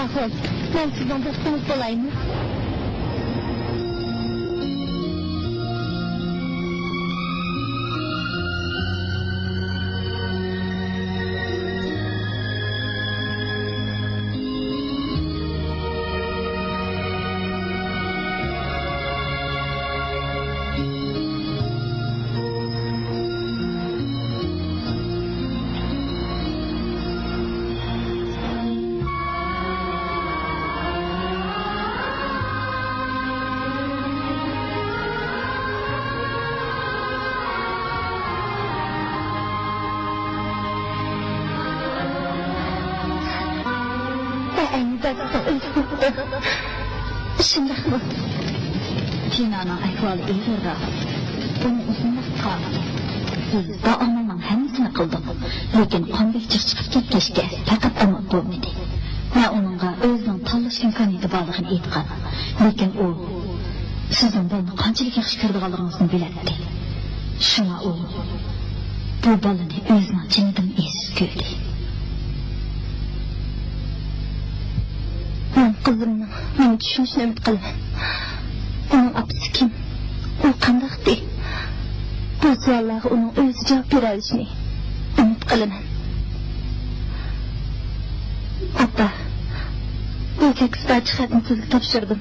Rahul, ben sizden dostunuz olayım mı? Shundaqmi? Tinaning ahvoli og'irroq. Uni o'zimiz qoldi. Biz daomaning hammasini qildik, lekin qanday chiqib ketishga faqat umid bo'lmadi. Men uningga o'zining tanlash imkoniyati borligini aytgan, lekin u sizning buni qanchalik yaxshi ko'rganligingizni biladi. Shuna u bu bolani o'zining jinidan esiz ko'rdi. Men qizimni meni tushunishni umid qilaman. Uning apisi kim? U qandaqdi? Bu savollarga uning o'zi javob bera olishini umid qilaman. Appa, bu tekstdagi xatni sizga topshirdim.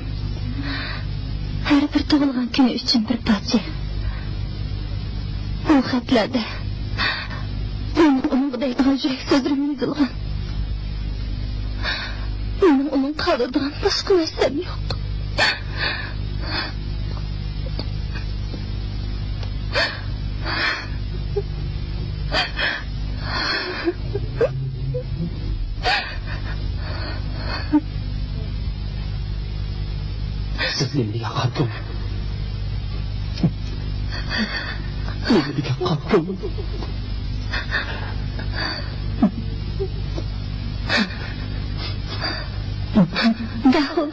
Har bir tug'ilgan kuni uchun bir parcha. Bu xatlarda uning deydigan yurak so'zlarim yozilgan. Benim onun kaldırdığım başka meselem yok. Siz neyliğe kalktım? Neyliğe kalktım? Rahul.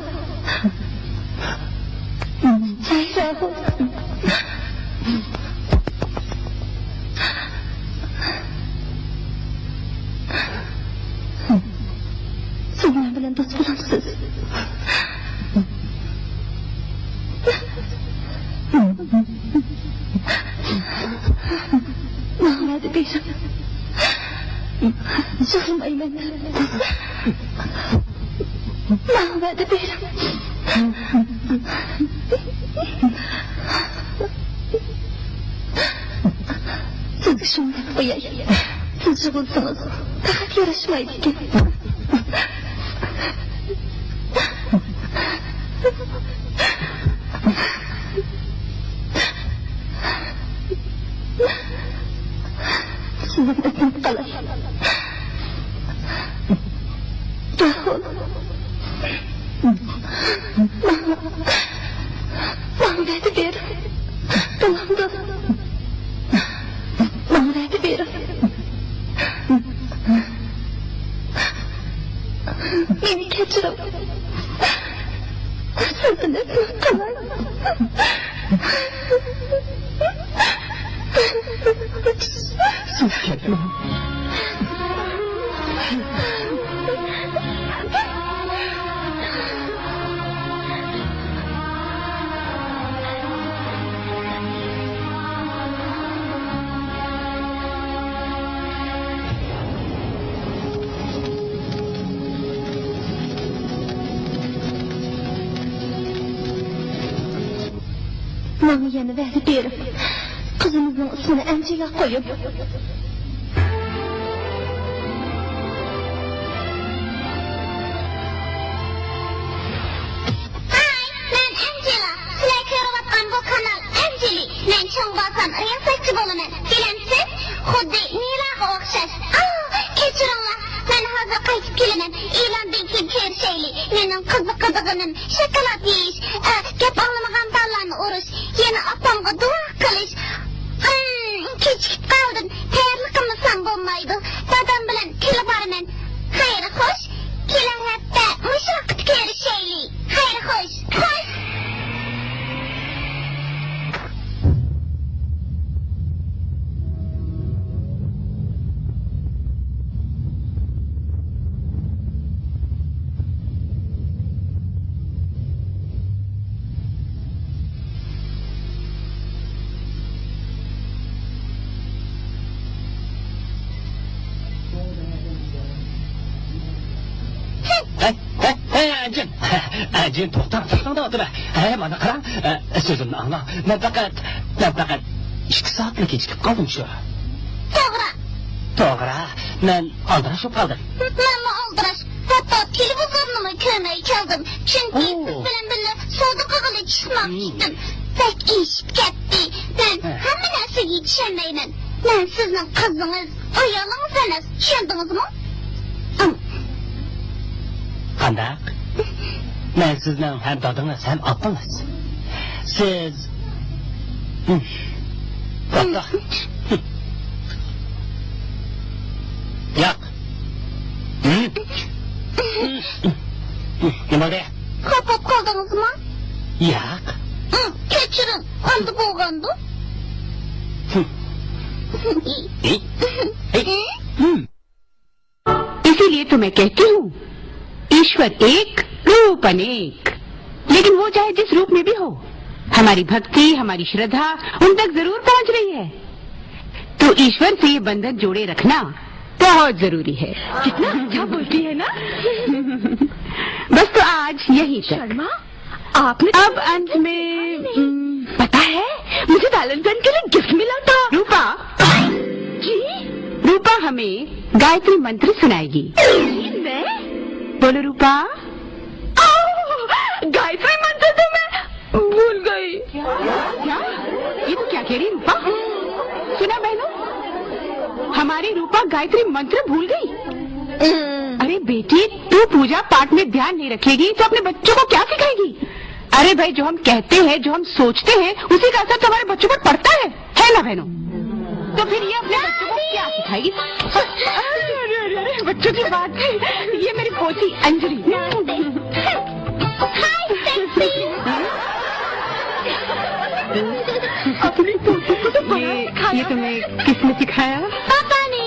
Say Rahul. Sizler bilen dost bulamsız. Mahmedi Beyrim. Sormayın benden. Mahmedi Beyrim. Siz şimdi uyay. Siz çıkılsınız. Fakat yarışmaydı ki. Sizin ötüm kalay. Rahul. Mahmedi Beyrim. Bulamda. Mahmedi Beyrim. Beni keçirim. Sizin ötüm kalay. Siz ketme. Bana yana verdi Beyrim. Kızımızın ismini Angela koyup. Men çoğun basan riyasatçı bolaman. Bilemsiz, xuddi Nilaga o'xshash. Kechiringlar, men hozir qaytib kelaman. E'londan keyin terishayli. Mening qiziqadiganim shokolad yeyish, gap anglamagan bolalarni urish, yana opamga duo qilish. Kechikib qoldim. Tayyorlik qilmasam bo'lmaydi. Dadam bilan kelib boraman. Xayr, xo'sh. Kelar hafta mush vaqtga erishayli. Xayr, xo'sh. Xo'sh. Acil to'xtab o'tirma. Mana qarang, so'zimni angla. Men faqat 2 soatlik kechikib qoldim shu. To'g'ri. Men aldirashib qoldim. Menmi aldirash? Hatto televizorni ko'rmay keldim. Chunki siz bilan birga savdo qilib chiqmoqchidim. Bak eshib ketdi. Men hamma narsaga yetishmayman. Men sizning qizingiz, ayolingiz emas, tushundingizmi? Qandaq? Men sizning ham dadingiz, ham opingiz. Siz To'xta. Yo'q. Nima de? Xafa qoldingizmi? Yo'q. Kechiring, endi bo'lgandi. इसीलिए तो मैं कहती हूँ ईश्वर एक रूप अनेक, लेकिन वो चाहे जिस रूप में भी हो, हमारी भक्ति, हमारी श्रद्धा उन तक जरूर पहुँच रही है। तो ईश्वर से ये बंधन जोड़े रखना बहुत जरूरी है। कितना अच्छा बोलती है ना। बस तो आज यही तक। शर्मा, आपने अब अंत में पता है मुझे वैलेंटाइन के लिए गिफ्ट मिला था। रूपा जी, रूपा हमें गायत्री मंत्र सुनाएगी। मैं बोलो रूपा। गायत्री मंत्र तो मैं भूल गई। क्या? ये तो क्या कह रही रूपा? सुना बहनों, हमारी रूपा गायत्री मंत्र भूल गई। अरे बेटी, तू पूजा पाठ में ध्यान नहीं रखेगी तो अपने बच्चों को क्या सिखाएगी? अरे भाई, जो हम कहते हैं, जो हम सोचते हैं, उसी का असर हमारे बच्चों पर पड़ता है ना बहनों? तो फिर ये अपने बच्चों को क्या सिखाएगी? अरे बच्चों की बात, ये मेरी पोती अंजलि। अपनी पोती को तो ये तुम्हें किसने सिखाया? पापा ने।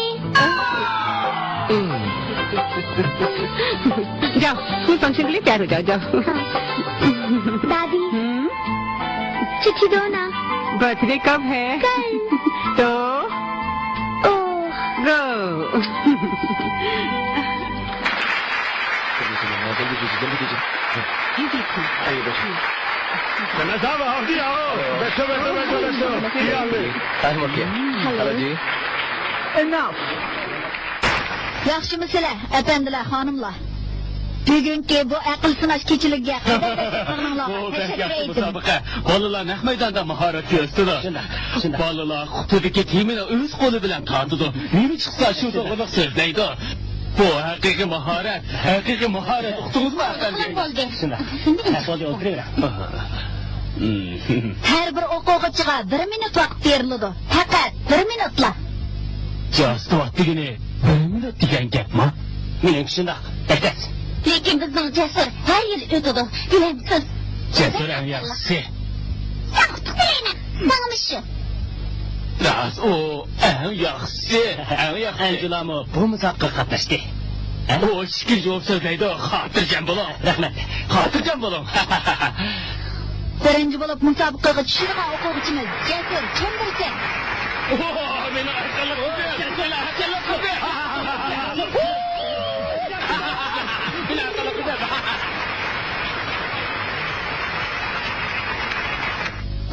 जाओ, स्कूल फंक्शन के लिए तैयार हो जाओ। दादी, चिट्ठी दो ना। बर्थडे कब है? कल। तो गो। साहब आओ जी, आओ। बैठो। Hello ji. Enough. Yaxshimisilar, apandilar, xonimlar. Bugungi bu aql sinash kechiligiga bolalar naq maydonda mahorat ko'rsatdi. Bolalar qutidagi kiyimini o'z qo'li bilan tortdi. Nima chiqsa shu to'g'ri so'zlaydi. Bu haqiqiy mahorat. O'qituvchimi aqalli? Bo'ldi. Bo'ldi, o'tiring. har bir o'quvchiga 1 minut vaqt beriladi. Faqat 1 minutla. Just vaqtigini 1 minut degan gapmi? Mening shundoq. Aytasiz. Lekin bizning jasur har yil o'tadi. Bilamsiz. Jasur ham yaxshi. Yaxshi. Mangmishi. Ras, o eng yaxshi. Anjilami bu musobaqaga qatnashdi. O shikil javob so'zlaydi. Xotirjam bo'ling. Rahmat. Xotirjam bo'ling. Birinchi bo'lib musobaqaga tushirgan o'quvchimiz Jasur Chimdirsan. Meni aqalib o'zi.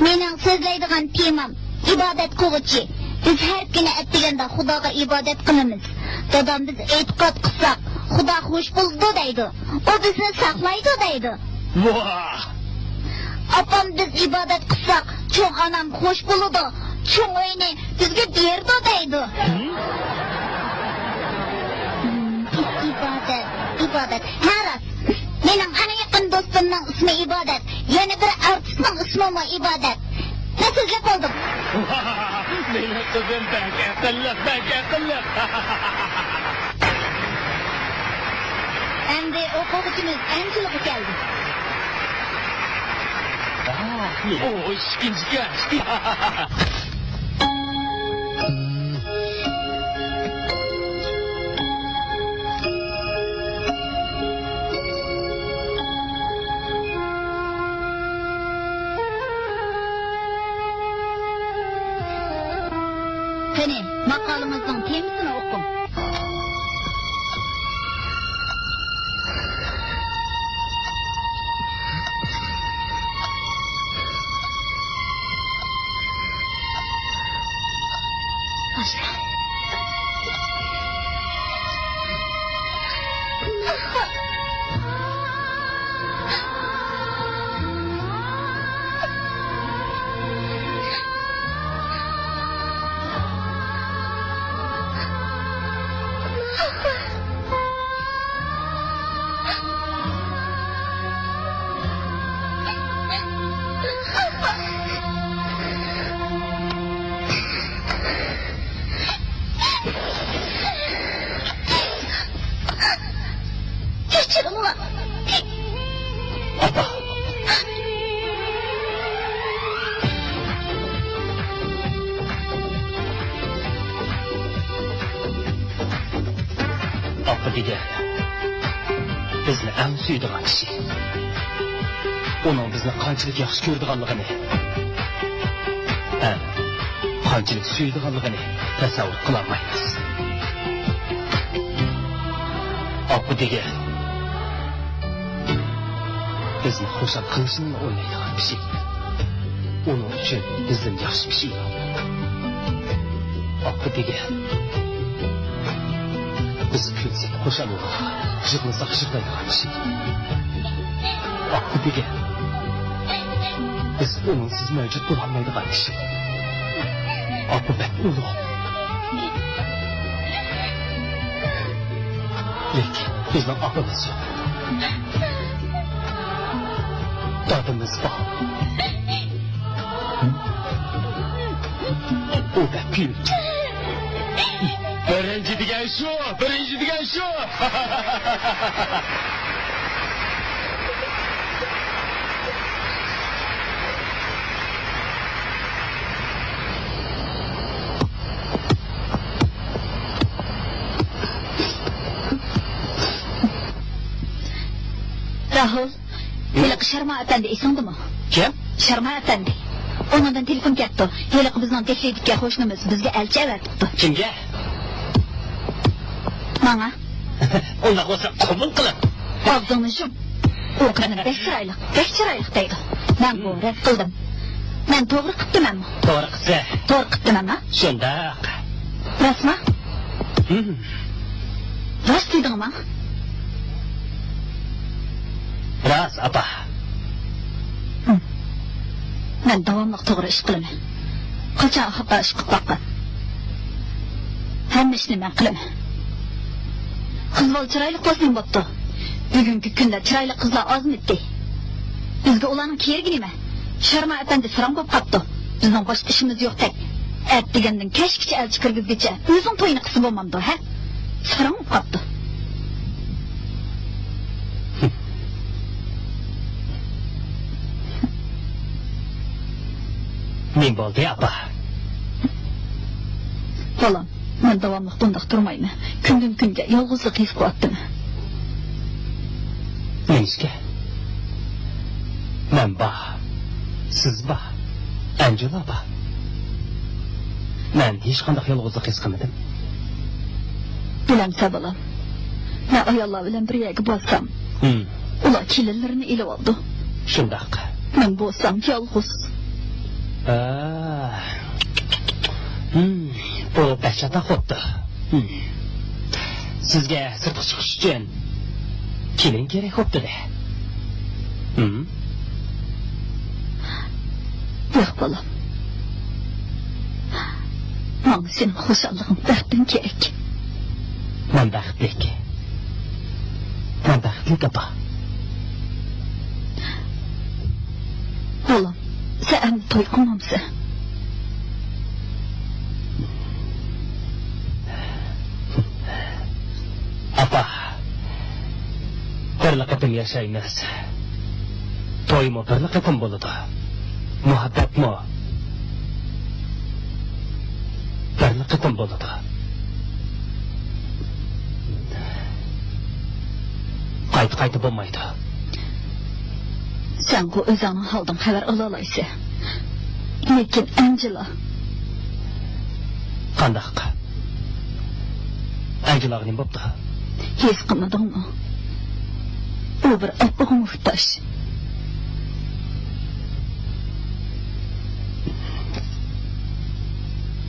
Mening so'zlaydigan temam ibodat qiluvchi. Biz har kuni atdiganda Xudoga ibodat qilamiz. Dadam biz e'tiqod qilsak, Xudo xush bo'ldi deydi. U bizni saqlaydi deydi. Voh! Apam biz ibodat qilsak, cho'ng onam xush bo'ladi. Cho'ng uyni bizga berdi deydi. Ibodat. Haras. Mening ana yaqin do'stimning ismi Ibodat. Yana bir artistning ismi Ibodat. Nasıl oldum? Meni qizim aqlli. Endi o'quvchimiz Anjilga keldi. O ikkinchiga. Qani, maqolamizning temasini o'qing. Angela. Bizni eng suydigan kishi. Uning bizni qanchalik yaxshi ko'rdiganligini, qanchalik suydiganligini tasavvur qila olmaymiz. Oqidiga bizni xushal qilishini o'ylaydigan kishi. Uning uchun bizdan yaxshi kishi yo'q. Oqidiga biz kulsak xushal bo'ladi. Yıkılsak yıkılaydigan kishi. Oqidiga biz uningsiz mavjud bo'lolmaydigan kishi. Oqibat ulug'. Lekin bizning aqlimiz yo'q. Dardimiz bor. U da kuylik. Birinci degan shu. Rahul, heliq Sharma efendi esingdimi? Kim? Sharma efendi. Onundan telefon ketdi. Heliq bizning Tehlikka qo'shnimiz bizga elchi avatibdi. Kimga? Mana. Unda bo'lsa qabul qilib. Og'zingni yum. U qani besh chiroyli deydi. Men bu rad qildim. Men to'g'ri qildim. To'g'ri qilsa. To'g'ri qildim. Shundoq. Rasma? Rost dedingmi? Ras apa. Men davomli to'g'ri ish qilaman. Qachon xato ish qilib boqqan? Hamma ishni men qilaman. Qizlar chiroyli bo'lsin bo'pti. Bugungi kunda chiroyli qizlar ozmitdi. Bizga ularning keragi nima? Sharma efendi siram bo'lib qopti. Bizning boshqa ishimiz yo'q-tek. At degandan kashkicha elchi kirgizgacha o'zing to'yini qilsa bo'lmamdi, ha? Siram bo'lib qopti. Men bo'ldi, apa. Bolam, men davomli bundaq turmayman. Kundan kunga yolg'izlik his qilyaptim. Neyse. Men bor, siz bor, Angela bor. Men hech qanday yolg'izlik his qilmadim. Bilamsa bolam. Men ayollar bilan bir yerga borsam, ular kelinlarini ilib oldi. Shundoq. Men bo'lsam yolg'iz. Bu dahshatli xuddi. Sizga sirtqa chiqish uchun kelin kerak xuddi-da. Yo'q bolam. Menga sening xushallig'ing, baxting kerak. Men baxtli. Men baxtli apa. Bolam, sen to'y qilmamsan. Apa, bir laqatim yashaymiz. To'ymi bir laqatim bo'ladi. Muhabbatmi bir laqatim bo'ladi. Qayta bo'lmaydi. Sen bu o'zingning holdan xabar ola olaysan. Lekin Angela qandaq? Angela nima bo'pti? his qilmadingmi? U bir oppoq muhtoj.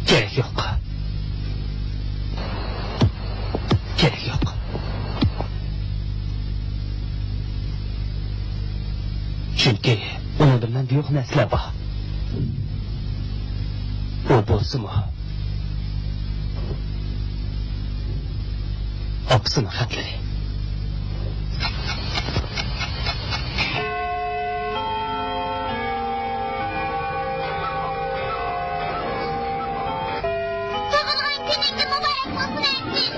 Kerak yo'q. Chunki uning bilan yo'q narsalar bor. U bo'lsa-mu opsini xatlari. Tug'ilgan kuningiz muborak bo'lsin anjin.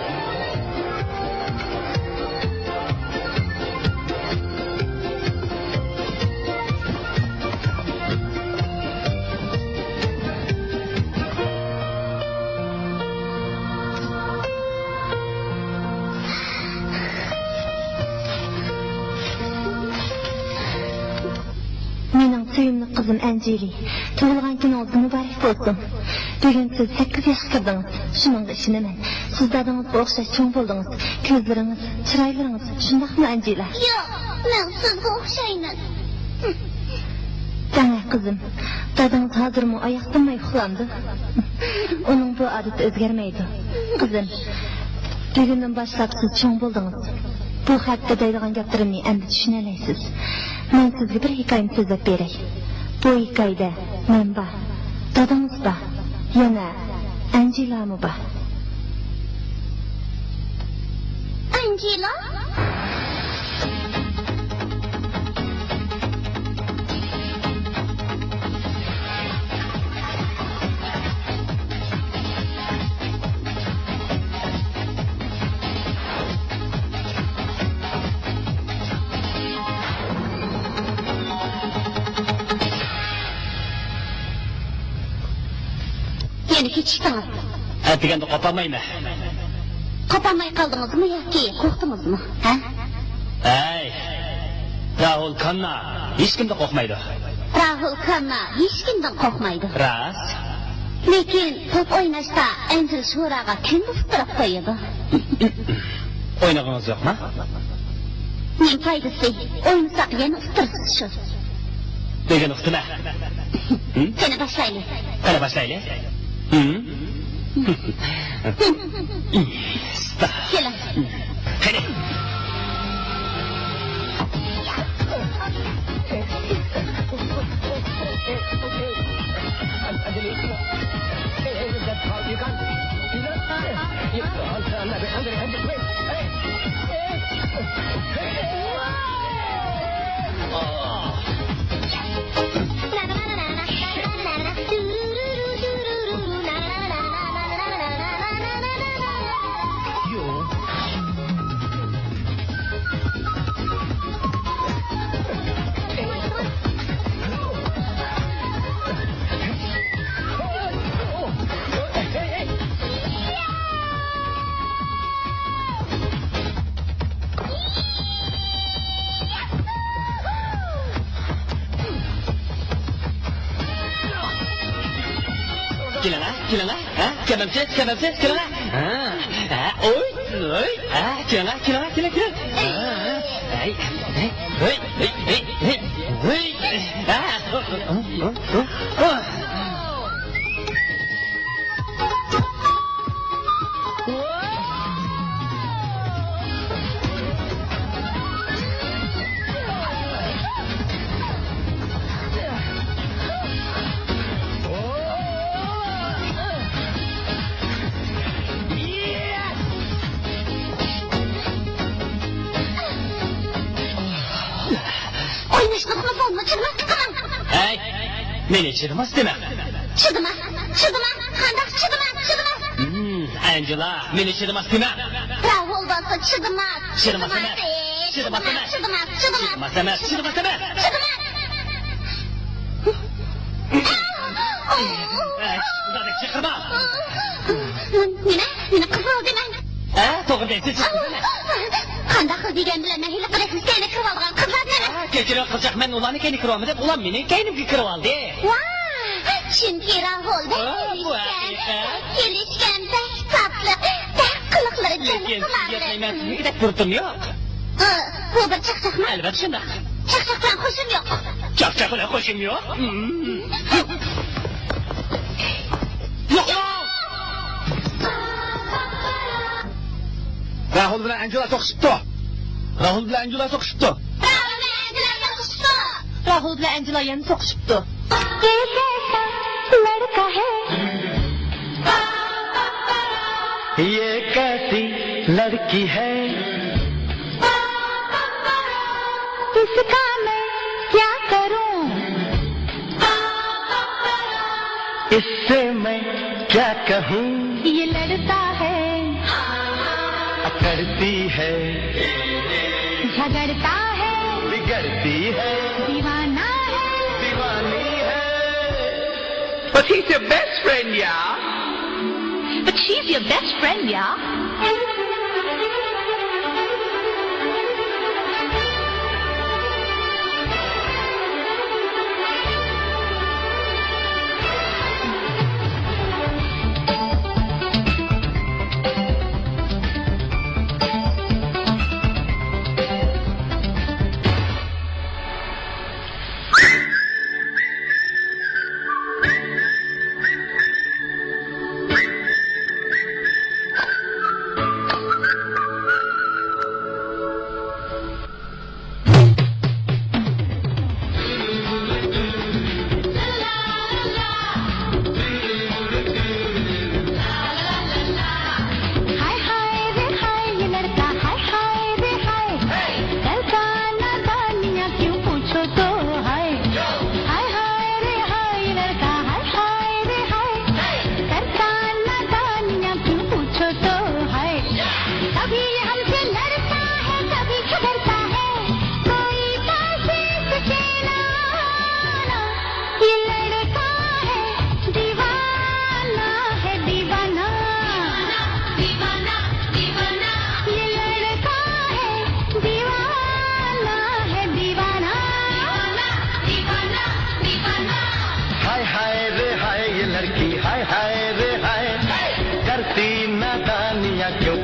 Mening sevimli qizim Anjeli, tug'ilgan kuningiz muborak bo'lsin. Bugun siz 8 yoshga kirdingiz. Shuningga ishonaman. Siz dadangizga o'xshash cho'ng bo'ldingiz. Ko'zlaringiz, chiroylaringiz shundaqmi Anjela? Yo'q, men sizga o'xshayman. Dana qizim, dadangiz hozirmi oyoqdamay uxlandi. Uning bu odati o'zgarmaydi. Qizim, bugundan boshlab siz cho'ng bo'ldingiz. Bu hatda deydigan gaplarimni endi tushuna olasiz. Men sizga bir hikoyani so'zlab beray. Bu hikoyada men bor, dadangiz bor, yana Anjelami bor. Angela? Yeni kechikdingiz. Atiganda qopamayman. Qopamay qaldingizmi yoki qo'rqdingizmi? Ha? Ay, Rahul Khanna hech kimdan qo'rqmaydi. Rahul Khanna hech kimdan qo'rqmaydi. Ras. Lekin top o'ynashda Angel Sho'raga kim ustirib qo'yadi? O'ynagingiz yo'qmi? Men foydasi o'ynasak yana ustirsiz shu. Degan uxtila. Qani boshlaylik. Qani boshlaylik. Keling. Qani. Kelana, ha? Kemamsiz, kelana. Oy. Kelana. Ay. Ay, meni chidmas dema. Chidma. Qanday chidma? Angela, meni chidmas dema. Rahul bo'lsa chidma. Chidmas. Uzadik chaqirma. Meni qizil demang. To'g'ri deysiz. Qanday qil degan bilan hiyla qilasiz, seni kirib olgan qizlarni. Kechiring qizjaq, men ularni kayni kirib olmadim, ular meni kaynimga kirib oldi. Chunki Rahul kelishgan hisobli qiliqlari lekin yetmayman, nega turdim yo'q? Bu bir chaqchaqmi? Albatta shunday. Chaqchaq bilan qo'shim yo'q. Chaqchaq bilan qo'shim yo'q. Yo'q. Rahul bilan Angela to'qishibdi. Rahul bilan Angela to'qishibdi. Rahul bilan Angela to'qishibdi. Rahul bilan Angela yana so'qishibdi. लड़का है ये कैसी लड़की है इसका मैं क्या करूं इससे मैं क्या कहूँ ये लड़ता है अकड़ती है झगड़ता है बिगड़ती है दीवाना है दीवानी है But he's your best friend, yeah? But she's your best friend, yeah?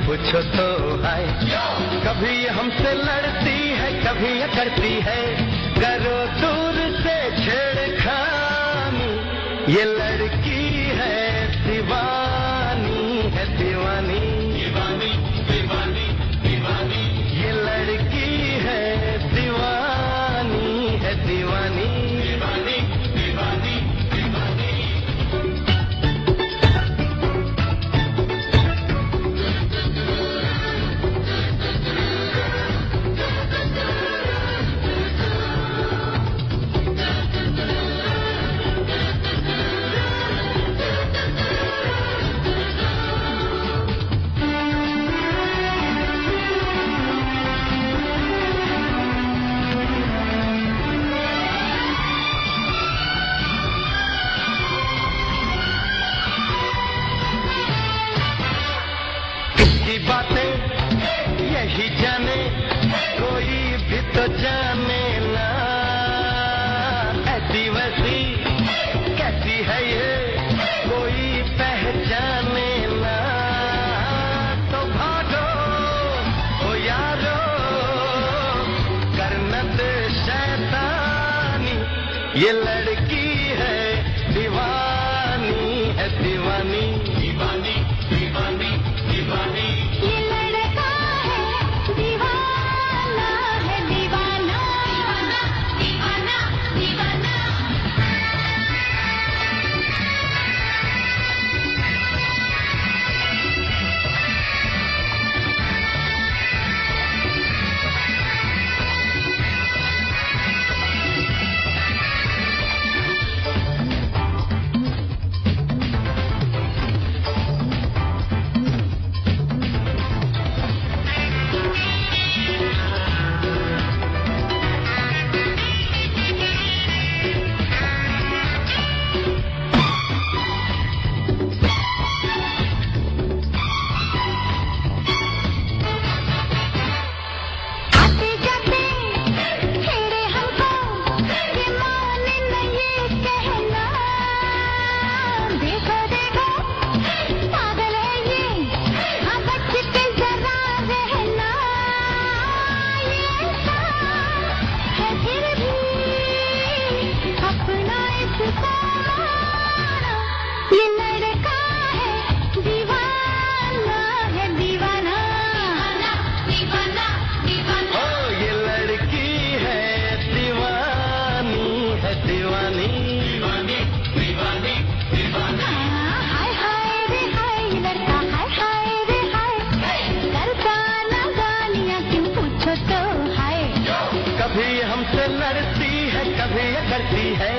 पूछो तो है कभी हमसे लड़ती है कभी करती है करो दूर से छेड़खानी ये लड़की है दीवानी है दीवानी दीवानी दीवानी दीवानी ये लड़की है दीवानी है दीवानी दीवानी दीवानी दीवानी बातें यही जाने कोई भी तो जाने ना ऐसी वैसी कैसी है ये कोई पहचाने ना तो भागो ओ यारो करनत शैतानी ये लड़की है दीवानी है दीवानी दीवानी दीवानी दीवानी ये लड़का है दीवाना है दीवाना दीवाना दीवाना ये लड़की है दीवानी करती है,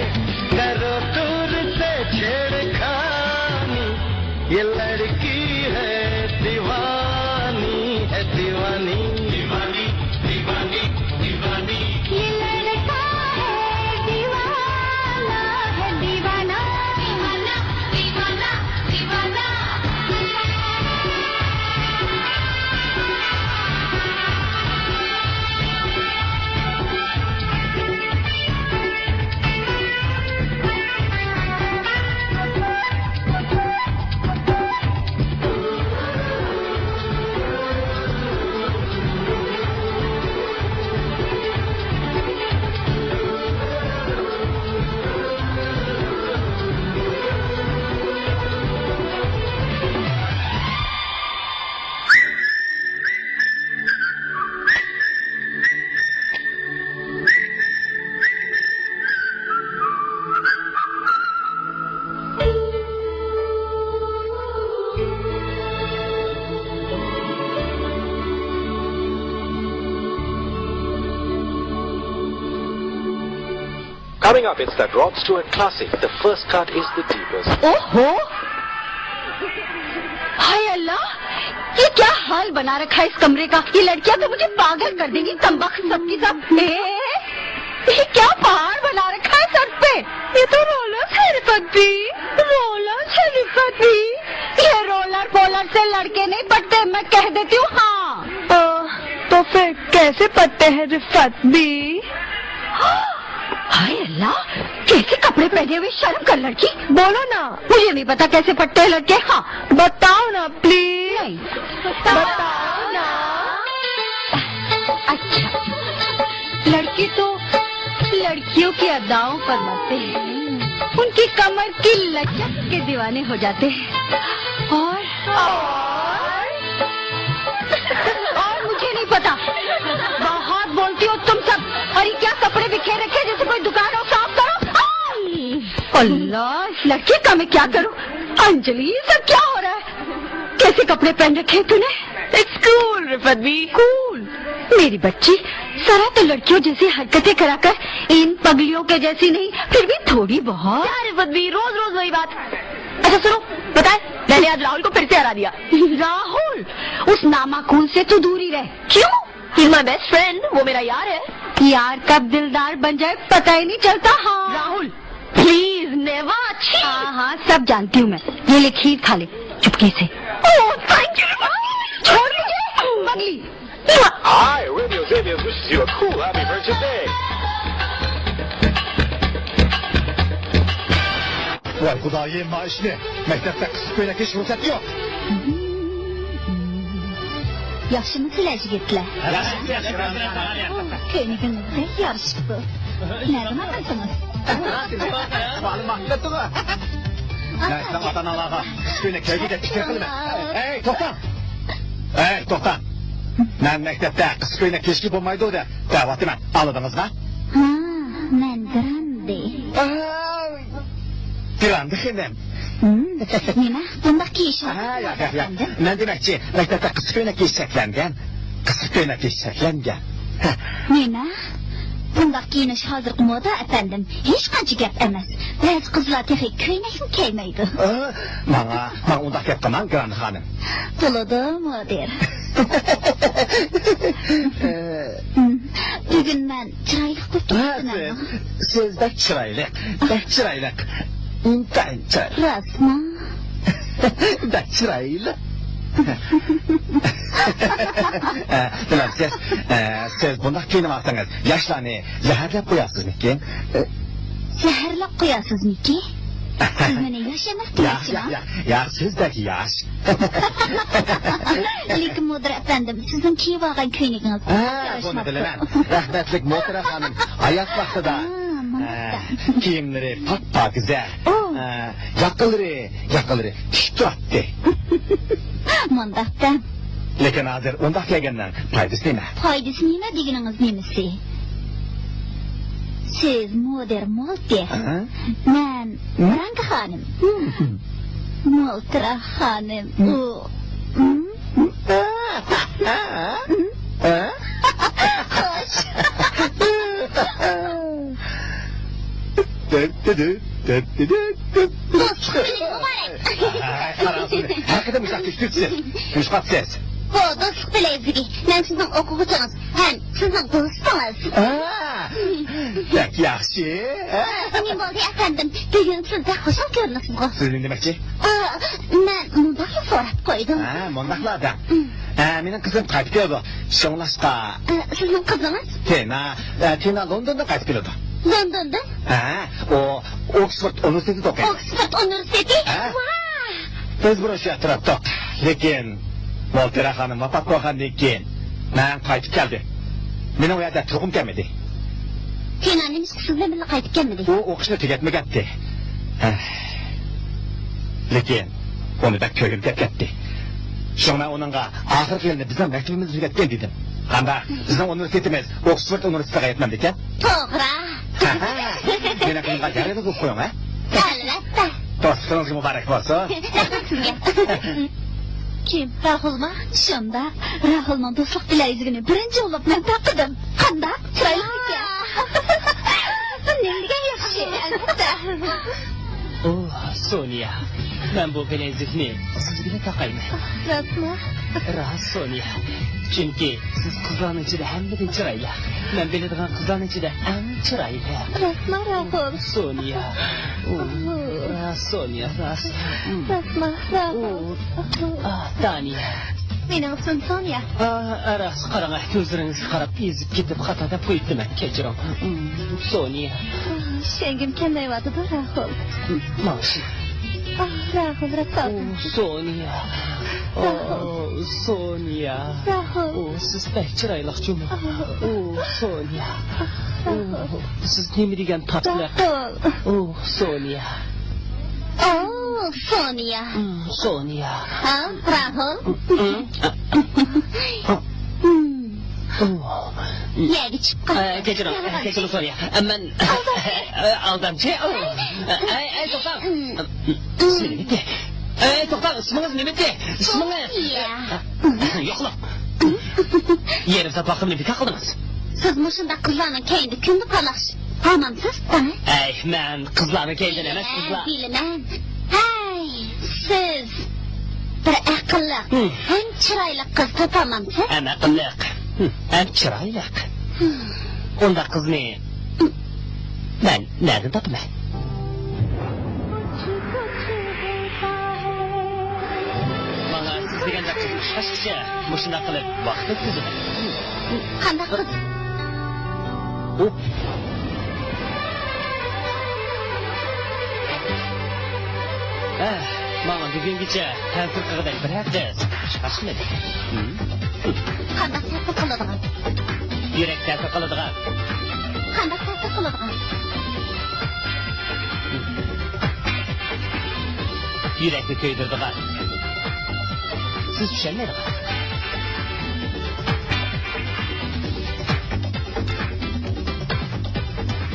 करो दूर से छेड़खानी, ये लड़की है दीवानी, है दीवानी, दीवानी, दीवानी, दीवानी। ये लड़का है दीवाना, है दीवाना, दीवाना, दीवाना, दीवाना। Coming up, it's that Rod Stewart classic. The first cut is the deepest. ओहो, हाय अल्लाह, ये क्या हाल बना रखा है इस कमरे का। ये लड़कियां तो मुझे पागल कर देंगी, कमबख्त सबकी सब। ये क्या पहाड़ बना रखा है सर पे। ये तो रोलर है रिफत भी, रोलर है रिफत भी। ये रोलर पोलर से लड़के नहीं पटते, मैं कह देती हूँ। हाँ तो फिर कैसे पटते हैं रिफत भी। हाय अल्लाह, कैसे कपड़े पहने हुए, शर्म कर लड़की। बोलो ना, मुझे नहीं पता कैसे पट्टे हैं लड़के। हाँ बताओ ना प्लीज, बताओ ना। अच्छा, लड़की तो लड़कियों की अदाओं पर मरते हैं, उनकी कमर की लचक के दीवाने हो जाते हैं। और मुझे नहीं पता, बहुत बोलती हो तुम सब। अरे क्या कपड़े बिखेर रखे जैसे कोई दुकान हो, साफ करो। अल्लाह, इस लड़की का मैं क्या करूं। अंजलि, ये सब क्या हो रहा है। कैसे कपड़े पहन रखे तूने। इट्स कूल रिफत भी, कूल। मेरी बच्ची, जरा तो लड़कियों जैसी हरकतें कराकर इन पगलियों के जैसी नहीं, फिर भी थोड़ी बहुत। क्या रिफत भी, रोज रोज वही बात। अच्छा सुनो, बताए, मैंने आज राहुल को फिर से हरा दिया। राहुल, उस नामाकूल से तू दूर ही रह। क्यों। He's my best friend, वो मेरा यार है। यार कब दिलदार बन जाए पता ही नहीं चलता। हाँ राहुल प्लीज नेवर। हाँ हाँ सब जानती हूँ मैं। ये ले खीर खा ले चुपके से। Oh thank you. छोड़ मुझे बगली। Hi, Radio Xavier wishes you a cool happy Friendship Day. Vay Xuda, yemma işini. Mektepte kız köylek iş ruhsat yok. Yaxshimisilar yigitlar? Ko'nglingiz yarishibdi. Nima qilsangiz? Ma'lumotlar to'g'ri. Naysa ota-onalarga kız köylek köyge tikir qilma. Ey, to'xta. Ey, to'xta. Men mektepte kız köylek kechki bo'lmaydi deb da'vatman. Oldingizmi? Ha, men Grande. Grande xinem. Nima? Bundoq kiyish. Ha, yo'q. Men demakchi, mektepte kız köylek kechaklangan. Kız köylek kechaklangan. Nima? Bundoq kiyinish hozirgi moda efendim. Hech qancha gap emas. Ba'zi qizlar texnik ko'ylakni kiymaydi. Men undaq gap qilman, Grande xonim. Bo'ladi, moder. Bugun men chiroyli qilib turibman. Siz bak chiroyli. Bak chiroyli. Intayin chiroyli. Rasman. Bak chiroyli. Demak, siz bundoq kiyinib yoshlarni zaharlab qo'yasizmikin? Zaharlab qo'yasizmikin? Siz meni yosh emas deyapsizmi? Yosh, sizdagi yosh. Lekin Modra efendim, sizning kiyib olgan ko'yligingiz. Buni bilaman. Rahmatlik Modra xonim, hayot vaqtida kiyimlari pok-pokiza, yoqilari tushib turibdi. Mundaqdan. Lekin hozir undaq kelgandan foydasi nima? Foydasi nima deganingiz nemisi? Siz Moder Molter. Men Grande xonim. Moltra xonim. Haqida mustaqil tutsiz. Müşqatsiz. Bu dostluk bilezigi. Men sizning o'quvchingiz ham sizning do'stingiz. Pek yaxshi. Men bo'ldi efendim. Bugun sizga xushal ko'rinasiz. Siz nima demoqchi? Men mundaq so'rab qo'ydim. Mundaqlarda. Mening qizim qaytib keldi. Shunglashqa. Sizning qizingiz? Tina Londondan qaytib keldi. Londondan? O Oxford universitetida o'qiydi. Oxford universiteti? Biz bir o'sha atrofda. Lekin Voltera xonim vafot bo'lgandan keyin men qaytib keldim. Meni u yerda turg'im kelmadi. Tina nima siz bilan birga qaytib kelmadi? U o'qishni tugatmagandi. Lekin uni da ko'rib ketdi. Shunga uningga oxirgi yilni bizning maktabimiz tugatgan dedim. Qanda bizning universitetimiz Oxford universitetiga yetmadi ekan. To'g'ri. Meni qilgan jarayonni o'qib qo'ying, ha? Albatta. Do'stingiz muborak bo'lsin. Kim? Rahulma? Shunda Rahulning do'stlik bilezigini birinchi bo'lib men taqdim. Qanday? Chiroyli ekan. Nega yaxshi? Albatta. Sonya, men bu bilezikni sizga taqayman. Rahmat. Sonya. Chunki siz qizlarning ichida hammadan chiroyli. Men biladigan qizlarning ichida eng chiroyli. Rahmat Rahul. Sonya. Sonya. Rahmat. Taniya. Mening ismim Sonya. Aras qarang, ko'zlaringizga qarab ezib ketib xato deb qo'yibman. Kechiring. Sonya. Shengim kelmayapti, Rahul. Mashina. Rahul, Rahul. Sonya. Sonya. Rahul. Siz pek chiroyliqchimi? Sonya. Siz nima degan tatliq? Sonya. Sonya. Sonya. Rahul. Yerga chiqib Kechiring Sonya. Men aldamchi. To'xtang. Nima? To'xtang, ismingiz nima? Ismingiz? Yo'qlar. Yerimda vaqtimni bekor qildingiz. Siz mushunda qizlarning keyinda kunni qalash. Tamamsiz? Men qizlarning keyindan emas, qizlar. Bilaman. Siz bir aqlli, ham chiroyli qiz topamamsiz? Ham aqlli, ham chiroyli. Unda qizni men nereden topaman? Bana siz deganda qiz chiqishcha, mushunda qilib vaqt o'tkazadi. Qanday qiz? Mana bugungacha ta'sir qilgan bir hafta chiqashmadi. Qanday ta'sir qiladigan? Yurak ta'sir qiladigan. Qanday ta'sir qiladigan? Yurakni ko'ydiradigan. Siz tushunmaydigan.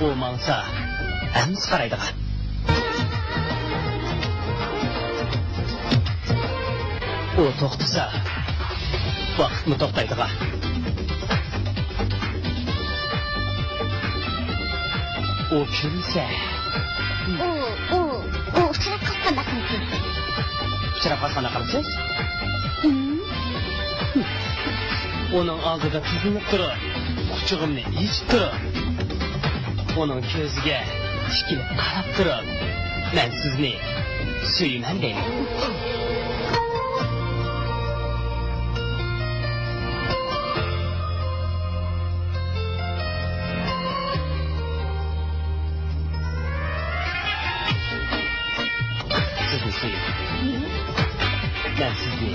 U mansa hamma qaraydigan. O to'xtasa vaqtni to'xtaydigan. O kulsa uchrab qolganda qilasiz. Uchrab qolganda qilasiz? Uning oldida tizilib turib, quchog'imni yechib turib, uning ko'ziga tikilib qarab turib, men sizni suyman deyman. Ben sizni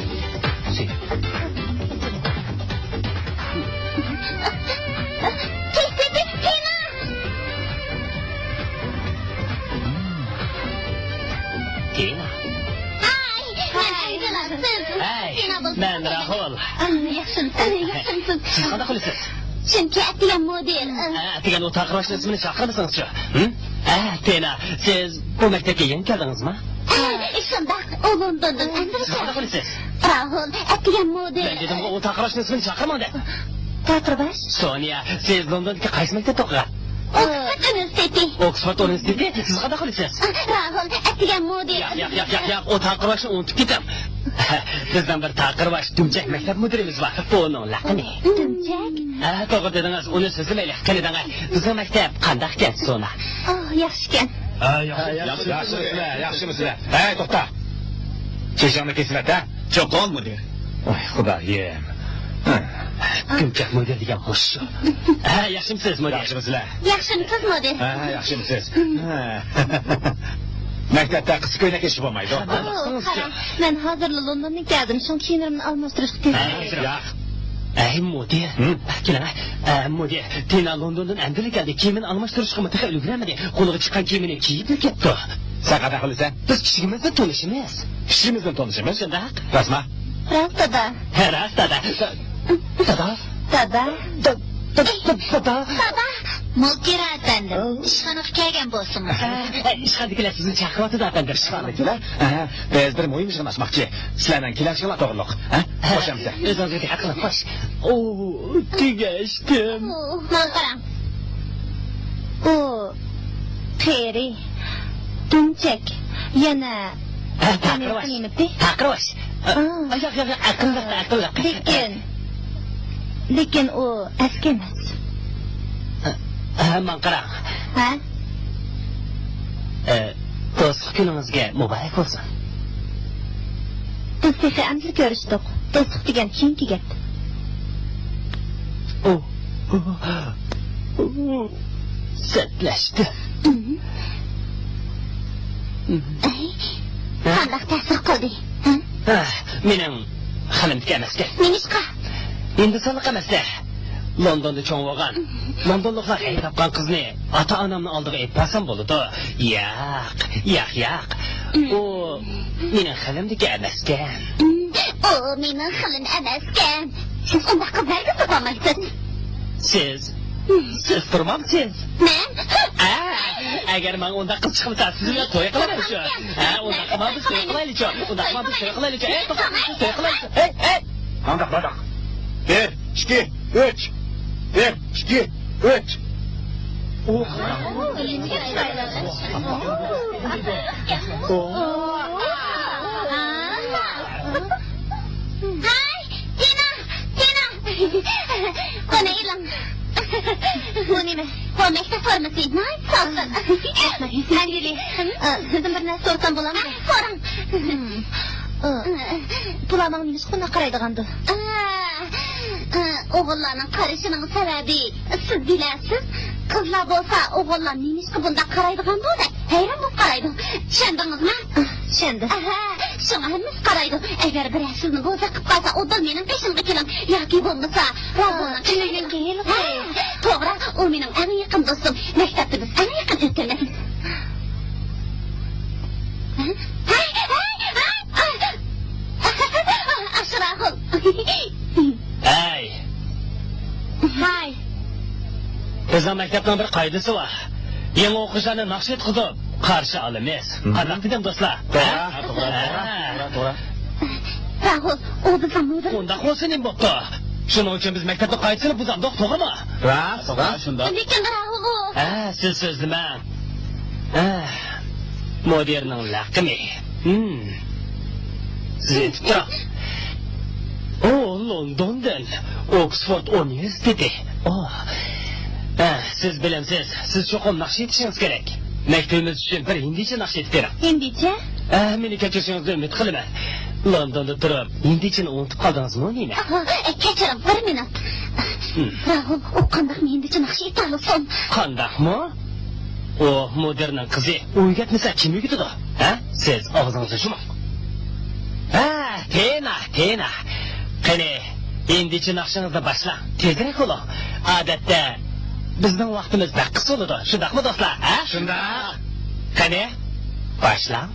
Tina. Ben Rahul. Yaxshimisiz? Siz qanday qilasiz? Chunki atigan model. Atigan o taqroshni ismini chaqirmasangiz-chi? Tina, siz bu maktabga yangi keldingizmi? Shunda u Londondan Siz qanday qilasiz? Rahul, atigan model. Ben dedim o taqroshni ismini chaqirmadi. Tatirbash. Sonya, siz Londonga qaysi maktabda o'qigan? Oxford University. Oxford Universiteti siz qanday qilasiz? Rahul, atigan mudir. Yo'q, o taqirvashni unutib ketam. Bizdan bir taqirvash Dumchak maktab mudirimiz bor. Buning laqini. Dumchak? To'g'ri dedingiz, uni so'zlamayli. Qanday bizning maktab qanday ekan so'na? Yaxshi ekan. Yaxshimisizlar? Hey, to'xta. Cheshangni kesinglar-da. Cho'qon mudir. Voy, xudoyim. Dumchak mudir degan xush. Yaxshimisiz mudir? Yaxshimisizlar? Yaxshimisiz mudir? Yaxshimisiz? Maktabda qiz ko'ylak kiyishib bo'lmaydi. Qara, men hozir Londondan keldim. Shun kiyimimni almashtirishga kerak. Ay mudir. Kelama. Mudir, Tina Londondan Andrey keldi. Kiyimini almashtirishga mutaxil ulgurmadi. Qo'liga chiqqan kiyimini kiyib ketdi. Sen qanday qilasan? Biz kichigimizdan tanishimiz. Kichigimizdan tanishimiz? Shundoq. Rasma? Rastada. Rastada. Dada. Dada. Baba, Mulkira efendim. İşxonaga kelgan bo'lsinmiz. Ishxonakilar sizni chaqiryapti efendim. Ishxonakilar? Biz bir muhim ishni qilmoqchi. Sizlardan kelishinglar to'g'riliq. Qo'shamiz. O'zingizga diqqat qiling, xo'sh. Tegashdim. Mana qarang. Teri. Dumchak. Yana Taqirvash. Yo'q, aqlli. Lekin u eski emas. Man qarang. Ha? Do'stlik kuningizga muborak bo'lsin. Biz sizni ancha ko'rishdik. Do'stlik degan keyingi gap. Setlashdi. Qanday ta'sir qildi? Mening xalimga emasga. Minishqa. Endi saniq emasda. Londonda cho'ng bo'lgan. Londonliklar xayr topgan qizni ota-onamning oldiga aytmasam bo'ladi. Yo'q. U mening xalimga emaskan. O mening xilim emaskan. Siz unda qizlarga topolmaysiz. Siz turmamsiz. Men? Agar men unda qiz chiqmasa, siz bilan to'y qilaman shu. Unda qilamiz, to'y qilaylik-ku. To'y qilaylik. Hey. Qanday? 1, 2, 3. 1, 2, 3. Hai, Tina. Qani ilang. Bu nima? Bu maktab formasi. Nice so'zlar. Angeli, sizdan bir narsa so'rasam bo'ladimi? So'rang. Bularning nima qilib qaraydigandi? O'g'illarning qarashining sababi siz bilasiz. Qizlar bo'lsa o'g'illar nima bunda qaraydigan bo'ldi. Hayron bo'lib qaraydi. Tushundingizmi? Tushundim. Shunga hammasi qaraydi. Agar bir sizni bo'za qilib qolsa, o'dil mening peshimga keling. Yoki bo'lmasa, Tushungan keyin. To'g'ri, u mening eng yaqin do'stim. Maktabda biz eng yaqin o'tiramiz. Ashrahul. Hay. Bizning maktabning bir qoidasi bor. Yangi o'quvchilarni naqshat qilib qarshi olamiz. Qanday dedim do'stlar? To'g'ri. Rahul, u bizning mudir. Unda qo'shining bo'pti. Shuning uchun biz maktabda qoidasini buzamdik, to'g'rimi? To'g'ri, shunda. Lekin Rahul u. Siz so'zlama. Mudirning laqimi. Siz aytibdi. Londondan Oxford Universiteti. Siz bilamsiz, siz cho'qim naqsh etishingiz kerak. Maktabimiz uchun bir hindicha naqsh etib. Hindicha? Meni kechirishingizni umid qilaman. Londonda turib, hindichani unutib qoldingizmi nima? Kechiring, bir minut. Rahul, u qanday hindicha naqsh eta olsin? Qandaqmi? O mudirning qizi o'ygatmasa kim o'ygatadi? Siz og'zingizni yuming. Tina. Qani, hindicha naqshingizni boshlang. Tezroq bo'ling. Odatda bizning vaqtimiz qisqa bo'ladi. Shundaqmi do'stlar? Shundaq. Qani, boshlang.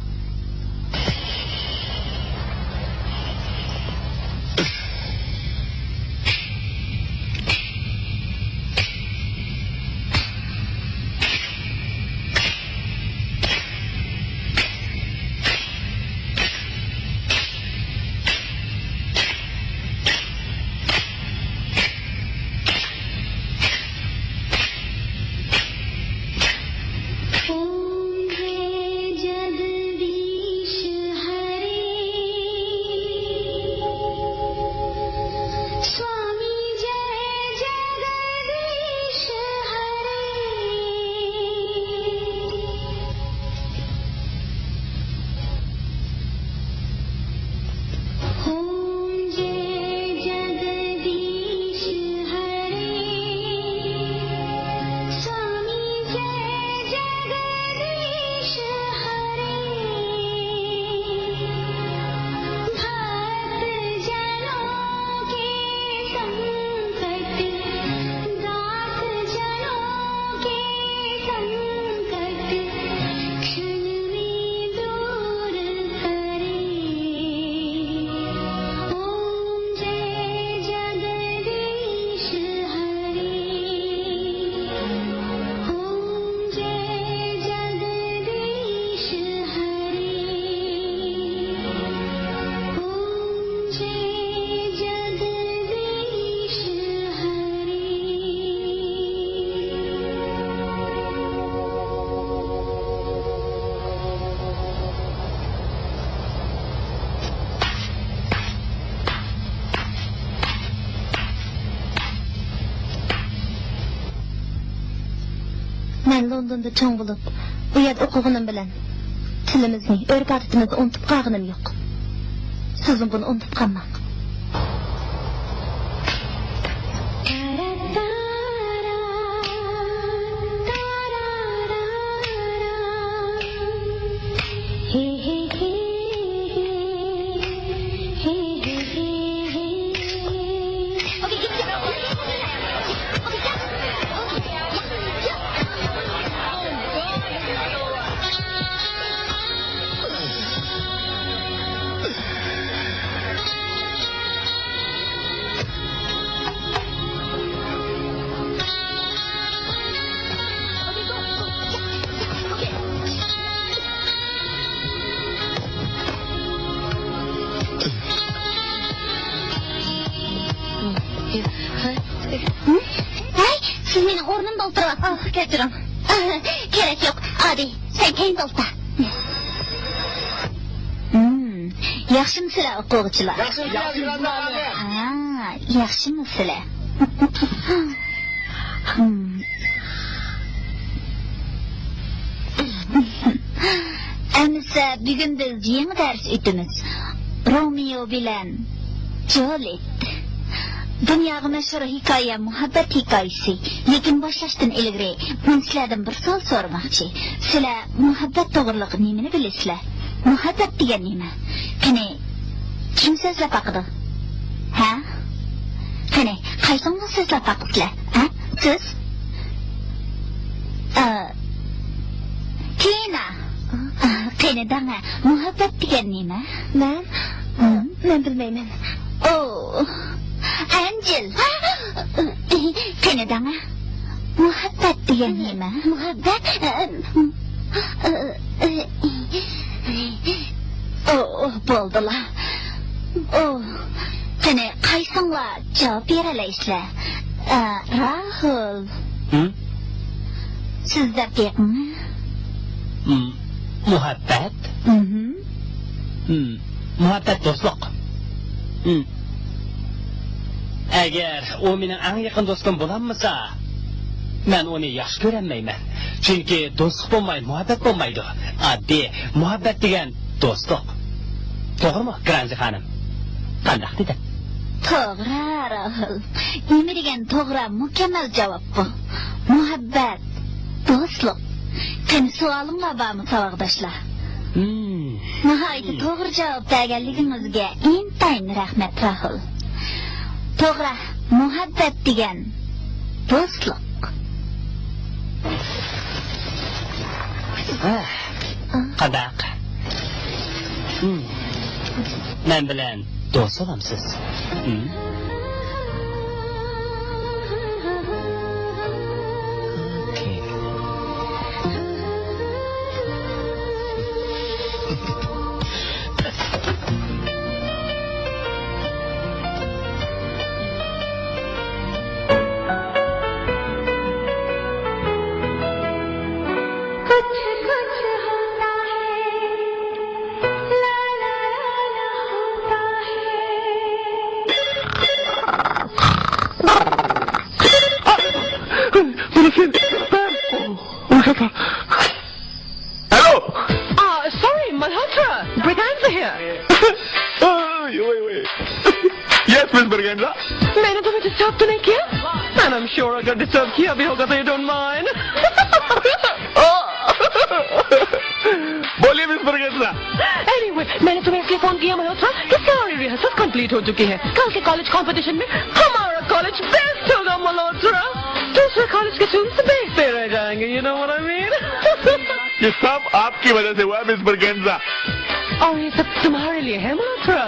Londonda çoğun bulup, bu yerda okuğunum bilen tilimizni, örgü adetimizni unutup qağınım yok. Sizin bunu unutup qalmaq. Siz mening o'rnimda o'tiryapsiz. Kechiring. Kerak yo'q. Adi, sen keyin o'tir. Yaxshimisizlar o'quvchilar? Yaxshimisizlar? Amsa bugun biz yangi dars o'tamiz. Romeo bilan Juliet. Dunyoga mashhur hikoya muhabbat hikoyasi. Lekin boshlashdan ilgari men sizlardan bir savol so'ramoqchi. Sizlar muhabbat to'g'riliq nimani bilasizlar? Muhabbat degan nima? Qani kim so'zlab haqida? Ha? Qani qaysingiz so'zlab haqidlar? Ha? Siz? Tina. Qani dana muhabbat degan nima? Men bilmayman. Oh. Angel. Qani dana muhabbat degan nima? Muhabbat Oh, bo'ldilar. Oh. Qani qaysinglar javob beralaysizlar? Rahul. Siz daqiqmi? Muhabbat? Muhabbat do'stlik. Agar u mening eng yaqin do'stim bo'lamasa, men uni yaxshi ko'rmayman. Chunki do'stlik bo'lmaydi, muhabbat bo'lmaydi. Oddiy muhabbat degan do'stlik. To'g'rimi, Granzi xonim? Qanday dedi? To'g'ri, Rahul. Nima degan to'g'ri, mukammal javob bu. Muhabbat, do'stlik. Qani savolinglar bormi, savoldoshlar? Nihoyatda to'g'ri javob berganligingizga intayin rahmat, Rahul. To'g'ri, muhabbat degan do'stlik. Qadaq. Men bilan do'st bo'lamsiz. Hello? Sorry, Malhotra. Briganza here. Wait. Yes, Miss Briganza. मैंने तुम्हें disturb तो नहीं किया? And I'm sure अगर disturb किया भी होगा तो you don't mind. बोलिए मिस Briganza. Anyway, मैंने तुम्हें इसलिए फोन किया मल्होत्रा कि सारी रिहर्सल कंप्लीट हो चुकी है. कल के कॉलेज कंपटीशन में हमारा कॉलेज बेस्ट होगा मल्होत्रा. दूसरे कॉलेज के स्टूडेंट्स देखते रह जाएंगे. You know what I mean? ये सब आपकी वजह से हुआ है मिस Briganza. और ये सब तुम्हारे लिए है Malhotra.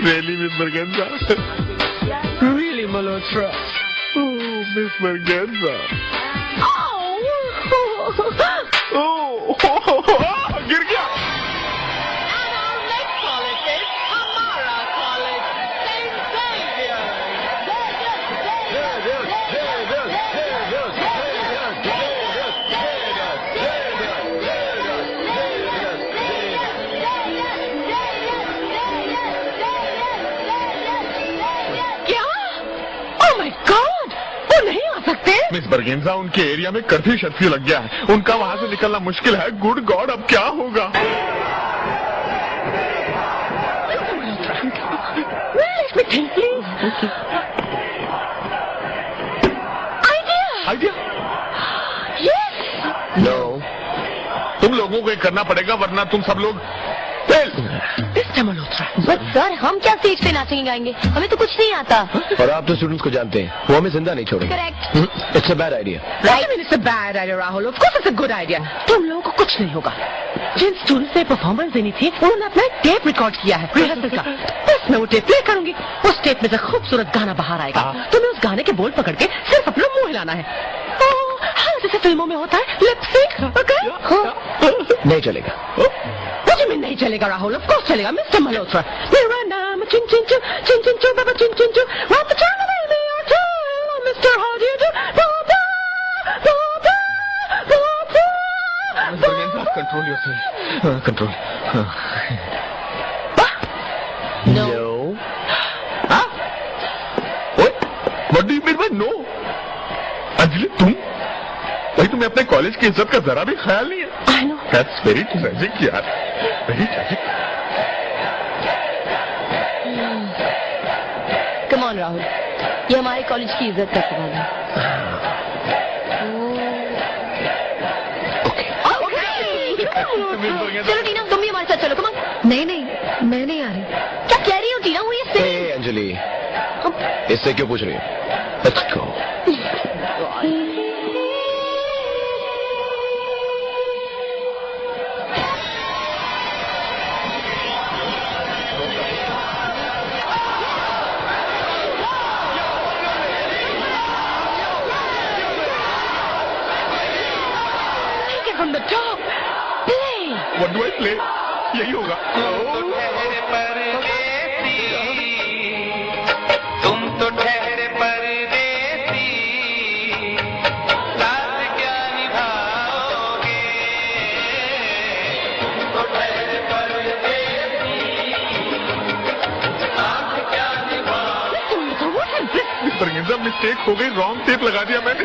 Really, Miss Briganza? Really, Malhotra? Oh, Miss Briganza. Oh, गिर गया. And our next college is Amara College, Saint Xavier. क्या? Oh my God! वो नहीं आ सकते? मिस बर्गेंजा, उनके एरिया में कर्फ्यू लग गया है। उनका वहाँ से निकलना मुश्किल है। गुड गॉड, अब क्या होगा? आइडिया? नो, तुम लोगों को ये करना पड़ेगा, वरना तुम सब लोग बस सर, हम क्या स्टेज पे नाचेंगे गाएंगे? हमें तो कुछ नहीं आता। और आप तो स्टूडेंट्स को जानते हैं, वो हमें जिंदा नहीं छोड़ेंगे। Correct. It's a bad idea. Right, it's a bad idea Rahul. Of course it's a good idea. तुम लोगों को कुछ नहीं होगा। जिन स्टूडेंट्स ने परफॉर्मेंस देनी थी, उन्होंने अपना टेप रिकॉर्ड किया है रिहर्सल का। बस मैं वो टेप प्ले करूंगी, उस टेप में से खूबसूरत गाना बाहर आएगा। तुम्हें उस गाने के बोल पकड़ के सिर्फ अपना मुंह हिलाना है। हाँ, जैसे फिल्मों में होता है, लिप सिंक। ओके? नहीं चलेगा। मुझे में नहीं चलेगा राहुल। ऑफ कोर्स चलेगा मिस्टर मल्होत्रा। मेरा नाम चिन चिन चू, चिन चिन चू, बाबा चिन चिन चू। What the time of me or two, Mr. How do you do? Control yourself, control. No. हाँ? What do you mean by no? Anjali, तुम? भाई, तुम्हें अपने कॉलेज की इज्जत का जरा भी ख्याल नहीं है। I know. That's very tragic यार, very tragic। Come on Rahul, ये हमारे कॉलेज की इज्जत का सवाल है। चलो टीना, तुम भी हमारे साथ चलो। Come on. नहीं नहीं, मैं नहीं आ रही। क्या कह रही हो टीना? हुई है ए अंजलि, इससे क्यों पूछ रही हो? Let's go। From the top, play. What do I play? यही होगा। तुम तो ठहरे परदेसी, साथ क्या निभाओगे? तुम तो ठहरे परदेसी, साथ क्या निभाओगे? मिस बर्गेंजा, मिस्टेक हो गई, रॉन्ग टेप लगा दिया मैंने।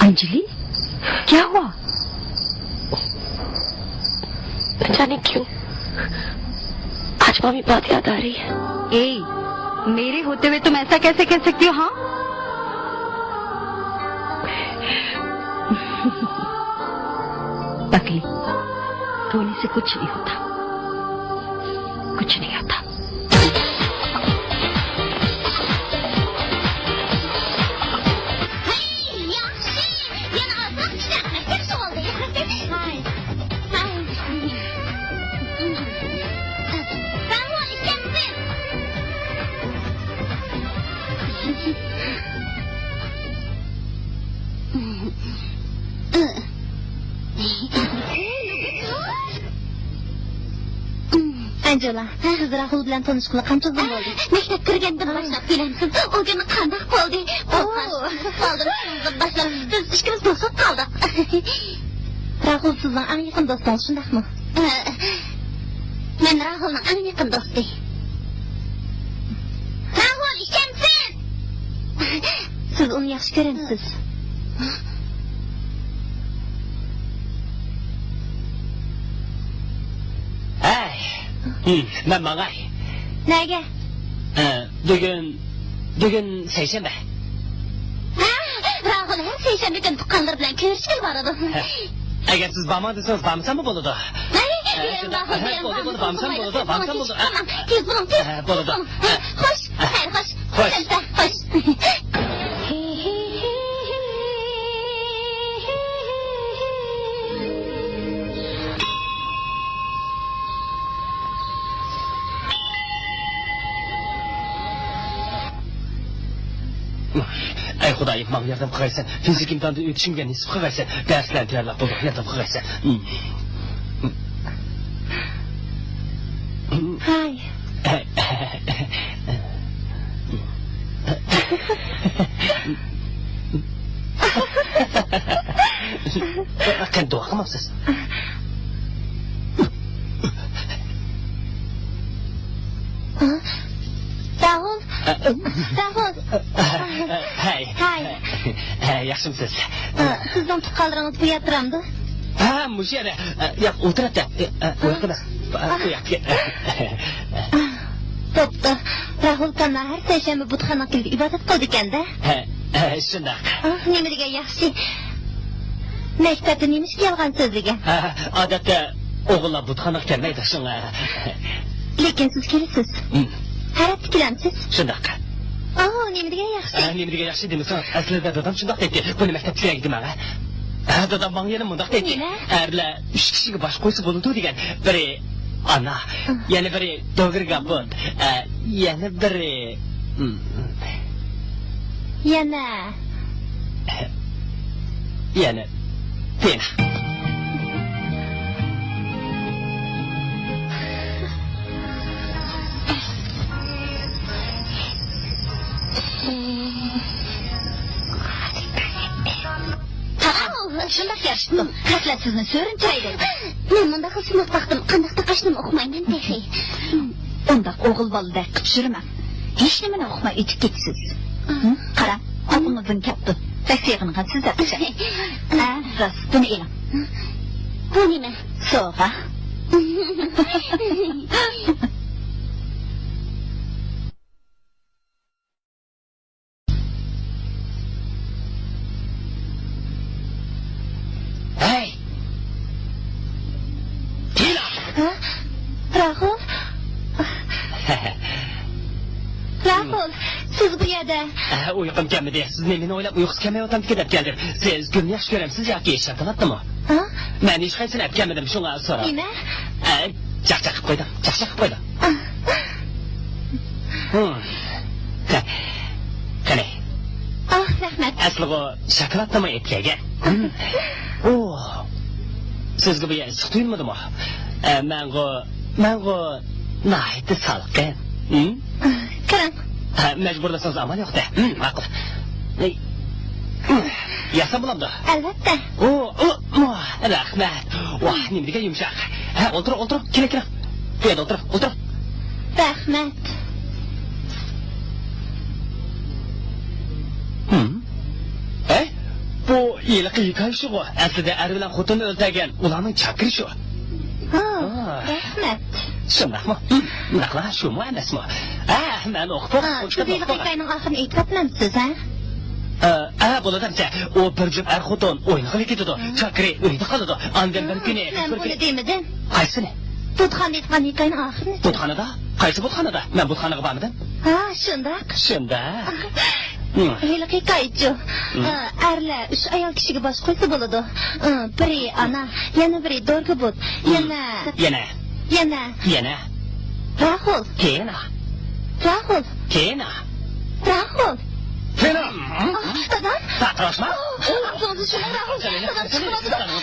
अंजलि, क्या हुआ? न जाने क्यों आज मामी बात याद आ रही है। मेरे होते हुए तुम ऐसा कैसे कह सकती हो? हाँ, पकली, रोने से कुछ नहीं होता। kuchini yotam. Angela, siz Rahul bilan tanishqili qancha vaqt bo'ldi? Maktab kirgandan boshlab bilamsiz, u kuni qanday bo'ldi? Boshlar, biz ikkimiz do'st qoldik. Rahul sizning eng yaqin do'stingiz, shundaqmi? Men Rahulning eng yaqin do'sti. Rahul, ishimsiz. Siz uni yaxshi ko'ramsiz. Men mangay. Nega? Bugun seshanba. Rahul har seshanba kuni tuqqanlar bilan ko'rishga boradi. Agar siz bormadingiz, bormasam bo'ladi. Tez bo'ling, tez. Bo'ladi. Xo'sh, xo'sh. Ay Xudoyim, menga yordam qilgaysan. Fizik imtihondan o'tishimga nisb qilgaysan. Darslarni tayyorlab bo'ldim, yordam qilgaysan. Hay. Qanday duo qilmoqsiz? Rahul. Hay. Yaxshimisiz? Sizning tuqqanlaringiz bu yerda. Mush yerda. Yo'q, o'tiribdi. Bu yoqda. Bu yoqda. Bo'pti. Rahul kana har seshanba butxonaga kelib ibodat qildi ekanda. Shundoq. Nima degan yaxshi. Maktabda nima ish qilgan so'zliga? Odatda o'g'illar butxonaga kelmaydi, shunga. Lekin siz kelasiz. Harab tiklansiz. Shundoq. Nima degan yaxshi. Nima degan yaxshi demasan, aslida dadam shundoq deydi. Buni maktab kerak demaga. Dadam menga yana bundoq deydi. Erlar 3 kishiga bosh qo'ysa bo'ladi degan. Biri ana, yana biri dogir gapot, yana biri yana pena. Shundoq yarashdim. Qatla sizni so'rinchaydi. Men bunda xizmat vaqtim qanday qashnim o'qimayman deydi. Undaq o'g'il bolada qipshiraman. Hech nimani o'qimay o'tib ketasiz. Qara, opamizning katta taksiyini sizda qilsam. Rostini elam. Bu nima? Sovg'a. Rahul, siz bu yerda. Uyqum kelmadi. Siz meni o'ylab uyqusiz kelmayotgan kelib keldim. Siz kimni yaxshi ko'ramsiz yoki shokoladnimi? Men hech qaysini olib kelmadim, shunga so'rab. Nima? Chaqchaqib qo'ydim. Qani. Rahmat. Asliga shokoladmi etlagan? Sizga bu issiq tuyulmadimi? Menga nahayatda salqin. Qarang. Majburlasangiz amal yo'qda. Ma'qul. Yasam bo'lamdi. Albatta. Rahmat. Nima degan yumshoq. O'tir. Kela. Bu yerda o'tir. Rahmat. Bu yiliqi hikoya shu. Aslida er bilan xotinni o'ldirgan ularning chakri shu. Rahmat. Shundaqmi? Naqla shumi emasmi? Men o'qib shu hikoyaning oxirini aytyapmansiz, bo'ladimcha, u bir jup er xotin o'yin qilib ketadi. Chakri uyda qoladi. Andan bir kuni. Men buni demadim. Qaysini? Butxanada nikayın axırını. Butxanada? Qaysi butxanada? Men butxanaga bormadim. Ha, shundaq. Shundaq. Hali hikoyatchi. Erlar 3 ayol kishiga bosh qo'ysa bo'ladi. Biri ana, yana biri Dorgobod, yana Rahul. Rahul. Rahul. Kena! Dadam? Tatrashma. O'zingiz shuni Rahul. Dadam chiqmadi.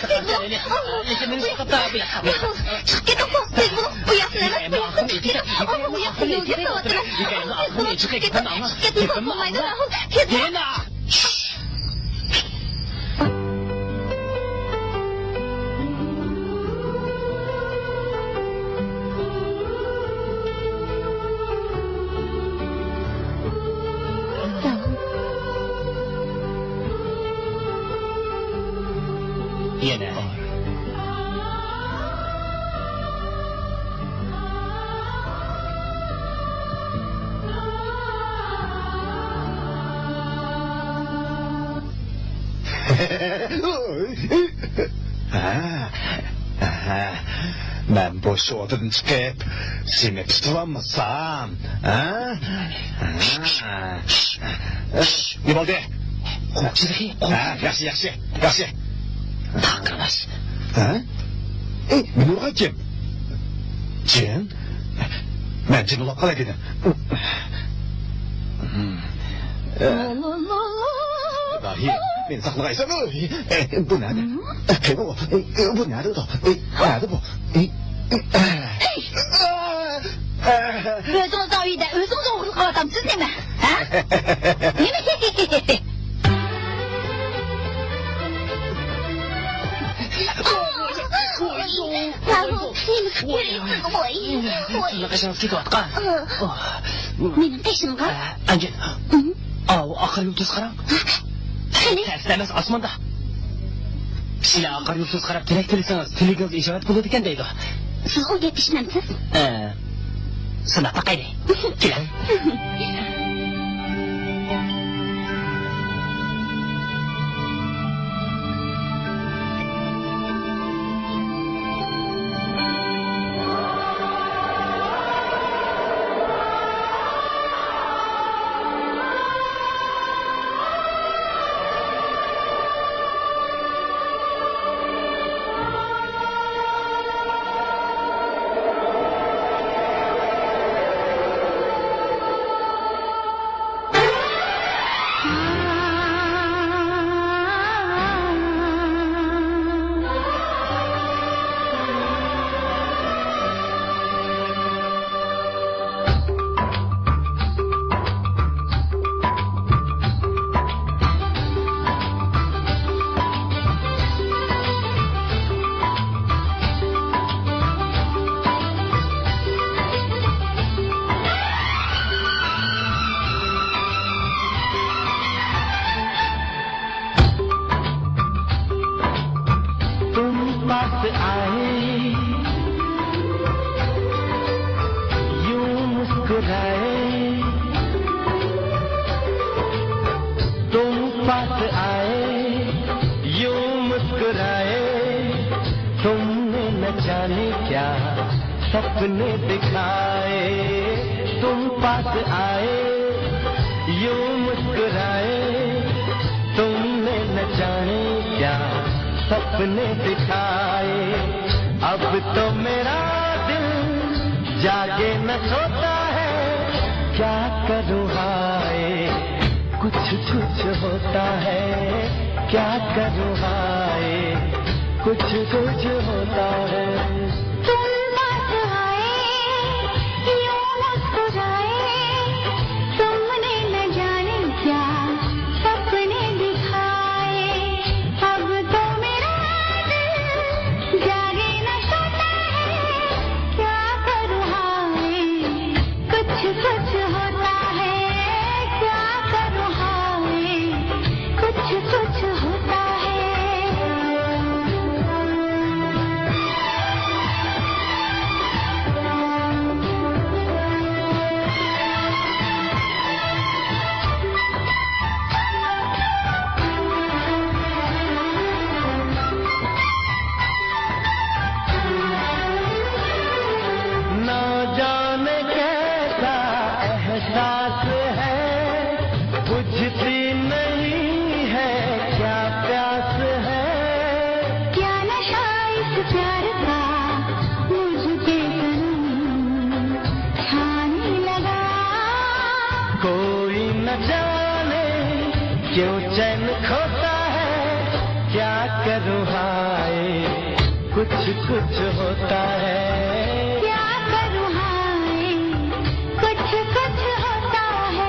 Chiqib ketib tez bo'l. Bu yoqni emas, bu yoqni chiqib ket. Bu yoqni yo'lga to'g'ri. Chiqib ketib bo'lmaydi Rahul. Kena! Yana. Ben boş odadan çıkıp seni tutamazsam. Ne oldu? Yaxshi. Taqirlash. Nurg'a kim? Jin? Men jin olib qolay dedim. Dahi, meni saqlag'aysan. Bu nada? Bu nada? Nada bu? O'zingiz uyda o'zingiz o'g'irlik qilyapsiz nima? Ha? Mening teshimga? Anjin. Oxir yulduz qarang. Pastda emas, osmonda. Sizlar oxir yulduz qarab kerak qilsangiz, tilingiz ishorat bo'ladi ekan deydi. Siz u gapishmamsiz? Sinab taqaydi. Keling. सपने दिखाए तुम पास आए यूं मुस्कुराए तुमने न जाने क्या सपने दिखाए अब तो मेरा दिल जागे न सोता है क्या करूँ हाय कुछ कुछ होता है क्या करूँ हाय कुछ कुछ होता है क्यों चैन खोता है क्या करूं हाय कुछ कुछ होता है क्या करूं हाय कुछ कुछ होता है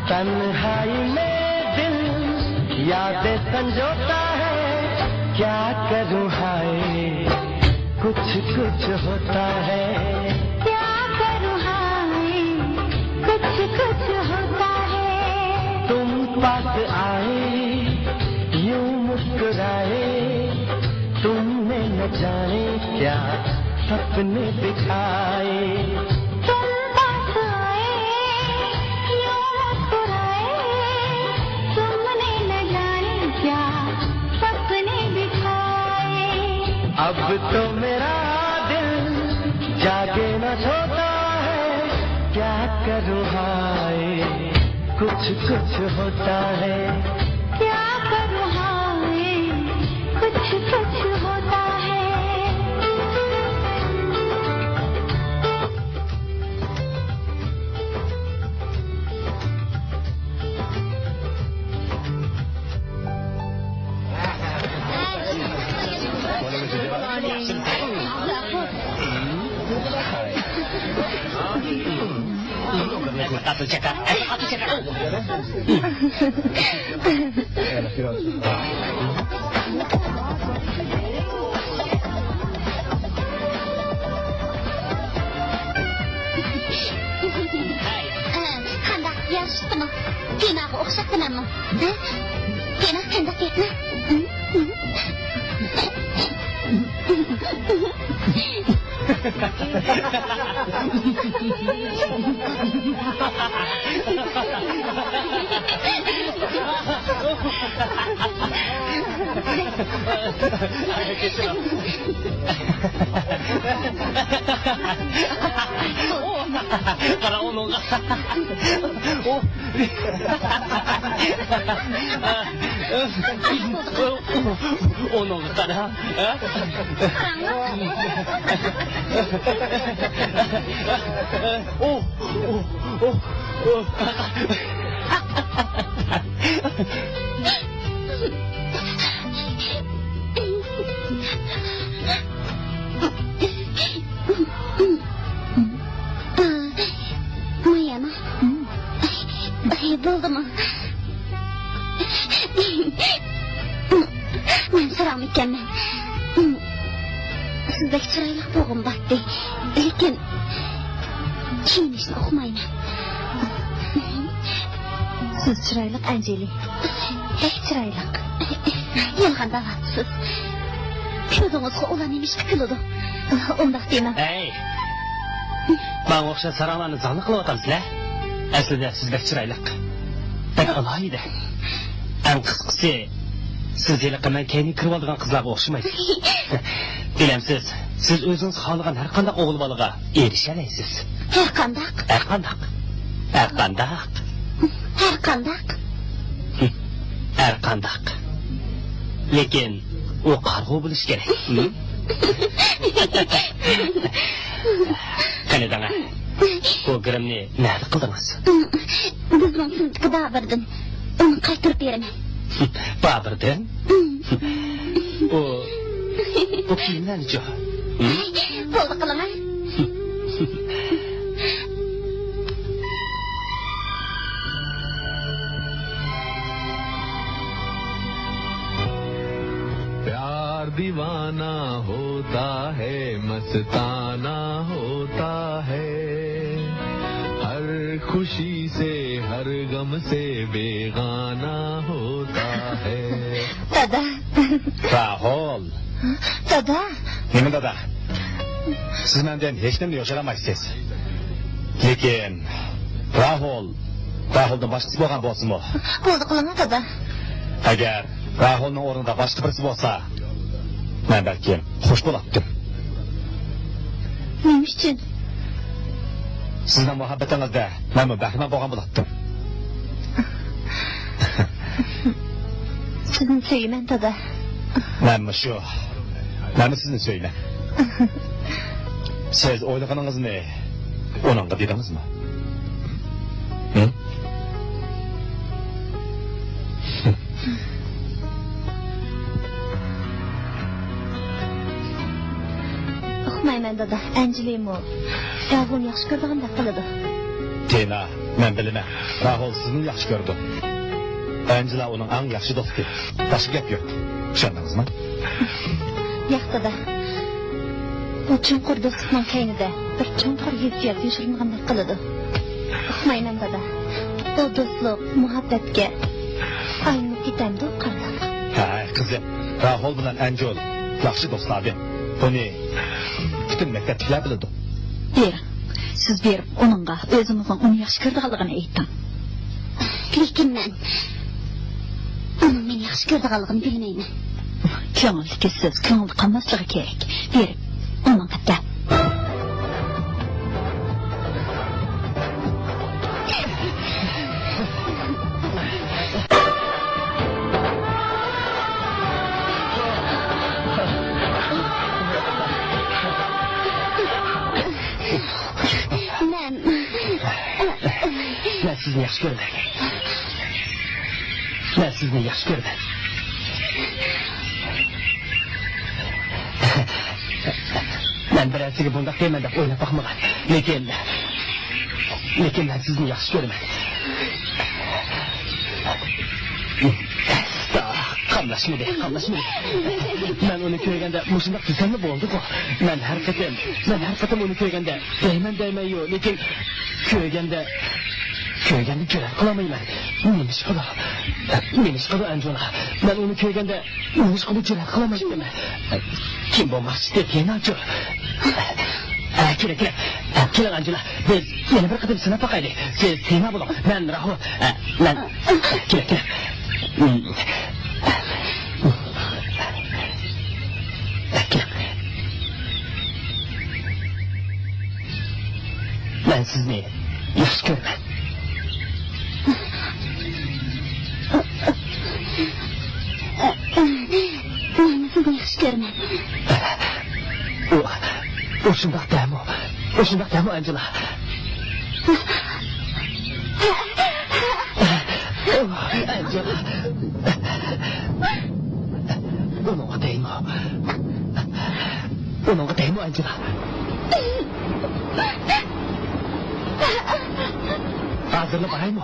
तन्हाई में दिल यादें संजोता है क्या करूं हाय कुछ कुछ होता है क्या करूं हाय कुछ कुछ होता है तुम पास आए यूं मुस्कुराए तुमने न जाने क्या सपने दिखाए तुम पास आए यूं मुस्कुराए तुमने न जाने क्या सपने दिखाए अब तो मेरा दिल जागे न सोता है क्या करूं हाय कुछ कुछ होता है क्या करूं हाय कुछ कुछ होता है qandoq yarashdimi Tinaga o'xshatdimmi Tina qandoq ketdi Qara onunga. Onunga qara. Mayama. Bo'ldimi? Men so'ram ekanman. Sizdek chiroyli bo'g'im batdi. Lekin kiyinishni o'qimayman. Siz chiroyli Anjeli. Pek chiroyli. Yolg'on da'vatsiz. Ko'zingizga ulan emish tikiladi. Undaq deyman. Hey. Ben o'xshash saroqlarni zalni qilyapsizlar. Aslida siz bek chiroyli. Bek alohida. Eng qisqasi siz yiliqimdan keyin kirib olgan qizlarga o'xshamaysiz. Bilamsiz, siz o'zingiz xohlagan har qanday o'g'il bolaga erisha olasiz. Har qanday? Har qanday? Har qanday? Har qanday? Har qanday? Lekin u qarg'u bo'lish kerak. Qani dana. Bu grimni nima qildingiz? Bizning sinfga Babirdan uni qaytarib beraman. Babirdan? O kimlarnichi? Bo'ldi qilaman. प्यार दीवाना होता है मस्ताना होता है हर खुशी से हर गम से बेगाना होता है दादा Rahul दादा nima dada siz mendan hech nimani yoshiramaysiz lekin Rahuldan boshqasi bo'lgan bo'lsinmi bo'ldi qiling dada agar Rahulning o'rnida boshqa birisi bo'lsa men balki xush bo'lardim nima uchun sizning muhabbatingizda men bahramand bo'lgan bo'lardim sizni sevman dada men sizni sevman siz o'ylaganingizni uningga dedingizmi uqmayman dada Anjelimu Rahulni yaxshi ko'rgandek qiladi Tina men bilaman Rahul sizni yaxshi ko'rdi Angela uning eng yaxshi do'sti boshqa gap yo'q tushundingizmi yo'q dada bu chunqur do'stlikning kaynida bir chunqur hissiyot yoshiringandek qiladi uqmayman dada bu do'stlik muhabbatga aylanib ketadi qandoq ha qizim Rahul bilan Angel yaxshi do'stlar buni bütün maktabchilar biladi bering siz berib uningga o'zimizning uni yaxshi ko'rganligini ayting lekin men uning meni yaxshi ko'rganligini bilmayman ko'ngilga siz ko'ngil qolmasligi kerak berib uningga da Ben sizni yaxshi ko'raman. Ben sizni yaxshi ko'raman. Ben birasiga bundoq deyman deb o'ylab boqmagan. Lekin men sizni yaxshi ko'raman. Qamlashmadi. Men uni ko'rganda mushundoq desam bo'ldi-ku. Men har qatam uni ko'rganda deyman yo'q, lekin ko'rganda jur'at qilmayman. Nima ish qildi Anjona? Men uni ko'rganda jur'at qilmayman. Kim bo'lmoqchi degancha. Keling Anjona, biz yana bir qatam sinab boqaylik. Siz tema bo'ling. Men Rahul. Keling. Ben sizni yaxshi ko'raman. Men sizni yaxshi ko'raman. O shundoq demo Angela. Angela. Uningga deymi Angela? Hazırlı bakayım mı?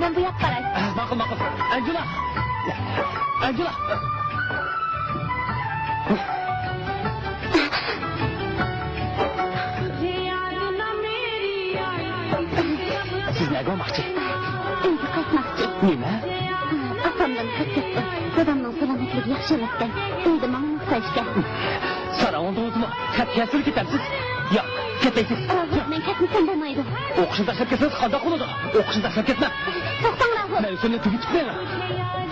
men bu yoqqa qaray. Ma'qul. Angela. Siz nega olmoqchi? Uyga qaytmoqchi. Nima? Atamdan ketdim. Dadamning salomatligi yaxshi emaskan. Uyda menga muhtoj ekan. Sana ondozmi? Ketib ketamsiz? Yo'q, ketmaysiz. Men ketmasam bo'lmaydi. O'qishni tashlab ketsangiz qanday bo'ladi? O'qishni tashlab ketma. To'xtang, Rahul. Men seni tugib tutmayman.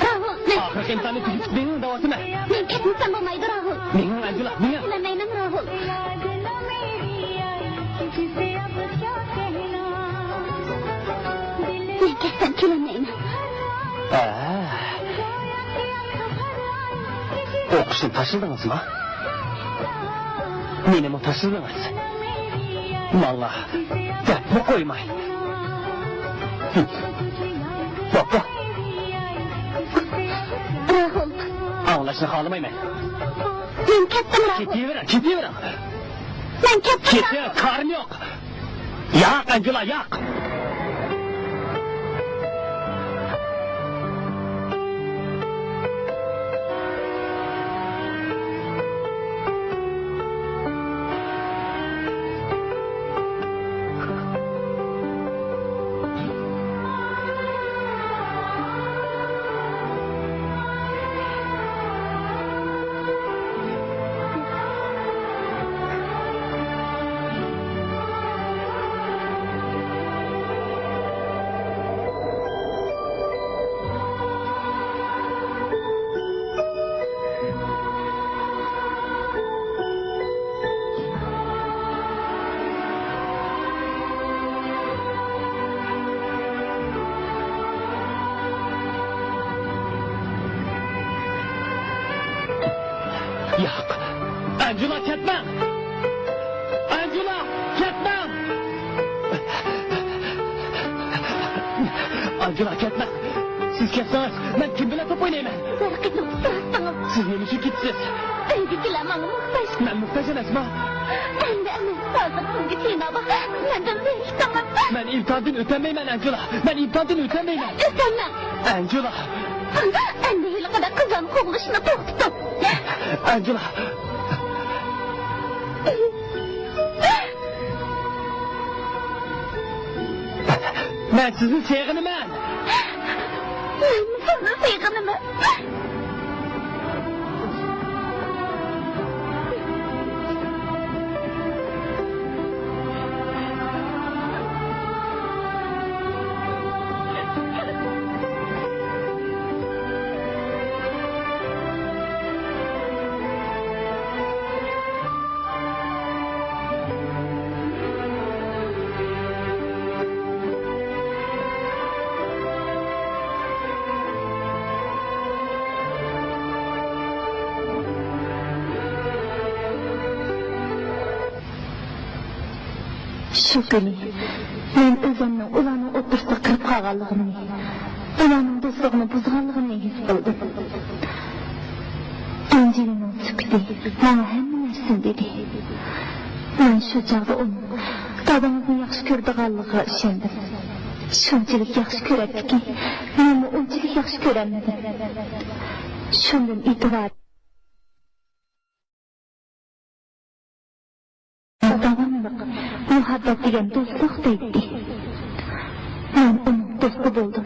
Rahul, men Oxirgi imtihonni tugib tutmayman, davosini. men ketmasam bo'lmaydi, Rahul. Menga Angela, menga. Bilamayman, Rahul. Men ketsam kelamayman. O'qishni tashladingizmi? Meni mi tashladingiz? Menga gapni qo'ymay. Bo'pti. Rahul, Anglashni xohlamayman. men ketdim, Rahul. Ketavering. Men ketdim. Ketdi, qarim yo'q. Yo'q, Angela, yo'q. Yo'q. Angela, ketma. Angela, ketma. Siz ketsangiz, men kim bilan top o'ynayman? Zarqitni qisqartdingiz. Siz nima uchun ketdingiz? Uyga kelaman, muhtoj. Men muhtoj emasman. Endi hozir sizga tiyinaba. Mendan zerikdingiz. Men imtihondan o'tamayman, Angela. Men imtihondan o'tamayman. O'taman. Angela. Endi hiliqada qizon qo'g'lishni to'xtatib. Angela. Men sizni sevg'iniman. Men sizni sevg'iniman. Shu kuni men o'zimning ularning o'tirsa kirib qolganligimni, ularning do'stligini buzganligimni his qildim. Anjelining sukti menga hamma narsani dedi. Men shu chog'da uni dadamni yaxshi ko'rdiganligiga ishondim. Shunchalik yaxshi ko'radiki, men unchalik yaxshi ko'ramadim. Shundan e'tibor muhabbat degan do'stlik deydi. Men uning do'sti bo'ldim.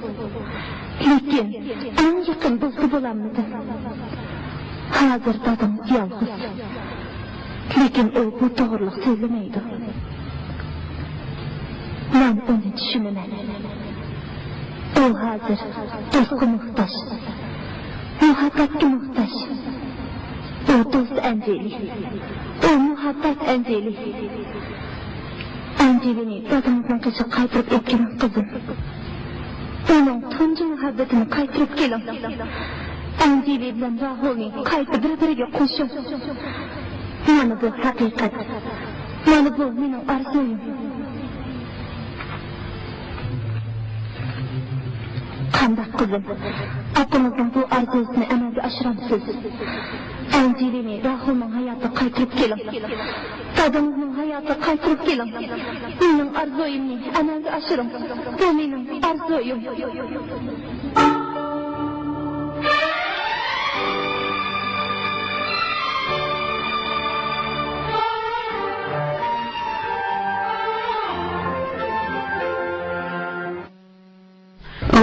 Lekin eng yaqin do'sti bo'laman. Hozir dadam yolg'iz. Lekin u bu to'g'riliq so'zlamaydi. Men uni tushunaman. U hozir do'stga muhtoj. Muhabbatga muhtoj. U do'st Anjeli. U muhabbat Anjeli. Anjeli'ni dadamdan qizi qaytirib etgan qizim. Uning tunji muhabbatini qaytirib keling. Anjeli bilan Rahulni qayta bir-biriga qo'shing. Mana bu haqiqat. Mana bu mening orzuyim. Qanday qizim? Atamızın bu arzusunu amalga oshiramiz. Anjeli'ni Rahulning hayoti qaytirib keling. Dadamizning hayoti qaytirib keling. Mening arzuyimni amalga oshiring. Bu mening arzuyim.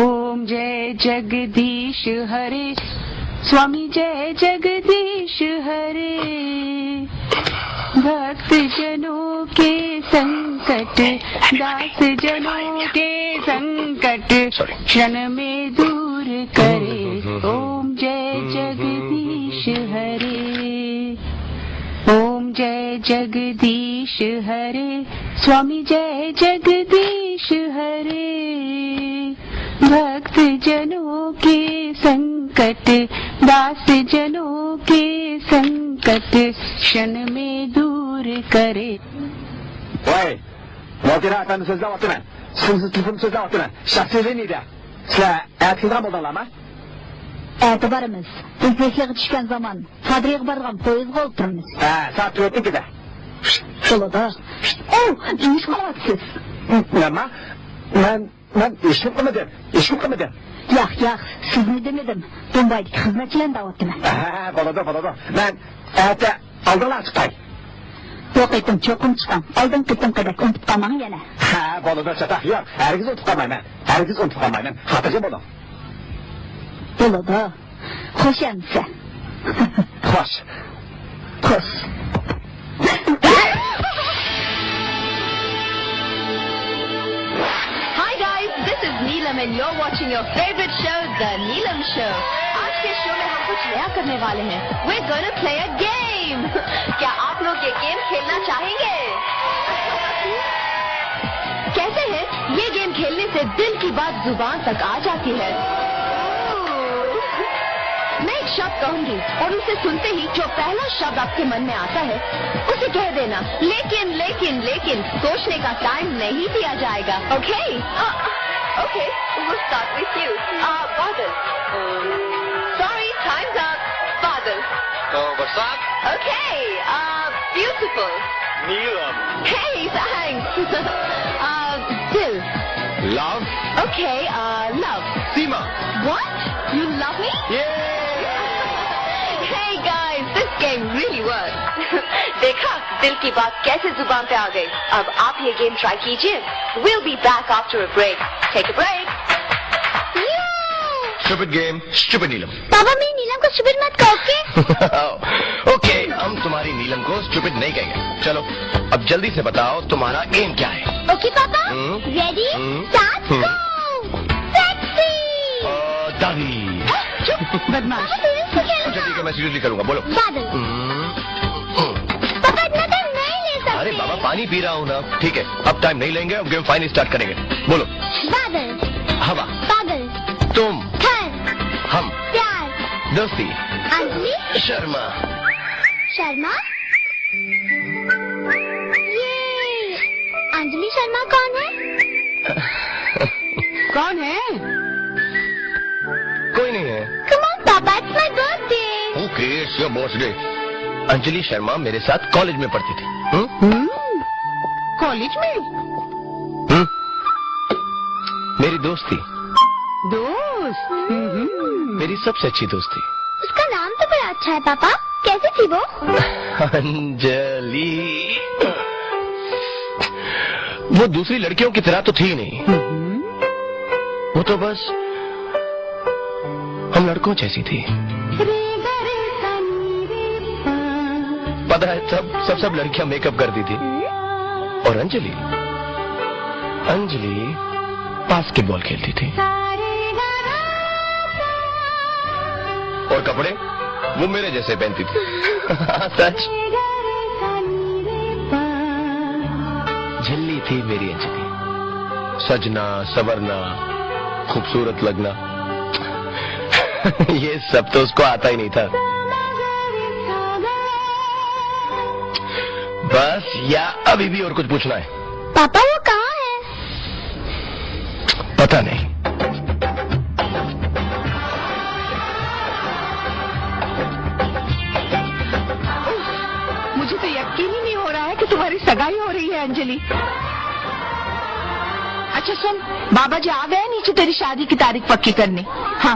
ओम जय जगदीश हरे स्वामी जय जगदीश हरे भक्त जनों के संकट दास जनों के संकट क्षण में दूर करे ओम जय जगदीश हरे ओम जय जगदीश हरे स्वामी जय जगदीश हरे भक्त जनों के संकट दास जनों के संकट क्षण में दूर करे. Vay, vakıra efendim sözler vaktine. Sınırsız sözler vaktine. Şahsiyeliği neydi? Sizler erkekler mi odalar mı? E'tibarimiz tezlikliğe düşken zaman Sadri'ye bargan poyizga o'tiramiz. Saat 4'te gider. Bo'ladi. Ish qilyapsiz. Nima? Men ish qilmadim. Ish qilmadim. Yo'q, sizni demedim. Dumbaydagi xizmatchilarni da'vatdiman. Bo'ladi. Men erta oldinlar chiqay. Yo'q, cho'qim chiqam. Oldin ketdim qadar unutib qolmang yana. Bo'ladi, chata. Yo'q, hargiz unutib qolmayman. Xotirjam bo'ling. Bo'ladi. Xo'sh endi. Xo'sh. Hi guys, this is Neelam and you're watching your favorite show, The Neelam Show. आज के show में हम कुछ नया करने वाले हैं. We're gonna play a game. क्या आप लोग ये गेम खेलना चाहेंगे? कैसे है? ये गेम खेलने से दिल की बात जुबान तक आ जाती है. मैं एक शब्द कहूंगी और उसे सुनते ही जो पहला शब्द आपके मन में आता है उसे कह देना. लेकिन सोचने का टाइम नहीं दिया जाएगा. Okay? Okay, we'll start with you. बादल. Sorry, time's up. बादल. बरसात. Okay, beautiful. Neelam. Hey, thanks. Dil. Love. Okay, love. Seema. What? You love me? Yeah. Hey guys, this game really works. देखा दिल की बात कैसे जुबान पे आ गई. अब आप ये गेम ट्राई कीजिए. We'll be back after a break. Take a break. Stupid game, stupid नीलम. पापा मेरी नीलम को स्टूपिड मत कहो. ओके, हम तुम्हारी नीलम को स्टूपिड नहीं कहेंगे. चलो, अब जल्दी से बताओ तुम्हारा एम क्या है. ओके पापा. रेडी स्टार्ट गो. सेक्सी. दादी. बदमाश. अच्छा ठीक है, मैं सीरियसली करूंगा. बोलो. बादल. पापा इतना टाइम नहीं ले सकते. अरे बाबा पानी पी रहा हूँ ना. ठीक है, अब टाइम नहीं लेंगे. अब गेम फाइनली स्टार्ट करेंगे. बोलो. बादल. हवा. बादल. तुम. थर. हम. प्यार. दोस्ती. अंजलि. शर्मा. ये अंजलि शर्मा कौन है? कौन है? कोई नहीं है. Come on, Papa, it's my birthday. Okay, it's your birthday. Anjali Sharma मेरे साथ कॉलेज में पढ़ती थी. कॉलेज में? मेरी दोस्त थी. दोस्त? मेरी सबसे अच्छी दोस्त थी. उसका नाम तो बड़ा अच्छा है पापा. कैसी थी वो? अंजलि. वो दूसरी लड़कियों की तरह तो थी नहीं. वो तो बस हम लड़कों जैसी थी. पता है सब लड़कियां मेकअप करती थी. और अंजलि बास्केटबॉल खेलती थी. और कपड़े वो मेरे जैसे पहनती थी. सच. झिल्ली थी मेरी अंजलि. सजना सवरना, खूबसूरत लगना, ये सब तो उसको आता ही नहीं था. बस, या अभी भी और कुछ पूछना है? पापा वो कहाँ है? पता नहीं. सगाई हो रही है अंजलि। अच्छा सुन, बाबा जी आ गए नीचे तेरी शादी की तारीख पक्की करने। हाँ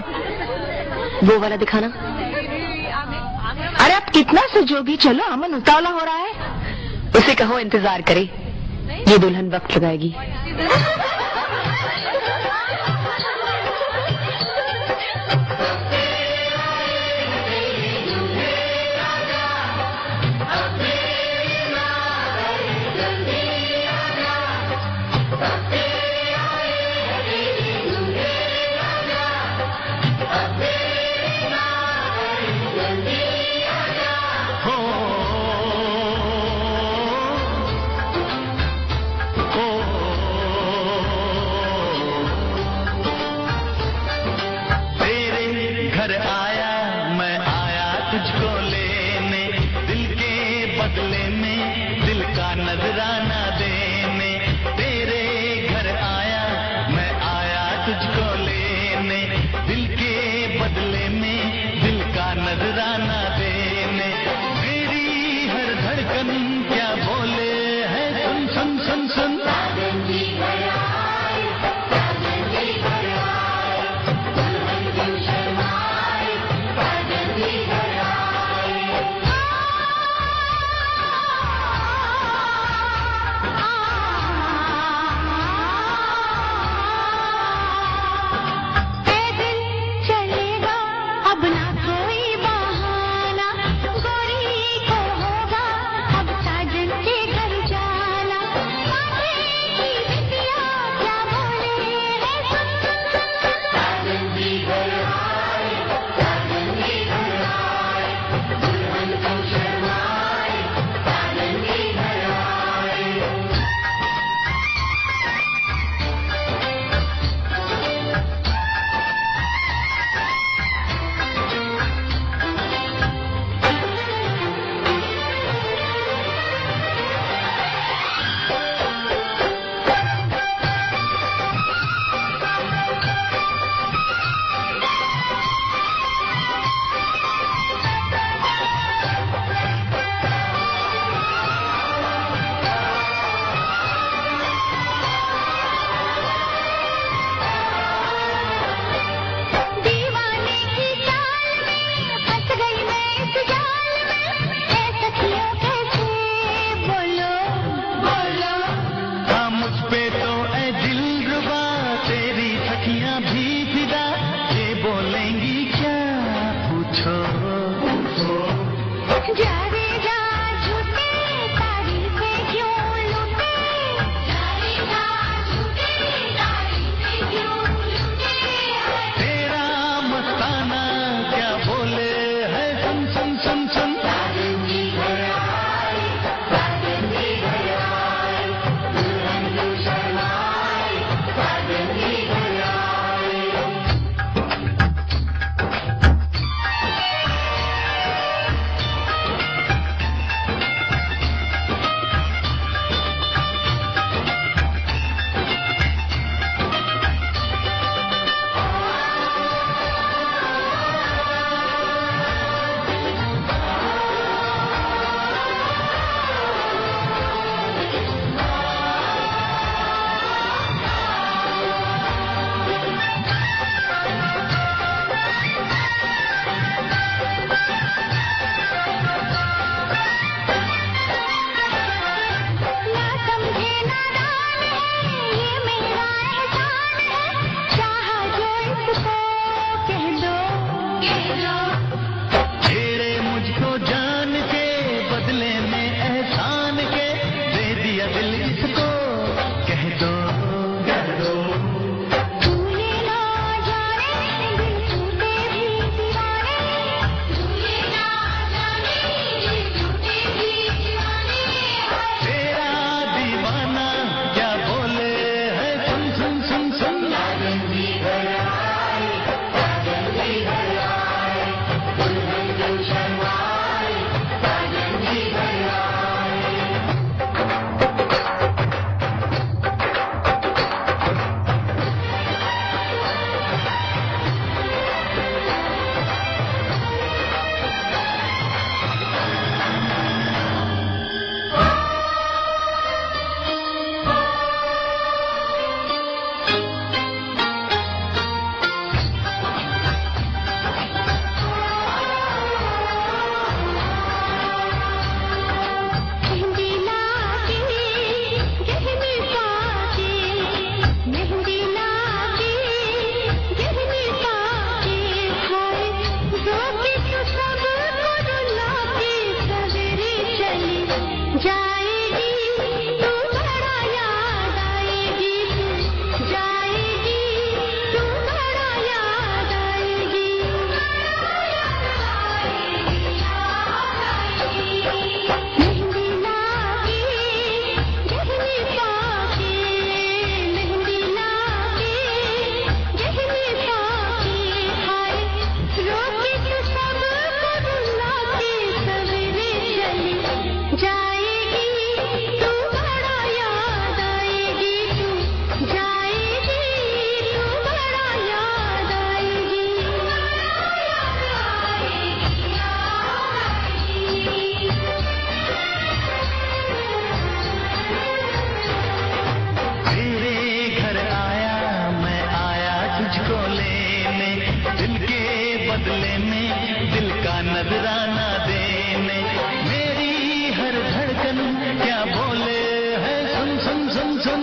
वो वाला दिखाना। अरे अब कितना सजोगी, चलो अमन उतावला हो रहा है। उसे कहो इंतजार करे, ये दुल्हन वक्त लगाएगी। बदले में दिल का नजराना देने मेरी हर धड़कन क्या बोले है सुन सुन सुन सुन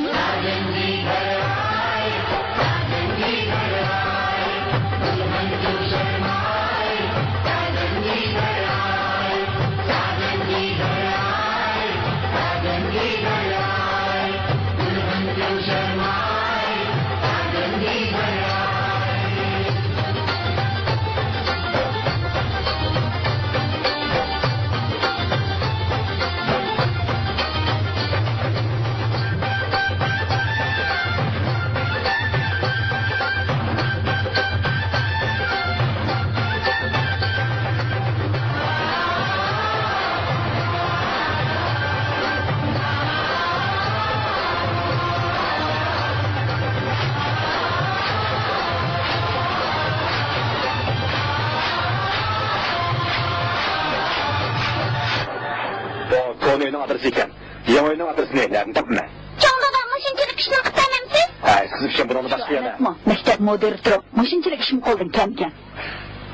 Oyunun adresi iken, yan oyunun adresi ne? Nereden tapma? Çoğunluğundan maşinçilik işini kıtamamsız? Ay, kızım şimdi bunu başka yana. Anlatma. Mektep müdürü durup, maşinçilik işimi koldun kemken.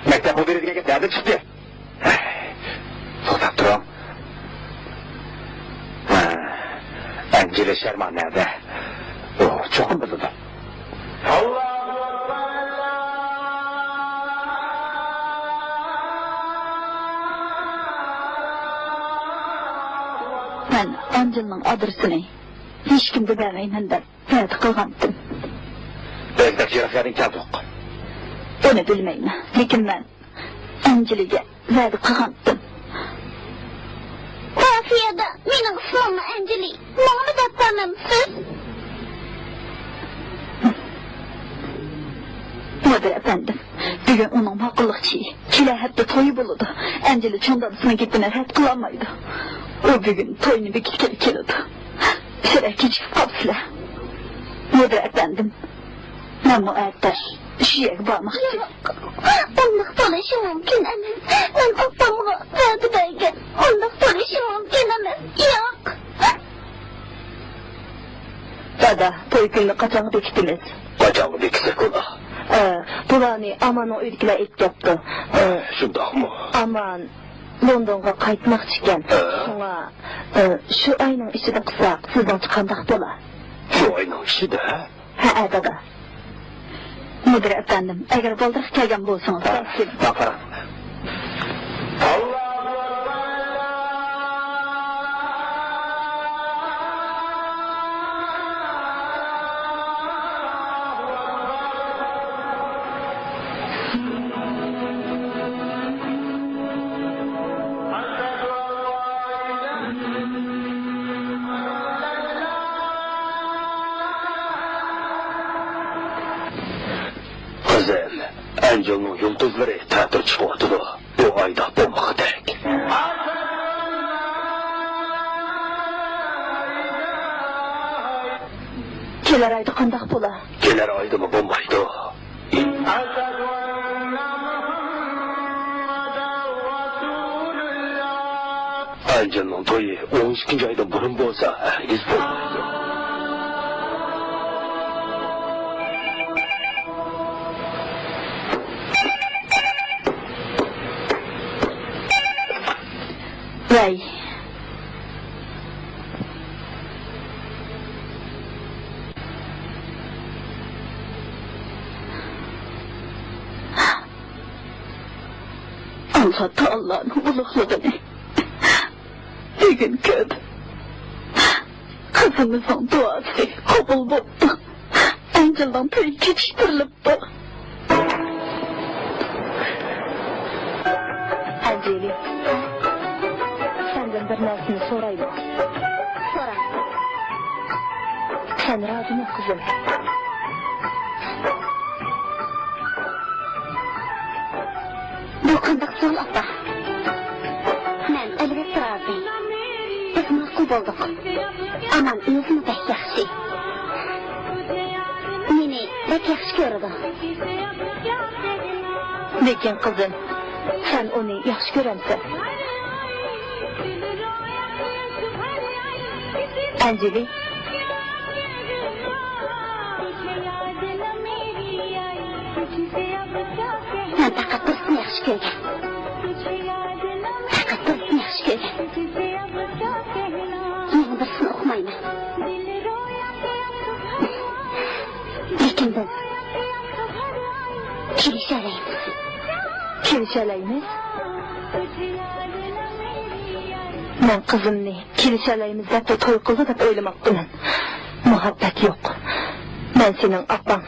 Mektep müdürü degan nereden çıktı? To'xtab turam. Angela Sherman nerede? O çok mu bildi? Ben Angel'ın adresini hiç kimde vermeyim de verdi kılgandım. Bezdak jirafların keldi yok. Onu bilmeyim. Lekin ben Angel'e verdi kılgandım. Rafiyada benim ismim Angeli. Bana da tanımsız? Müdür efendim, bugün onun hakkılıkçı, kile hep toyu buludu. Angela çondadısına gittiğine hep kılamaydı. O bugün toyunu bir kere keledi. Şöyle geçip kapsıla. Müdür efendim, ben bu erter, şu yere bağmak için. Onluk dolaşım mümkün emin. Ben babamı verdi onluk dolaşım mümkün emin. Yok. Dada, toy günü kaçanı bekittiniz. Kaçanı bekitsek ola. Bularni Aman'ın öydükiler etkaptı. Şundak mı? Aman, London'a kaytmak çıkken. Şuna, şu ayının içinde kısak, sizden çıkandak dola. Şu ayının içinde? Ha, dada. Müdür efendim, eğer baldırık kelgen bolsanız, Bakara. Kızım, Angel'ın yıldızları teatr çıkıyordu. Bu ayda bulmak gerek. Keler ayda kandak bola. Gelir ayda mı bulmaydı? Angel'ın toyu 12. ayda burun bolsa, herkes bulmaydı. Vay. Allah Teala'nın uluğluğunu bir gün gördüm. Kızımızın duası kabul oldu. Angel'dan toy geçiştirilipti. Angeli, senden bir narsini sorayım. Sonra. Sen razı mı kızım? Bu kandak sol apa. Ben elbette razıyım. Biz masum bulduk. Aman özünü pek yaxşı. Meni pek yaxşı gördü. Lekin kızım, sen onu yaxşı göremsin. Angeli, Ben fakat bir yaxshi ko'rgan. Faqat do'stni yaxshi ko'rgan. Men birisini o'qimayman. Lekin biz kelishalaymiz. Kelishalaymiz? Men qizimni kelishalaymiz deb to'y qildi deb o'ylamoqdiman. Muhabbat yo'q. Men sening opang.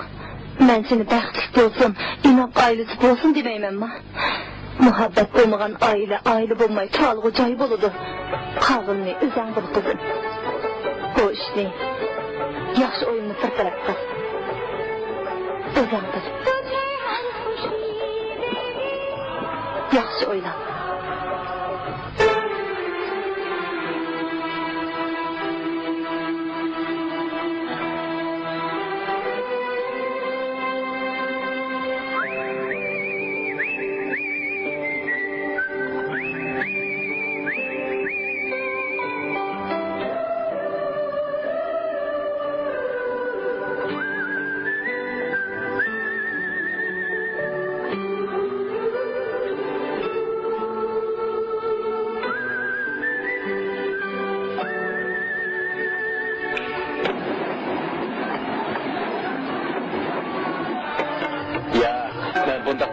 Men seni baxtli bo'lsin, inoq oilasi bo'lsin demaymanmi? Muhabbat bo'lmagan oila bo'lmay tolg'u joy bo'ladi. Qolganni o'zing bil qizim. Bu ishni yaxshi o'yinni sirtalab qil. O'zing bil. Yaxshi o'yla.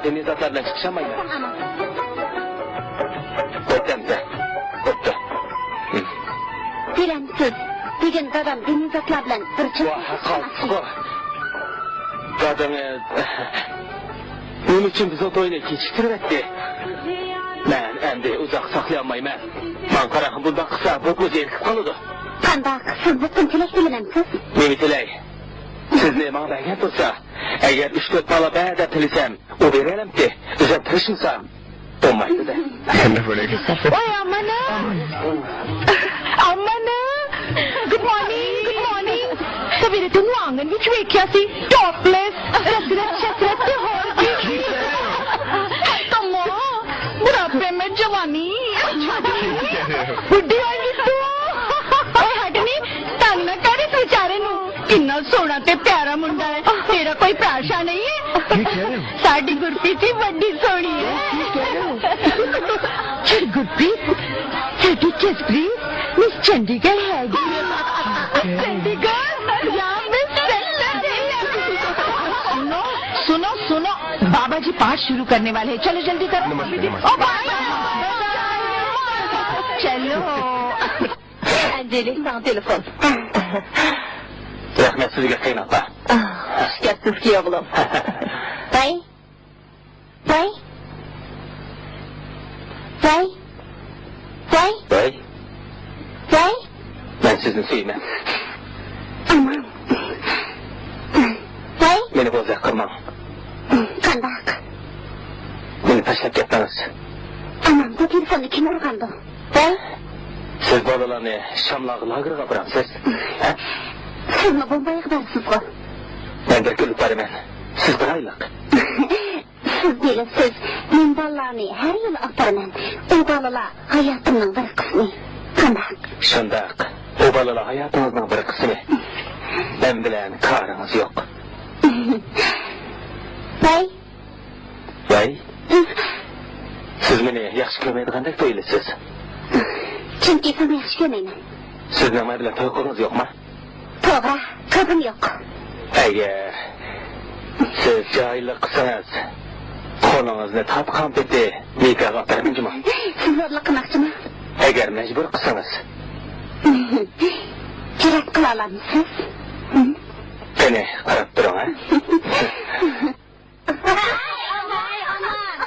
Deniz atlardan çıkışamayın. Öttemse. Ötte. Bilemsiz. Bugün dadam deniz atlardan bir çıkışamayın. Dadamı... Bunun için biz o toyunu geçiştirip etti. Ben hem de uzak saklayamayım. Ben karahım bundan kısa bokuz yerkip kalıdı. Kandak, siz bütün tilek bilemsiz. Memi tilek. Siz ne bana belgen tutsa, eğer 3-4 bala ben de tilisem, o verelim ki, bize tırışımsa, olmaydı da. Ben de böyle geçtim. Oy amana! Amana! Good morning, good morning! Savire tunwangan which way kasi? Topless! Chasrat ke horgi! Tamo! Burape mein jawani! Buddi hoyi tu! Oy hatni! Tang na kare बेचारे नू किन्ना सोना ते प्यारा मुंडा है तेरा कोई प्राशा नहीं है साड़ी गुरप्रीत ही बड़ी सोनी है गुरप्रीत साड़ी जसप्रीत मिस चंडीगढ़ है चंडीगढ़ यहाँ मिस सुनो सुनो सुनो बाबा जी पाठ शुरू करने वाले हैं चलो जल्दी करो चलो Angelik sana telefon. Rahmet sizge kıynatla. Şikayetsiz ki oğlum. Vay? Vay? Vay? Vay? Vay? Vay? Ben sizin suyum. Aman. Vay? Beni bozak kırmam. Kandak. Beni taşlap yapmanız. Aman bu telefonu kim urgandı? Vay? Siz balalarını Şamlağı lagırga bıraksız. Siz mi bombaya gidersiniz o? Ben de gülüp varım ben. Siz bıraylık. Siz bilesiz, men balalarını her yıl aktarım. O balalar hayatımın bir kısmı. Kandak. Şundak. O balalar hayatınızın bir kısmı. Ben bilen karınız yok. Vay? Vay? Siz beni yaxşı görmeydiğindek değilsiniz. Çünkü sana yaxşı görmeymen. Siz ne bilen toyukunuz yok mu? Toğra, kızım yok. Eğer siz cahillik kısınız, konunuz tatkan bitti, nikah aktarımıncı mı? Siz zorluk kımakçı mı? Eğer mecbur kısınız. Cüret kılalarmışsınız. Beni karab durun ha?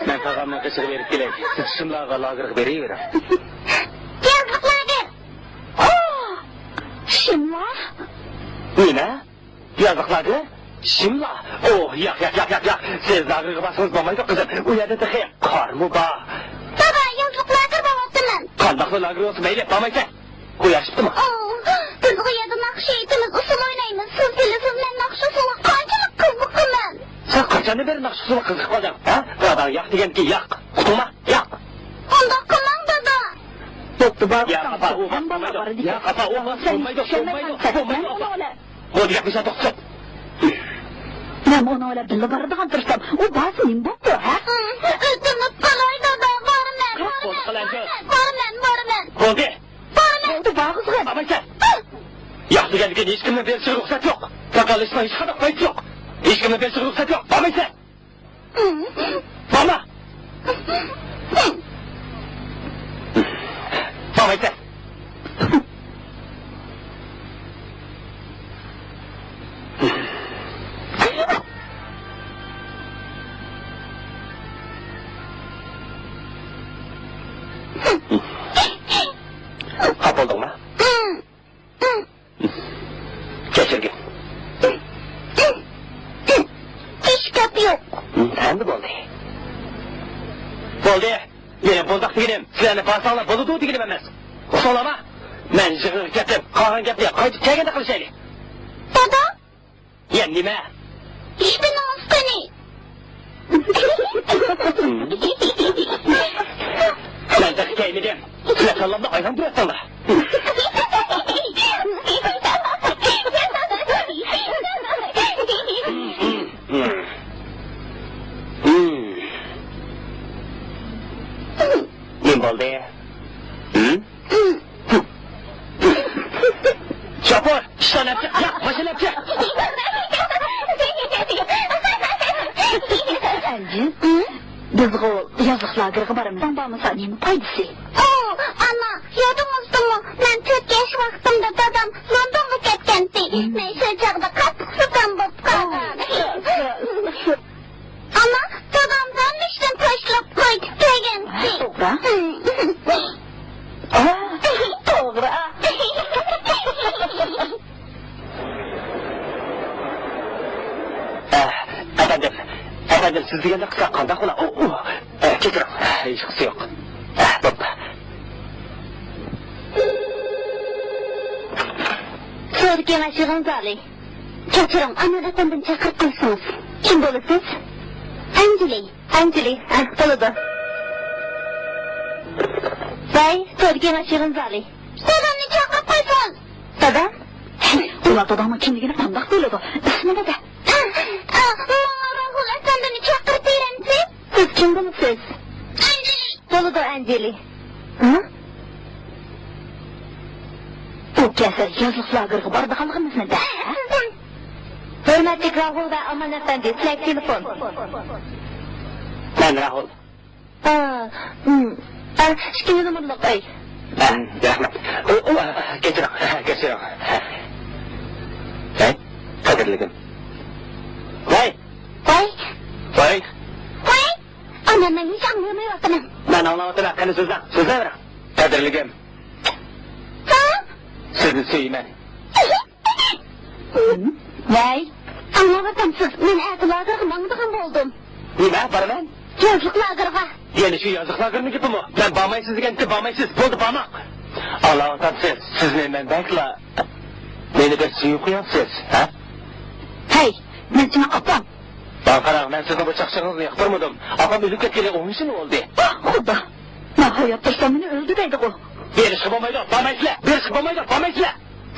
Ben tağamla kışırı verip gelek, siz şımlağa lagırık veriyorum. Yazıklardır. Şımla? Ne? Yazıklardır? Şımla? Oh yak. Siz lagırık basınız olmaydı kızım. O yerde de kar mı ba? Baba yazıklardır babasının. Kandaklı lagırık olsun meyle bamaysa. Koyaşıptı mı? Biz o yerde nakşı eğitimiz usul oynayımız. Siz bilirsiniz ben nakşısılık kancılık kızlık kımın. Sen kaçanı beri nakşısılık kızlık olacaksın? Ha? Buradan yak degen ki yak. Kutuma yak. Onda kımın dada. Doktu bak. Ya kapa olmaz. Ya kapa olmaz. Olmaydı. O diye bize doksun. Ben onu öyle dili barıdan tırsam. O bazı min boktu ha? Ötümüp Lekin hech kimning berishiga ruxsat yo'q. Taqalishma hech qanday foyda yo'q. Hech kimning berishiga ruxsat yo'q. Bormaysan. Borma. Bormaysan. Hap oldingmi? Kechirgin. Hech gap yo'q. Endi bo'ldi. Bo'ldi. Meni bundoq deganim, sizlarni fasolab bo'ladi deganim emas. Usolama. Men yig'ib ketdim. Qolgan gapni qaytib kelganda qilishaylik. Dada? Ya nima? Ich bin aufgeni. Ben de gelmedim. Sizler sallamda ayran bıraksana. Ne oldu? Çapur, işten yapacak, ya, başını yapacak. Anji, biz bu yazıqlarga baramdan bormasa nima foydasi? Ana, yodingizmi? Men 4 yosh vaqtimda dadam Londonga ketgandi. Men shu chaqda qattiq sukan bo'lib qolgan. Ana, dadam ishdan tashlab qo'yib kelgandi. To'g'ri. Efendim siz deganda qilsa qanday qila? Kechiring. Hech qisi yo'q. Bo'pti. So'rga mashig'im zali. Kechiring, amaliyotdan chaqirib qo'ysangiz. Kim bo'lasiz? Anjeli. Bo'ladi. Voy, so'rga mashig'im zali. Dadamni chaqirib qo'ysan. Dadam? Ular dadamning kimligini qanday biladi? Ismi nima? Sendeni çakır dirensin. Siz kim bo'lasiz? Anjeli. Bo'ladi Anjeli. Bu kasar yazıqlarga boradiganligimizni da. Hurmatli Rahul va Aman efendi, sizlar telefon. Ben Rahul. Ikkinchi nomerli qo'y. Rahmat. Kechiring. Hey, qadrligim. Voy. Ana men hiç anlamayapman. Ben anlamadım. Qani so'zlar. Qadrligim. Sizni suyman. Voy, Anlatamsiz. Men aytlarga mangdigan bo'ldim. Nima boraman? Yazıqlarga. Yani şu yazıqlarga gapimi? Men bormaysiz deganki bormaysiz. Bo'ldi, borma. Alloh tansiz. Sizni men bakla. Meni bir suyib qo'yapsiz, ha? Hey, men seni opam. Qarang, men sizni bu chaqchaqingizni yoqtirmadim. Opam o'lib ketgani 10 yil bo'ldi. Xudo. Men hayot tursam meni o'ldiraydi u. Berishga bo'lmaydi, bormaysizlar.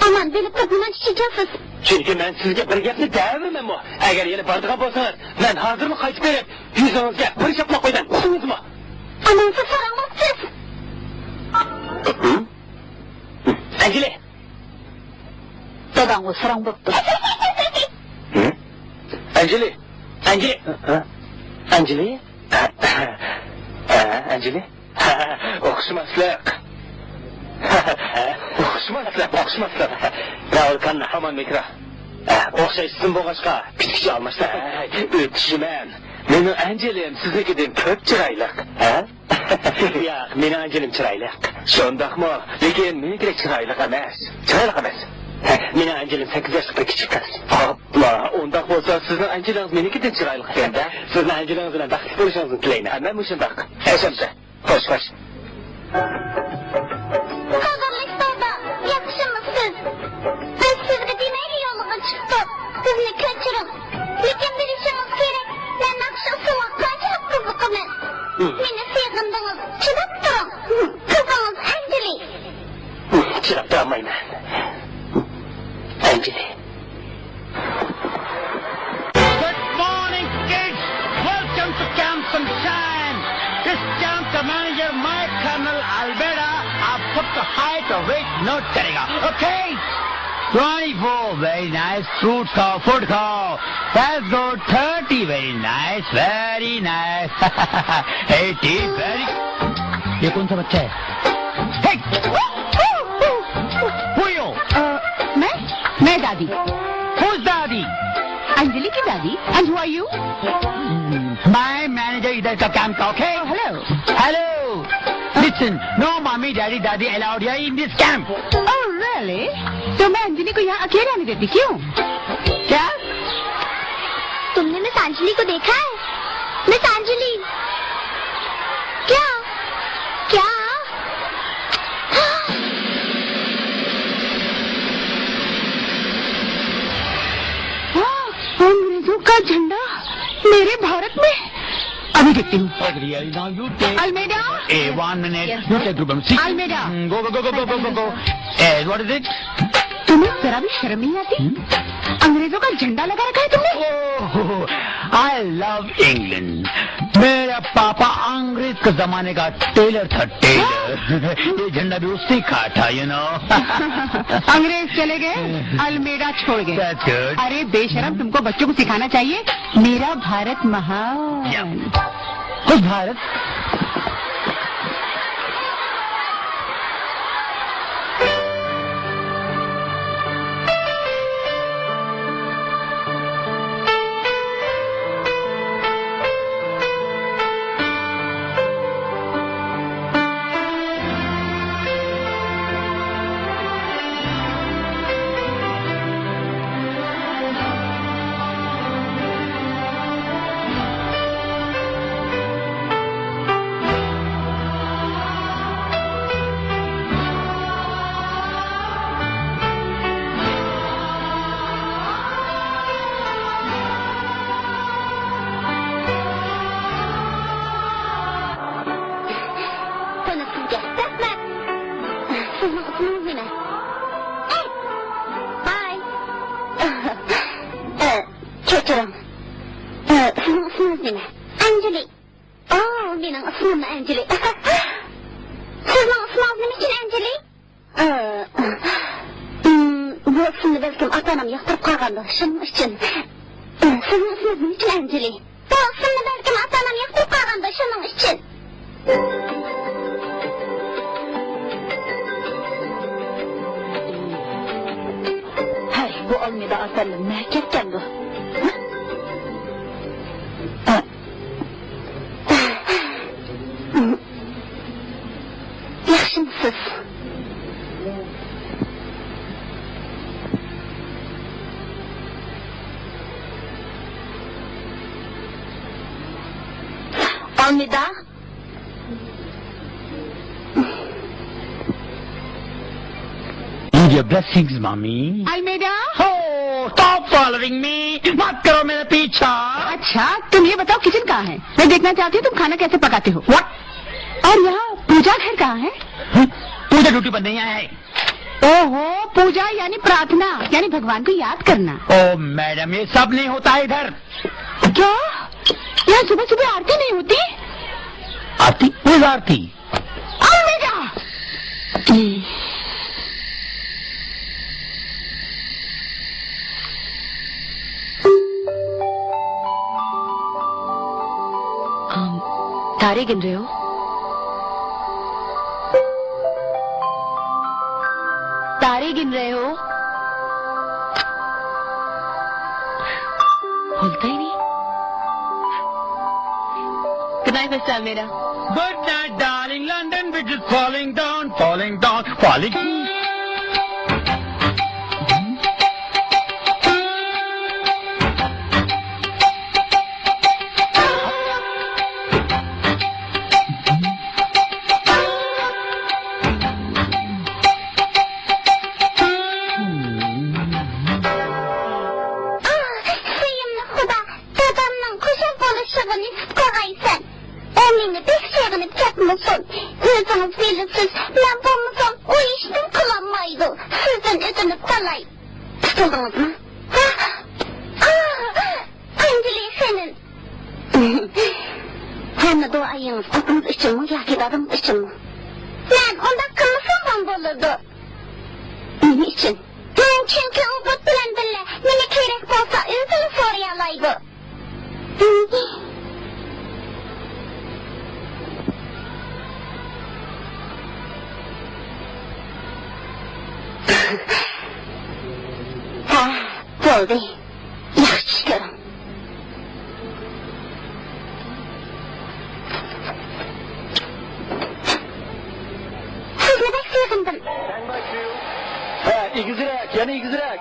Aman bilib nima deyapsiz? Chunki men sizga bir gapni davrmanmi? Agar yana bordigan bo'lsangiz, men hozirmi qaytib berib, yuzingizga bir chapla qo'ydan. Tushundingizmi? Aman siz so'ramasiz. Anjeli. Dadam o'sirang bo'pti. Anjeli. O'xshamaslik. Rahul qanday hamon mikra. O'xshaysiz bo'lg'achqa, kichikcha almashlar. O'tishiman. Meni Anjelim siznikidan ko'p chiroyli, ha? Yo'q, meni Anjelim chiroyli. Shundaqmi? Lekin meniki chiroyli emas. Meni Anjelim 8 yoshli bir kichik qiz. Hopla, undaq bo'lsa sizni Anjelingiz menikidan chiroyli ekan-da. Sizni Anjelingiz bilan baxtli bo'lishingizni tilayman. Hamma mushundaq. Aysamsa. Xo'sh. Qadrlik dada, yaxshimisiz? Biz sizga demayli yo'lga chiqdik. Sizni kechiring. Lekin bilishingiz kerak, men naqsh usulga qanchalik qiziqaman. Meni sevgindingiz, chidab turing. Qizingiz Anjeli. Chidab turmayman. Anjeli. Good morning, kids. Welcome to Camp Sunshine. This camp commander, my Colonel Alberta, आपको height or weight note करेगा, okay? 24, very nice. Fruits खाओ, food खाओ. That's good. 30, very nice, very nice. 80, very. ये कौन सा बच्चा है? Hey! Who are you? मैं दादी. Who's daddy? अंजलि की दादी. And who are you? My manager इधर का काम का, okay? Oh, hello. Hello. Listen, no mommy, daddy, daddy allowed here in this camp. Oh, really? तो मैं अंजलि को यहाँ अकेले आने देती क्यों? क्या? तुमने मिस अंजलि को देखा है? मिस अंजलि? क्या? क्या? अंग्रेजों का झंडा मेरे भारत में. अभी देखती हूँ. Now you take. Almeida. 1 minute. You take group number 6. Almeida. Go. What is it? तुम्हें जरा भी शर्म नहीं आती? अंग्रेजों का झंडा लगा रखा है तुमने? Oh, I love England. मेरा पापा अंग्रेज के जमाने का टेलर था, टेलर. ये झंडा भी उससे खा था, you know. अंग्रेज चले गए, अल्मेडा छोड़ गए. That's good. अरे बेशरम, तुमको बच्चों को सिखाना चाहिए. मेरा भारत महान. कुछ Bharat. Anjali. Oh, mening ismim Anjali. Sizning ismingiz nima uchun Anjali? Bu ismni balkim ota-onam yoqtirib qo'ygandi, shuning uchun. Sizning ismingiz nima uchun Anjali? Bu ismni balkim ota-onam yoqtirib qo'ygandi, shuning uchun. Hay, bu Almeida asarli nima ketgan bu? Yaxshimisiz? Almeida? Need your blessings, mommy. Almeida? Oh, stop following me. मत करो मेरे पीछा. अच्छा, तुम ये बताओ kitchen कहाँ है? मैं देखना चाहती हूँ तुम खाना कैसे पकाते हो. What? और यहाँ पूजा घर कहाँ है? पूजा ड्यूटी पर नहीं आया है. ओहो, पूजा यानी प्रार्थना, यानी भगवान को याद करना. ओ मैडम, ये सब नहीं होता है इधर. क्या? यहाँ सुबह सुबह आरती नहीं होती? आरती? वो आरती. अलमेडा! तारे गिन रहे हो? तारे गिन रहे हो? बोलता ही नहीं. Good night, Mr. Almeida. Good night, darling. London Bridge is falling down, falling down, falling. Özünüz bilirsiniz, ben bulmasam o işten kılanmaydı. Sizden ödünüp kalay. Tutuldunuz mu? Anjali senin. Hem de duayınız adınız için mi, yaki adınız için mi? Ben onda kılmasam olurdu. Niçin? Çünkü o but bilen bile nene kerek bolsa özünü sorayalaydı. Ha, bo'ldi. Yaxshi ko'ring. Sizni bek sevindim. Ha, igizrak, yana igizrak.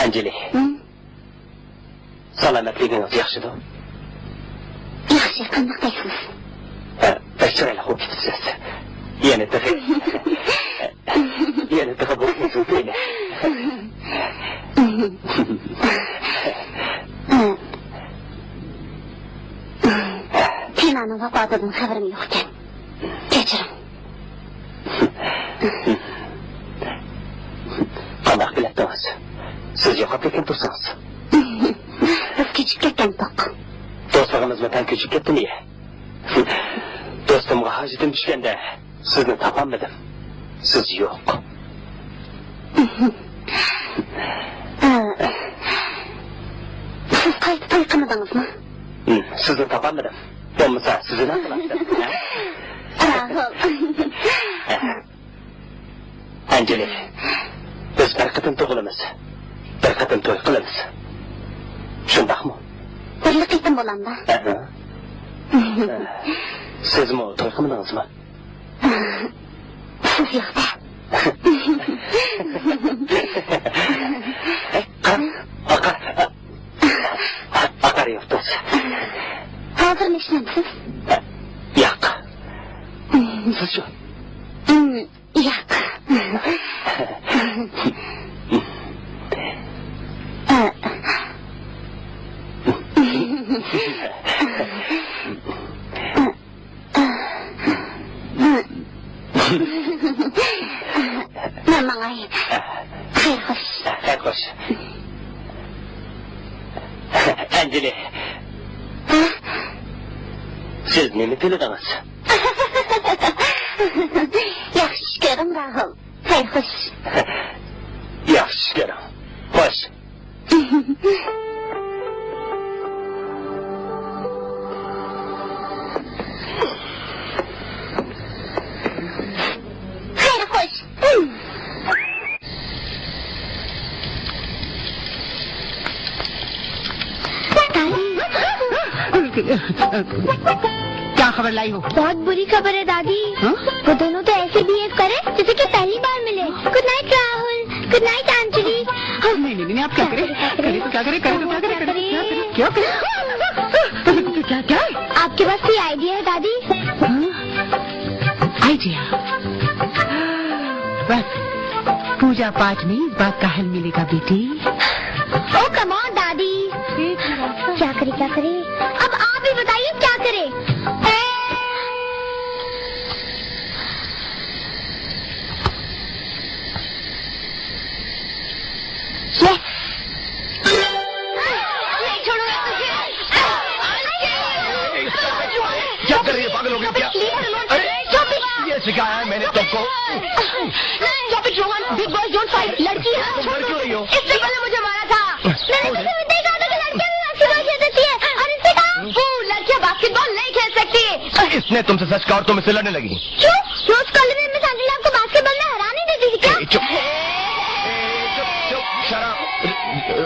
Anjali. Salomatligingiz yaxshimi? Yaxshi, qanday qilasiz? Chiroyli bo'lib ketibsiz. Yana bo'lib ketibsiz. Tina'ning vafotidan xabarim yo'q ekan. Kechiring. Qanday qilyapsiz? Siz yo'qolib ketgan tursangiz. Biz kechib ketgan toq. Do'stligimizni tan kechib ketdimi? Do'stimga hojitim tushganda sizni topolmadim. Siz yo'q. Siz qayta to'y qilmadingizmi? Sizni topolmadim. Bo'lmasa sizni nima qilasizlar? Rahul. Anjali, biz bir qatim tug'ilamiz. Bir qatim to'y qilamiz. Shundaqmi? Bir qatim bo'lamda. Sizmi to'y qilmadingizmi? Siz yo'qda. Aqar yo'qda. Hozir nishlamsiz? Yo'q. Siz-chi? Yo'q. Mamangay. Xayr xo'sh. Xayr xo'sh. Anjali. Siz nima tiladingiz? Yaxshi ko'ring, Rahul. Xayr xo'sh. Yaxshi ko'ring. Xo'sh. Xayr xo'sh. क्या खबर लाई हो? बहुत बुरी खबर है दादी। वो दोनों तो ऐसे बिहेव करे जैसे कि पहली बार मिले। Good night Rahul, good night Anjali. नहीं, आप क्या करें? करे तो क्या करें? क्या? आपके पास कोई आइडिया है दादी? बस पूजा पाठ में इस बात का हल मिलेगा बेटी। ओ कम ऑन दादी। क्या करे अब आप ही बताइए क्या करे। क्या कर रही है, पागल हो गई क्या? ये सिखाया है मैंने तुमको। Big boss don't fight. लड़की है, तुम क्यों रही हो? इससे पहले मुझे मारा था। मैंने देखा था कि लड़कियां भी बास्केटबॉल खेल सकती है और इससे कहा लड़कियां बास्केटबॉल नहीं खेल सकती। इसने तुमसे सच कहा और तुम इससे लड़ने लगी। क्यों? रोज कॉलेज में मिस अंजलि आपको बास्केटबॉल में हरा नहीं देती थी क्या?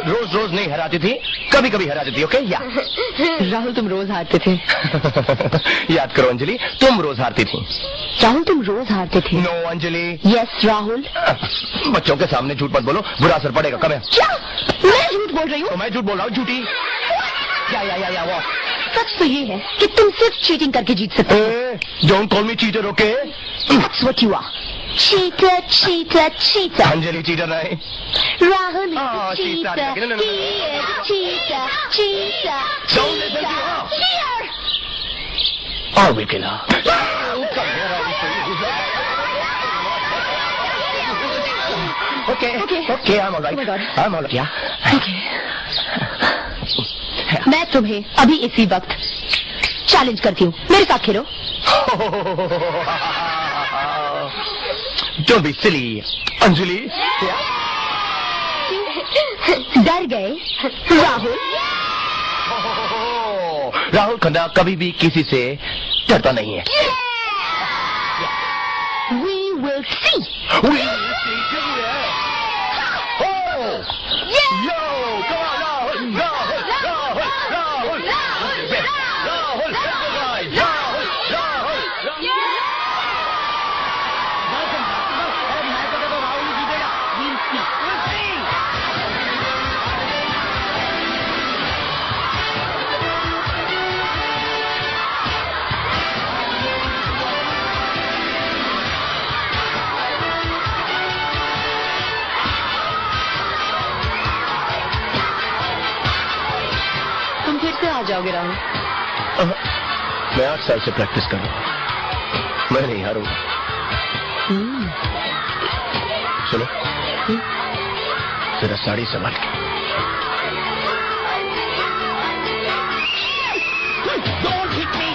रोज रोज नहीं हराती थी, कभी कभी हराती थी। ओके या राहुल तुम रोज हारते थे। याद करो अंजलि, तुम रोज हारती थी। राहुल तुम रोज हारते थे। नो अंजलि। यस राहुल। बच्चों के सामने झूठ मत बोलो, बुरा असर पड़ेगा। कम है। क्या मैं झूठ बोल रही हूँ? तो मैं झूठ बोल रहा हूँ, झूठी। या वो सच तो ये है कि तुम सिर्फ चीटिंग करके जीत सकते हो। Don't call me cheater, okay? That's what you are. Cheater. Anjali cheater नहीं। Rahul is Oh, a she's cheater. starting again. No. He is cheater. Don't listen to her. Here. Or we kill her. Okay, I'm all right. Oh my God. I'm all right. Yeah. मैं तुम्हें अभी इसी वक्त challenge करती हूँ, मेरे साथ खेलो। Don't be silly, Anjali. डर गए राहुल? राहुल खन्ना कभी भी किसी से डरता नहीं है। We will see. Yo, come on, Rahul. तुम फिर से आ जाओगे राहुल। मैं 8 साल से प्रैक्टिस कर रहा हूँ, मैं नहीं हारूंगा। सुनो, जरा साड़ी संभाल के। Don't hit me.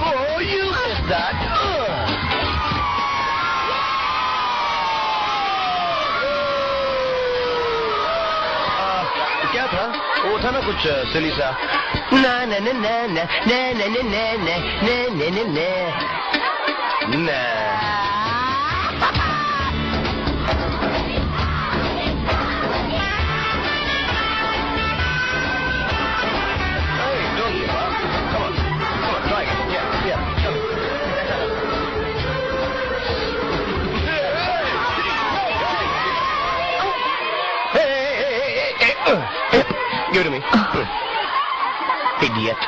Oh, you missed that. क्या था? वो था ना कुछ सिली सा। ना ना ना ना ना ना ना ना ना ना ना ना ना। Give it to me. Idiot.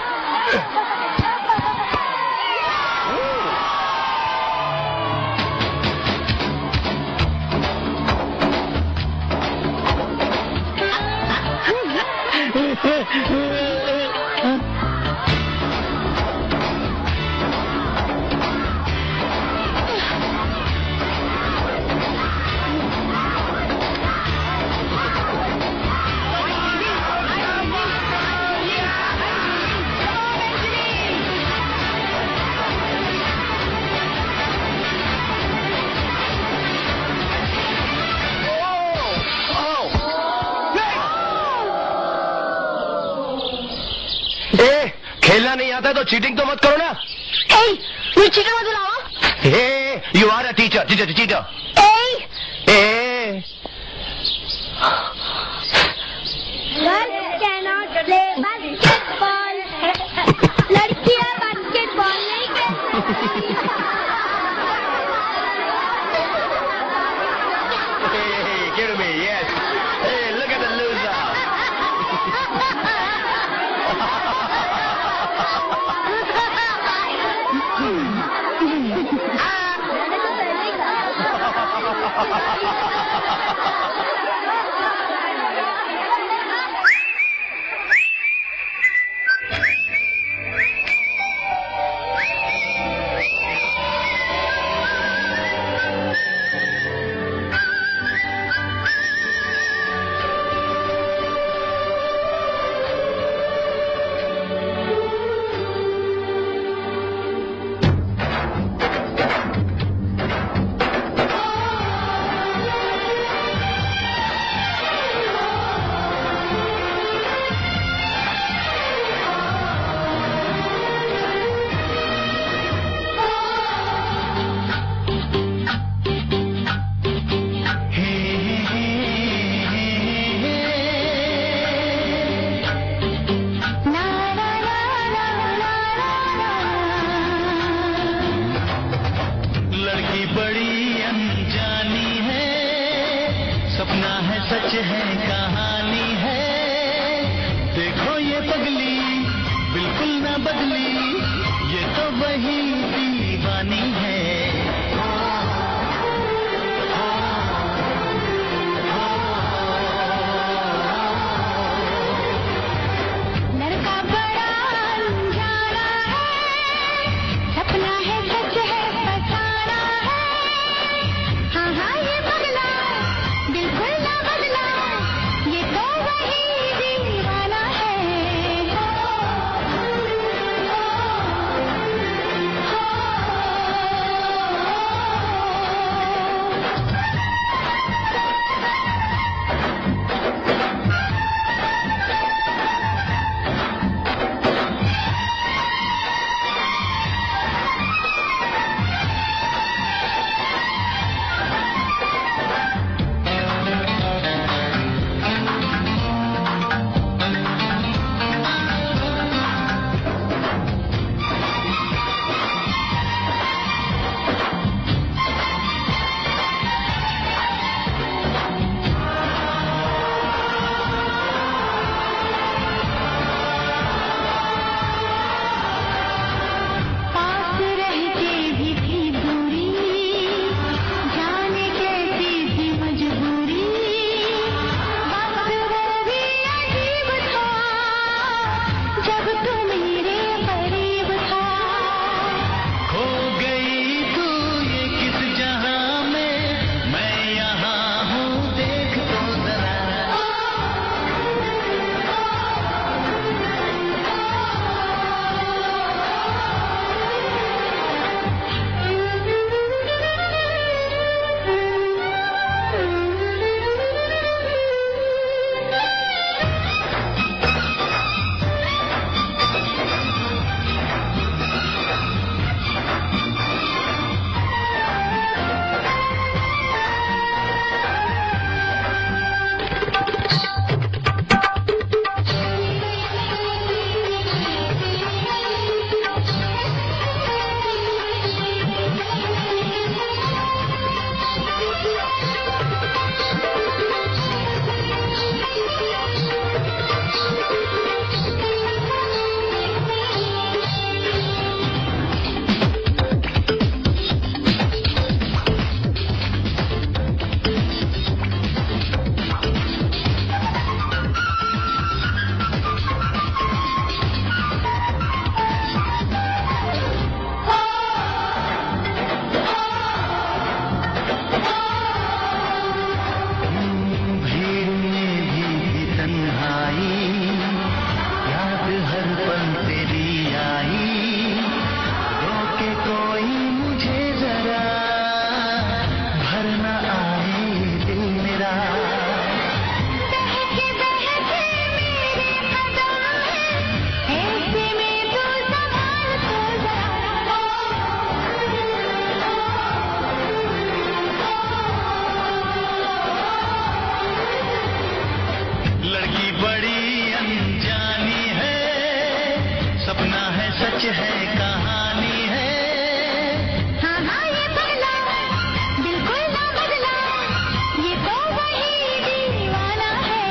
खेलना नहीं आता तो चीटिंग तो मत करो ना। मुझे चीटर मत बुलाओ। Hey, you are a teacher. Girls cannot play basketball. लड़कियां बास्केटबॉल नहीं खेल सकती। दुनिया बदली, ये तो वही दीवानी है। लड़का बड़ा अनजाना है, सपना है सच है फसाना है। हाँ हाँ ये बदला बिल्कुल ना बदला, ये तो वही दीवाना है। पास रहते भी थी दूरी, जाने कैसी थी मजबूरी। वक्त वो भी अजीब था, जब तू मेरे करीब था। खो गई तू ये किस जहां में, मैं यहाँ हूँ देख तो जरा। भीड़ में भी तन्हाई, याद हर पल तेरी आई। रोके कोई मुझे जरा, भर न आए दिल मेरा। बहके बहके मेरे कदम हैं, ऐसे में तू संभाल तो जरा। लड़की बड़ी अनजानी है, सपना है सच है कहानी है। हाँ हाँ ये बदला बिल्कुल ना बदला, ये तो वही दीवाना है।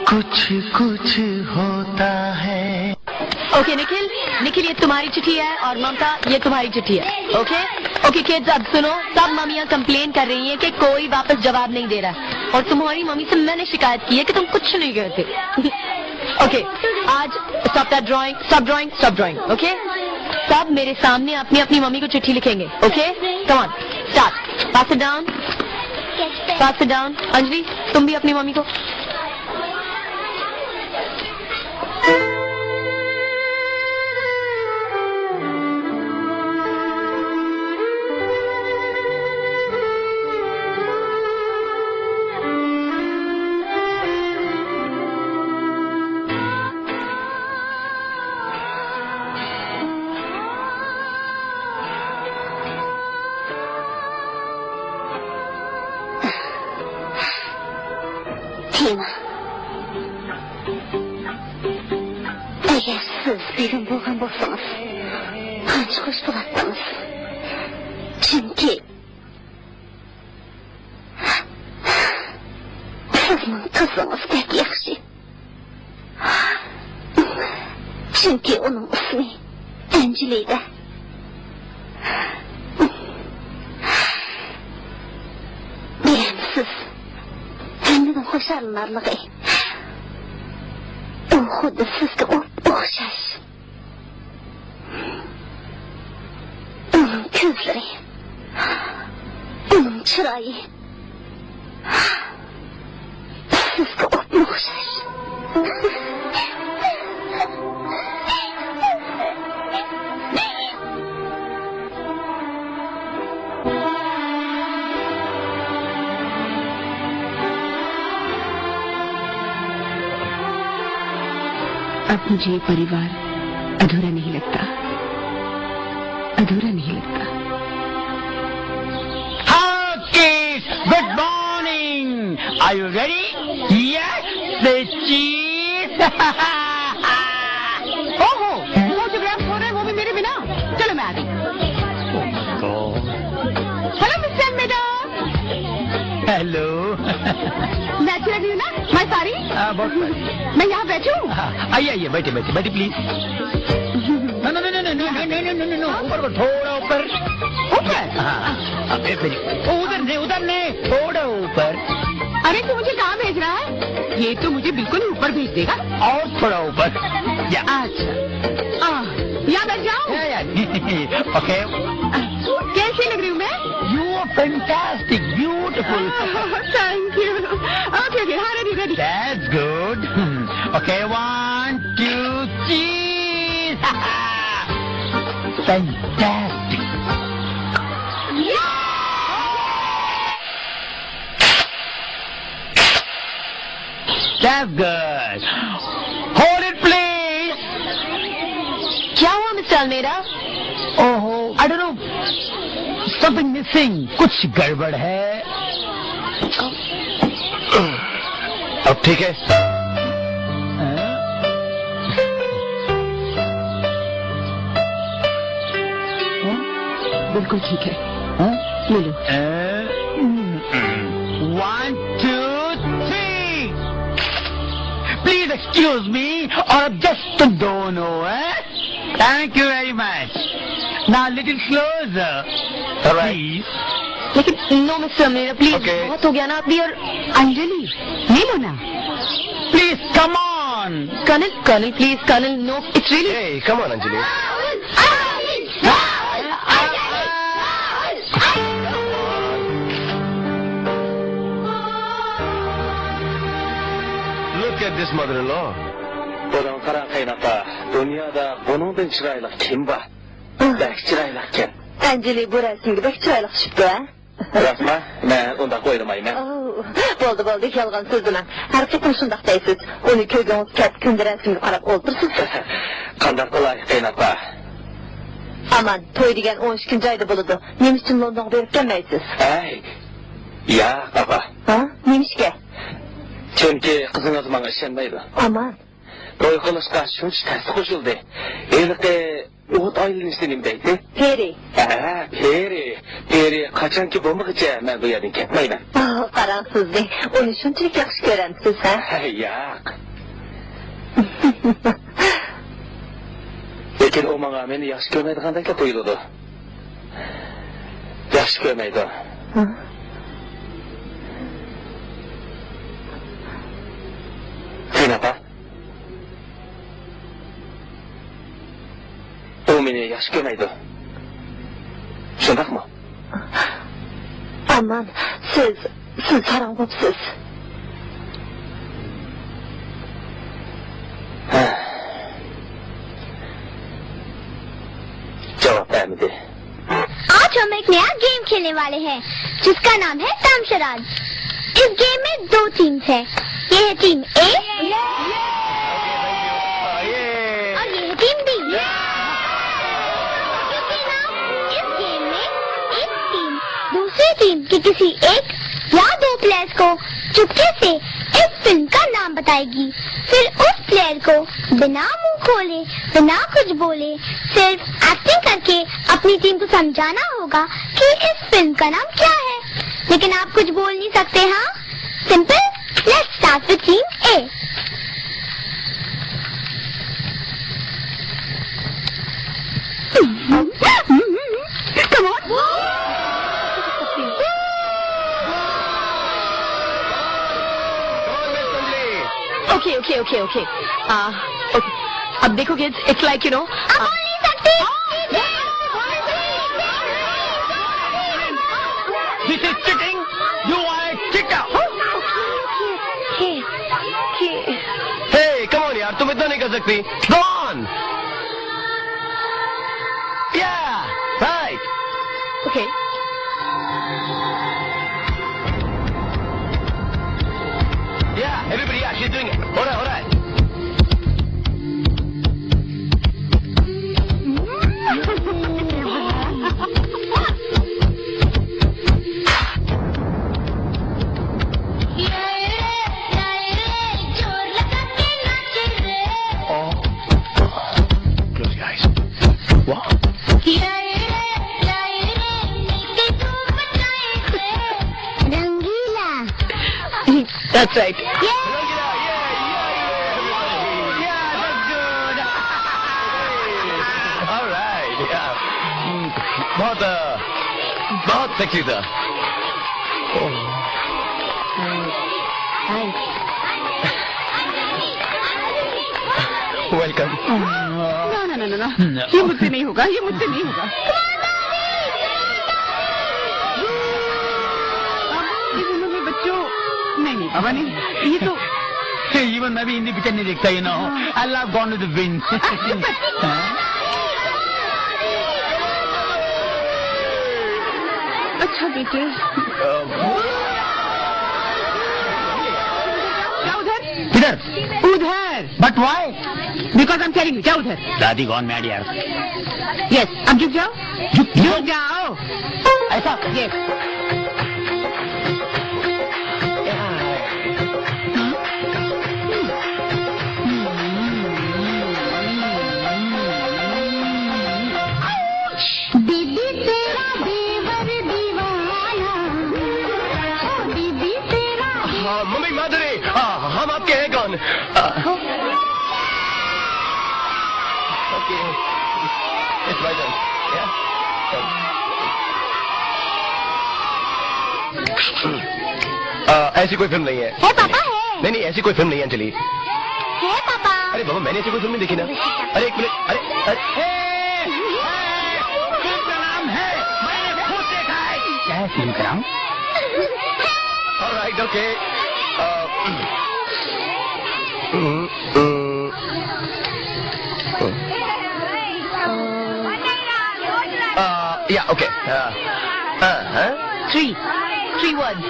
कुछ कुछ होता है। ओके निखिल ये तुम्हारी चिट्ठी है और ममता ये तुम्हारी चिट्ठी है. ओके किड्स अब सुनो, सब मम्मियाँ कंप्लेन कर रही हैं कि कोई वापस जवाब नहीं दे रहा और तुम्हारी मम्मी से मैंने शिकायत की है कि तुम कुछ नहीं कहते. ओके आज स्टॉप ड्राइंग. ओके सब मेरे सामने अपनी अपनी मम्मी को चिट्ठी लिखेंगे. Okay come on start. Pass it down. Anjali तुम भी अपनी मम्मी को. Eğer siz benim bo'lgan bo'lsangiz, qancha xush bo'lardingiz. Chunki sizning qizingizdek yaxshi. Chunki uning ismi Anjeli'da. Bilemsiz, hammadan xo'shallanarligi. U xuddi sizga o'xshash. Uning ko'zlari, uning chiroyi sizga o'xshash. अब मुझे ये परिवार अधूरा नहीं लगता. Good morning. Are you ready? Yes, the cheese. ओहो, photograph हो रहे हैं वो भी मेरे बिना. चलो मैं आ गई. Hello mister madam. हेलो. मैं अच्छी लग रही हूँ ना? मैं सारी बहुत मैं यहाँ बैठूं? आइए बैठे प्लीज. नो ऊपर थोड़ा ऊपर. उधर नहीं थोड़ा ऊपर. अरे तू मुझे कहाँ भेज रहा है? ये तो मुझे बिल्कुल ऊपर भेज देगा. और थोड़ा ऊपर. अच्छा यहाँ बैठ जाओ. ओके. कैसी लग रही हूँ मैं? You are fantastic, beautiful. Thank you. Okay, ready. That's good. Okay, 1, 2, cheese. Fantastic. That's good. Hold it, please. क्या हुआ मिस्टर अलमेरा? ओहो, I don't know. Something missing. कुछ गड़बड़ है. अब ठीक है. बिल्कुल ठीक है. ले लो. 1, 2, 3. Please excuse me. और अब just दोनों हैं. Thank you very much. Now little closer. Please. लेकिन नो मिस्टर अलमेरा प्लीज. बहुत हो गया ना अभी. और अंजलि ले लो ना. Please come on. Colonel please. Colonel no it's really. Hey, come on, Anjali. Look at this mother-in-law. Bunun qara qaynaqa. Dunyoda buningdan chiroyli kim bor? Bak chiroyli kim? Anjeli bu rasmga bak chiroyli chiqibdi. Rasma, men unda qo'ymayman. Bo'ldi, yolg'on so'zimman. Har qachon shunday deysiz. Uni ko'rganingiz kat kunda rasmga qarab o'tirsiz. Qanday qilay qaynaqa? Aman, to'y degan 13 kun joyda bo'ladi. Nima uchun Londonga berib kelmaysiz? Ay. Ya, apa? Ha? Nimishga? Chunki qizingiz menga ishonmaydi. Aman. To'y qilishga shuncha ta'sir qo'shildi. Endi o't aylanishni nima deydi? Peri. Peri qachonki bo'lmaguncha men bu yerdan ketmayman. Qarang sizni. Uni shunchalik yaxshi ko'ramsiz, ha? Yo'q. lekin u menga meni yaxshi ko'rmaydigandek tuyuladi. Yaxshi ko'rmaydi. Tina apa? U meni yaxshi ko'rmaydi. Shundaqmi? Aman, siz sarang bo'psiz. जवाब अहमद है। आज हम एक नया game खेलने वाले हैं जिसका नाम है तामशराज। इस गेम में 2 टीम्स है। ये है टीम ए और ये है टीम बी। क्योंकि ना इस गेम में एक टीम दूसरी टीम के किसी एक या 2 प्लेयर्स को चुपके से इस फिल्म का नाम बताएगी। फिर उस प्लेयर को बिना मुंह खोले, बिना कुछ बोले, सिर्फ एक्टिंग करके अपनी टीम को समझाना होगा कि इस फिल्म का नाम क्या है। लेकिन आप कुछ बोल नहीं सकते, हाँ? Simple. Let's start with team A. Come on. Okay. Okay. अब देखो kids, it's like you know. अब बोल नहीं सकते। This is cheating. You are a cheater. Hey, come on यार, तुम इतना नहीं कर सकती. Go on. Yeah, right. Okay. Yeah, everybody, yeah, she's doing it. All right. Close your eyes. What? That's right. बहुत सेक्सी था। वेलकम। No. ये मुझसे नहीं होगा। बच्चों नहीं बाबा नहीं, ये तो इवन मैं भी हिंदी पिक्चर नहीं देखता, you know. I love Gone with the Wind. अच्छा बेटे, क्या उधर? उधर। But why? Because I'm telling you, क्या उधर? दादी gone mad यार. Yes, अब झुक जाओ। झुक जाओ। ऐसा? Yes. मम्मी माधुरी, हम आपके हैं कौन? Okay. It's my turn. Yeah. ऐसी कोई फिल्म नहीं है। है पापा है। नहीं ऐसी कोई फिल्म नहीं है अंजलि। है पापा। अरे बाबा मैंने ऐसी कोई फिल्म नहीं देखी ना। अरे एक मिनट। अरे फिल्म का नाम है, मैंने खुद देखा है। क्या है फिल्म का नाम? All right, okay. Yeah, okay. 3 words.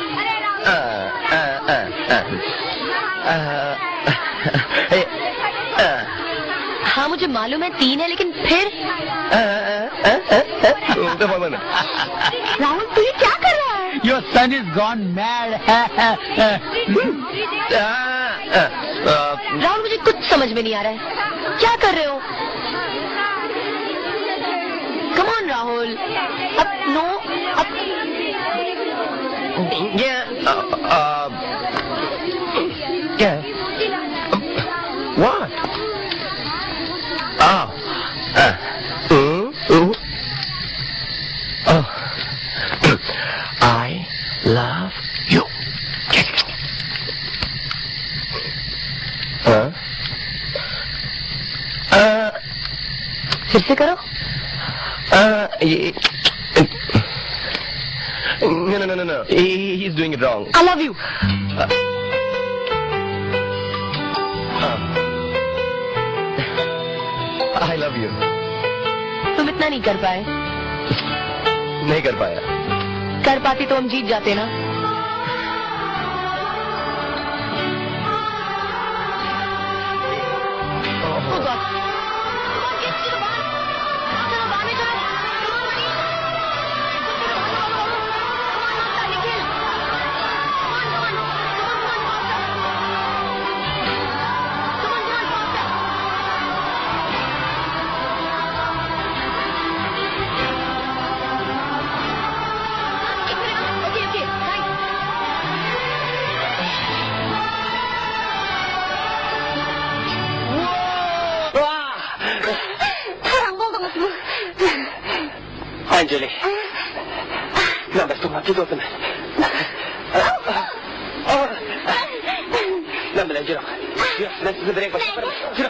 हाँ मुझे मालूम है 3 है, लेकिन फिर राहुल तू ये क्या कर रहा है? Your son is gone mad. Rahul मुझे कुछ समझ में नहीं आ रहा है, क्या कर रहे हो? कम ऑन राहुल, अब नो अब What? Oh. I love you. फिर से करो. No. He's doing it wrong. I love you. I love you. तुम इतना नहीं कर पाए. नहीं कर पाया. कर पाती तो हम जीत जाते ना. Anjali. Non, sto matto con me. Non me la giro. Non ti vedrei qua. Giro.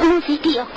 Musik yok.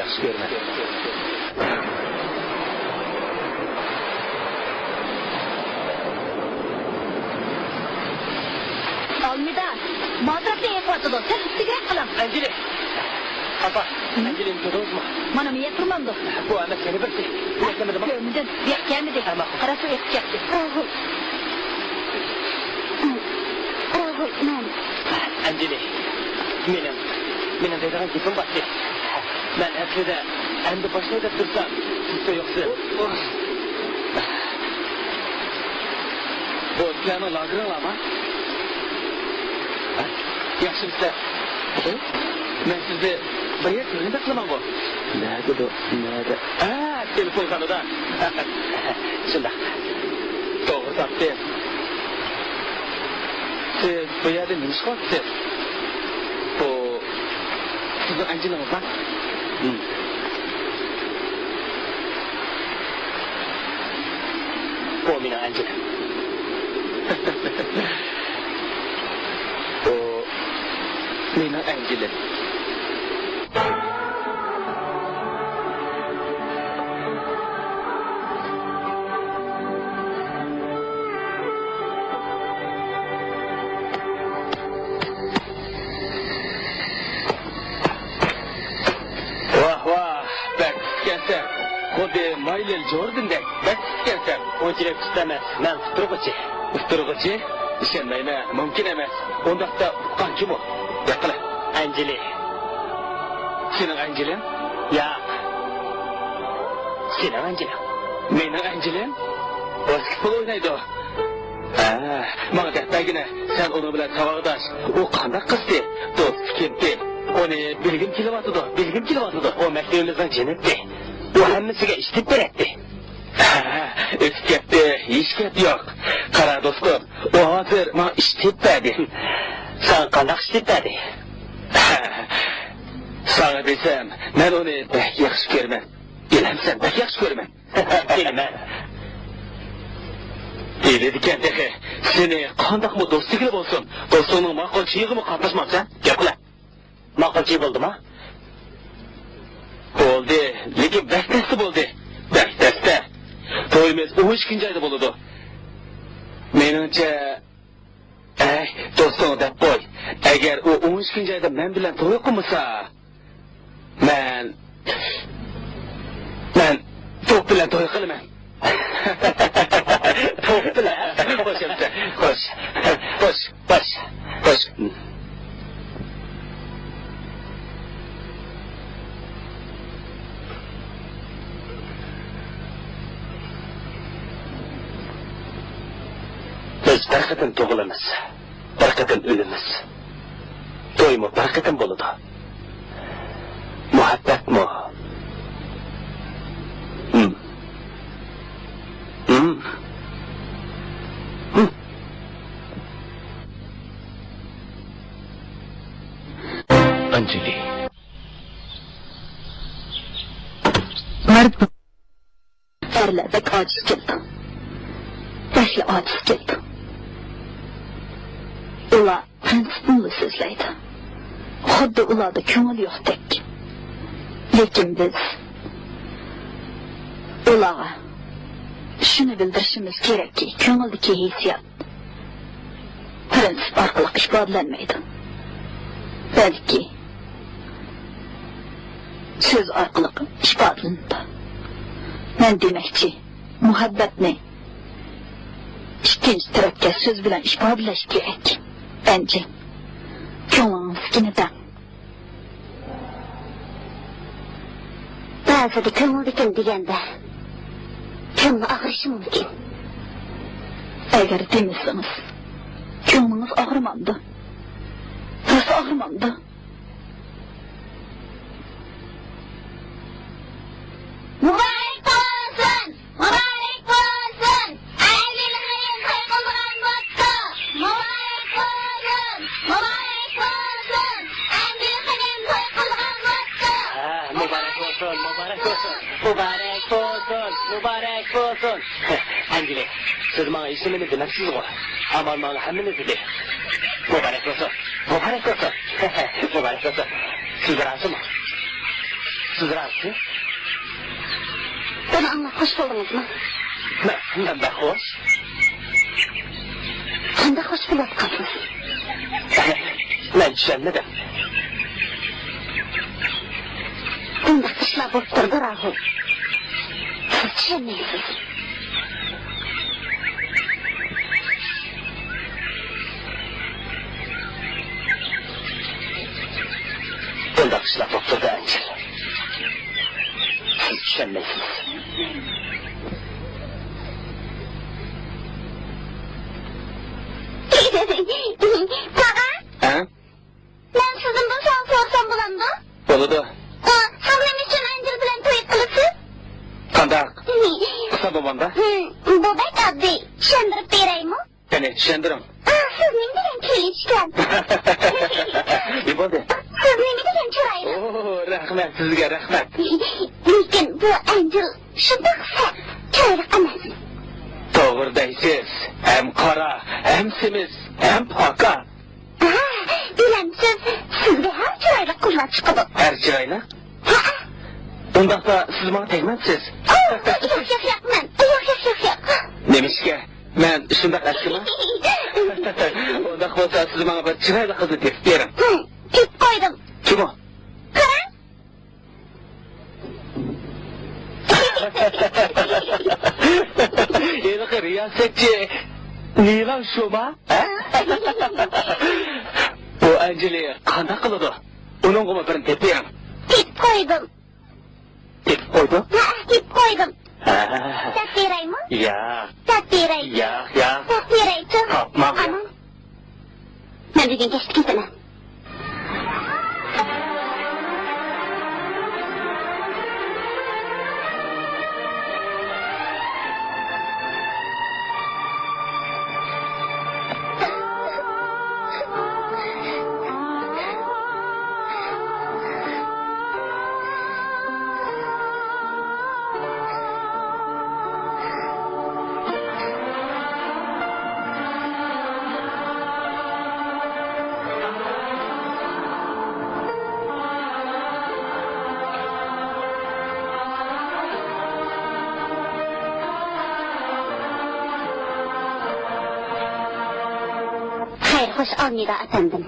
yaxshi ko'rma. Almida, mazratni yapatdi. Sen ustiga qilam. Anjeli. Papa. Angelim gördünüz mü? Mana mı yatırmandı? Bu ana seni bir şey. Beklemedi mi? Görmedin, gelmedi. Ama. Karası yetecekti. Rahul. Rahul, men. Angeli, mening deydigan gapim bor. Men aslida endi boshlayda tursam, siz yo'qsiz. Bu piano lagranlama. Yaxshimisiz? Men sizni bir yer ko'rinda qilaman bu. Nada. Telefon kanada. Shunday. To'g'ri topdingiz. Siz bu yerda nima ish qilyapsiz? Bu sizni Angelingiz mi? Bu mening Angelim. Bu mening Angelim. Xuddi Maylel Jordandek bak kelsan, unchalik istamas. Men Usturg'ichi. Ishonmayman, mumkin emas. Undaqda uqqan kim u? Yaqila. Angeli. Sening Angeling? Yo'q. Sening Angeling. Mening Angeling? Boshqa pul o'ynaydi. Menga debagina, sen uni bilan tavoqdash. U qanday qizdi? Do'st kimdi? Uni bilgim kelyapti. O maktabimizdan jinibdi. Bu hammasiga ishlab beradi. O'tib ketdi, hech gap yo'q. Qara do'stim, u hozir men ishlab berdi. Sen qanday ishlab berdi? Sana desam, men uni bak yaxshi ko'raman. Bilamsan, bak yaxshi ko'raman. Bilaman. Deydigan dexe, seni qandaqmi do'stligim bo'lsin, do'stingning maqolchiyig'imi qatnashmoqsan? Gap qila. Maqolchi bo'ldimi? Bo'ldi, lekin vaqtasi bo'ldi. Vaqtasi. To'yimiz 13 joyda bo'ladi. Meningcha, do'stim deb qo'y. Agar u 13 joyda men bilan to'y qilmasa, men to'p bilan to'y qilaman. To'p bilan. Xo'sh. Biz bir qatim tug'ilamiz, bir qatim o'lamiz. To'ymi bir qatim bo'ladi. Muhabbatmi? Anjali. Mard erlerdek aciz keldi. Başlı aciz geldi. Ular prinsipli sözleydi. Xuddi ularda ko'ngil yo'qdek. Lekin biz ularga shuni bildirishimiz kerakki, ko'ngildagi hissiyot prinsip orqali ifodalanmaydi. Balki söz orqali ifodalanadi. Men demoqchi, muhabbatni ikkinchi tarafga so'z bilan ifodalash kerak. Bence ko'nglingiz da. Ba'zida ko'ngildikim deganda ko'ngli og'rishi mumkin. Agar demasangiz, ko'nglingiz og'rimamdi. Rosa og'rimamdi. Muborak bo'lsin! Muborak bo'lsin! Angelingizning to'y qilgan vaqti. Muborak bo'lsin! Muborak bo'lsin! Angelingizning to'y qilgan vaqti. Muborak bo'lsin! Muborak bo'lsin! Angeli, siz menga ismini demoqchisiz-ku. Amal menga hammani dedi. Muborak bo'lsin! Siz razimi? Beni anlap hoş buldunuz mu? Ben de hoş. Qanday hoş bo'layotgansiz? Men tushunmadim. ishlar bo'lib turdi, Rahul. Siz tushunmaysiz. Bunday ishlar bo'lib turdi, Anjel. Siz tushunmaysiz. Tog'a? Ha? Men sizdan bir savol so'rasam bo'ladimi? Bo'ladi. Siz nima uchun Anjel bilan to'y qilasiz? Qanday? Qisa bo'lganda? Bu bek oddiy. Tushuntirib beraymi? Qani, tushuntiring. Siz nima degan kelishgan? Ne bo'ldi? Siz nima degan chiroyli? Rahmat, sizga rahmat. Lekin bu Anjel shunday qilsa chiroyli emas. To'g'ri deysiz. Ham qora, ham semiz, ham poka. Bilamsiz, sizga ham chiroyli qizlar chiqadi. Har chiroyli? Undaqda siz menga tegmabsiz. Yo'q. Nemishga? Men shunday qilishim? Undaq bo'lsa siz menga bir chiroyli qizni tepib bering. Tepib qo'ydim. Kim u? Qarang. Endi riyosatchi Nilan shuma? Bu Anjeli qanday qiladi? Uning qo'mi birini tepib bering. Tepib qo'ydim. Tepib qo'ydim? Tepib qo'ydim. Tap beraymi? Yo'q. Tap beray. Yo'q. Tap beraychi. Topmam. Men bugun kechib ketaman. Hoş olmaydı efendim.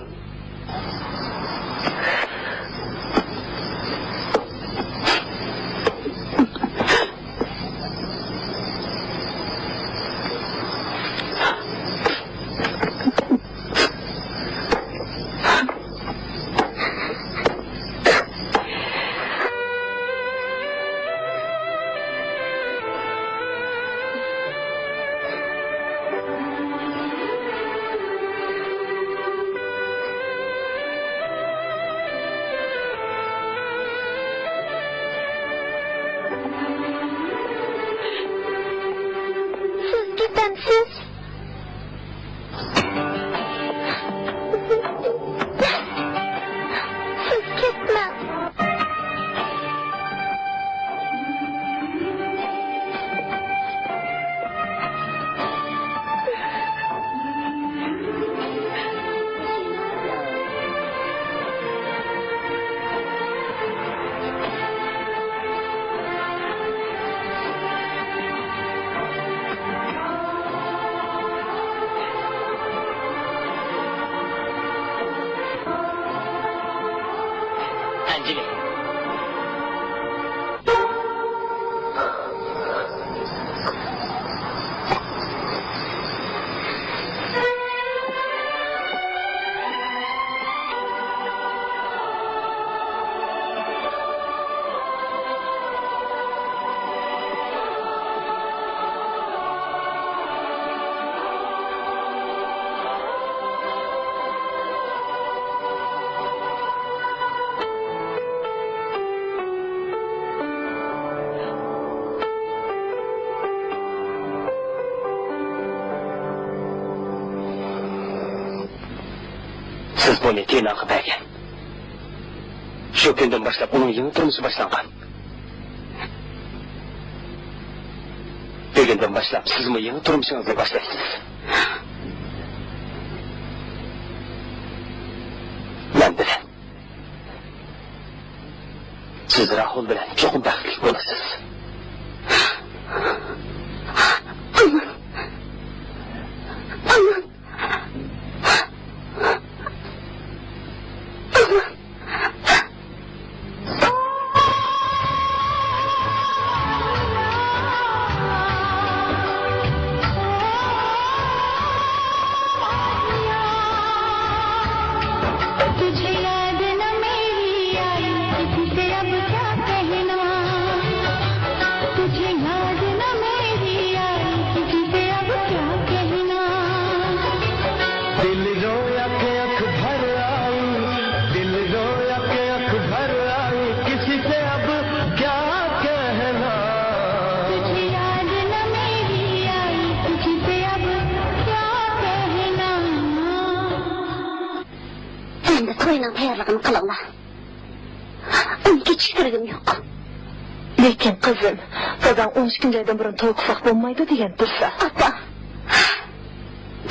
Siz buni keyin qilgan. Shu kundan boshlab uning yangi turmushi boshlangan. Bugundan boshlab sizmi yangi turmushingizni boshlaysiz. Men bilan. Siz Rahul bilan cho'qim baxtli bo'lasiz. mening tayyorligimni qilinglar. Uni kechiktirgim yo'q. Lekin qizim, dadam 13 kun joydan burun to'y qilsak bo'lmaydi degan tursa. Ota.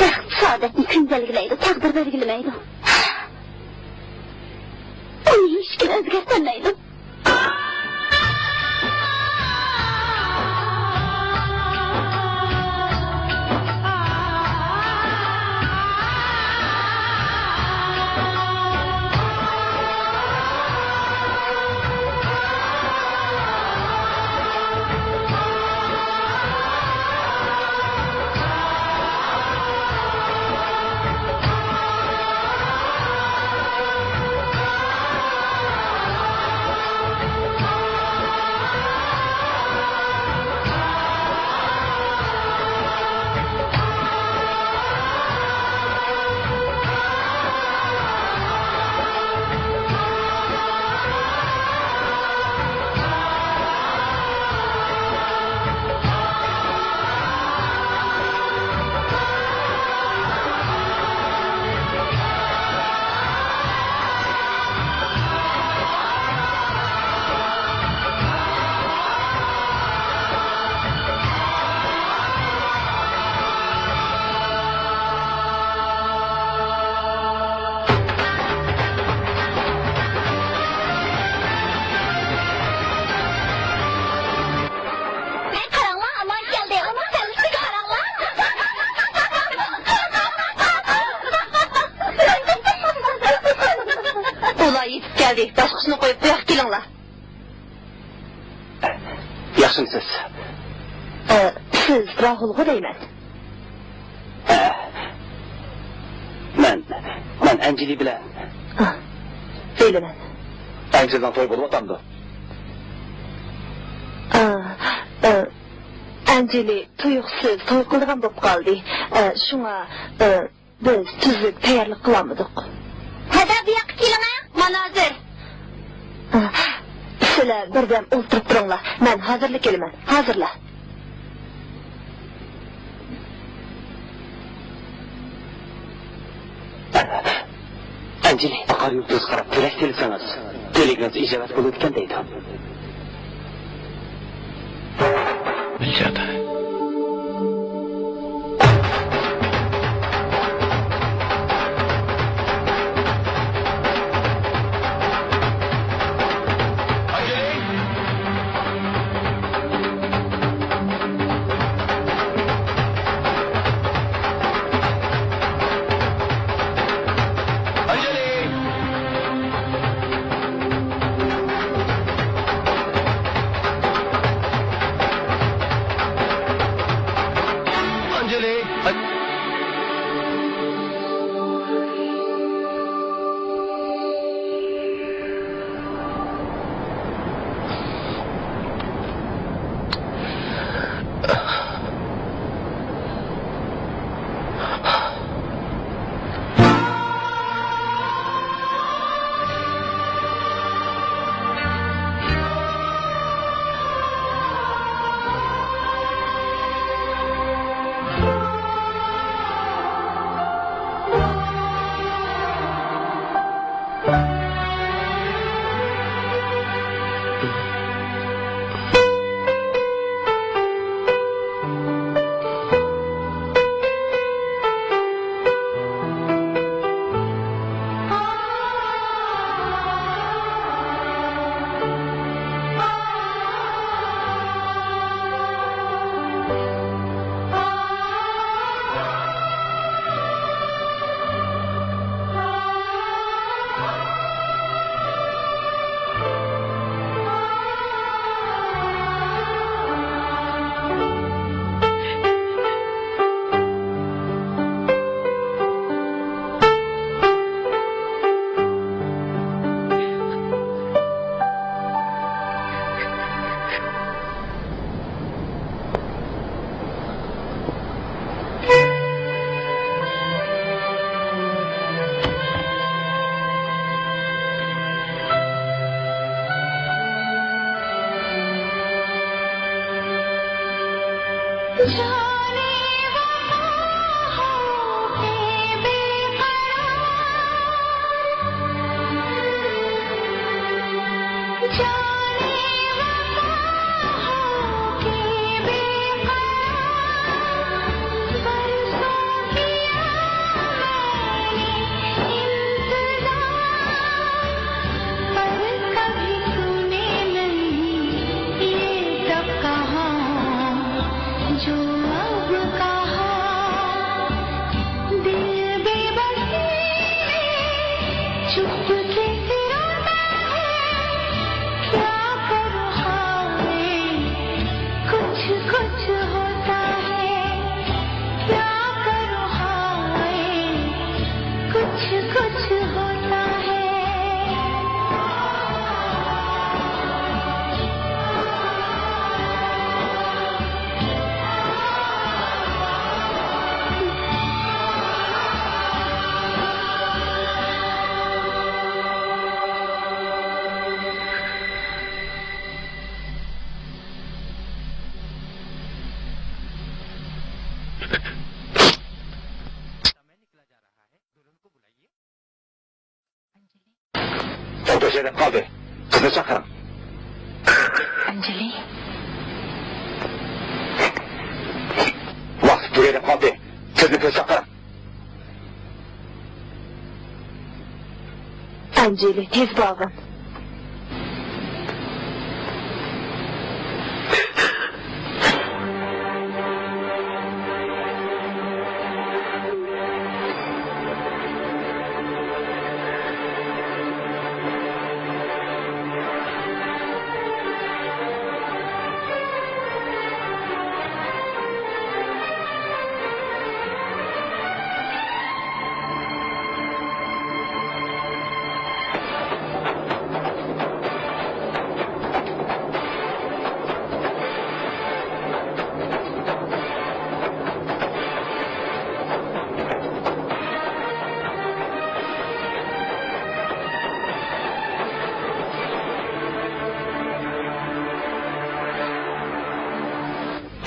Baxt saodatni kun belgilaydi, taqdir belgilamaydi. Uni hech kim o'zgartirmaydi. Geldik, başkasını koyup bırak gelinglar. Yaxshimisiz? Siz Rahulga deyman. Men Anjeli bilan. Bilaman. Anjelidan to'y bo'lib o'tamdi. Anjeli tuyuqsiz to'y qilgan bo'lib qoldi. Shunga biz tuzuk tayyorlik qilamidik. Hada bu yoqqa kelinglar, mana hozir. Sizlar birdan o'tirib turinglar. Men hozirlik kelaman. Hozirla. Anjeli, oqar yurtga qarab kerak kelsangiz, telegrafda ijobat bo'layotgan deydi. Biladi. döşeylep kaldı. Kızını çakırın. Anjali. Vakit döşeylep kaldı. Kızını çakırın. Anjali, tez bağlan.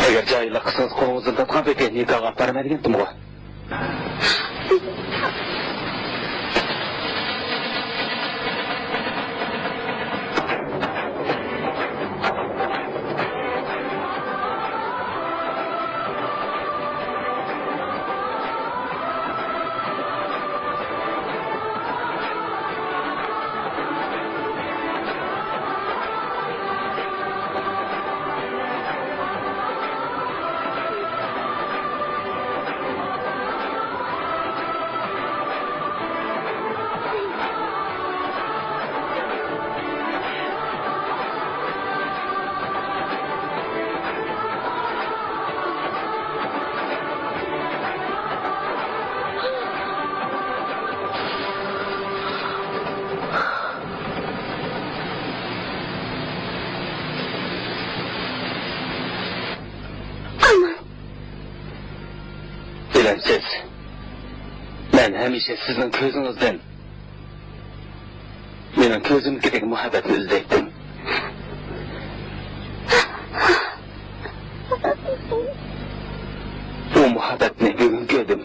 Eğer cahille kısınız kolunuzdan tatkan peki nikaha aparamaydı gendim o. Bilemsiz. Ben hemşe sizin közünüzden menin közümdeki muhabbetini izleydim. O muhabbetini bugün gördüm.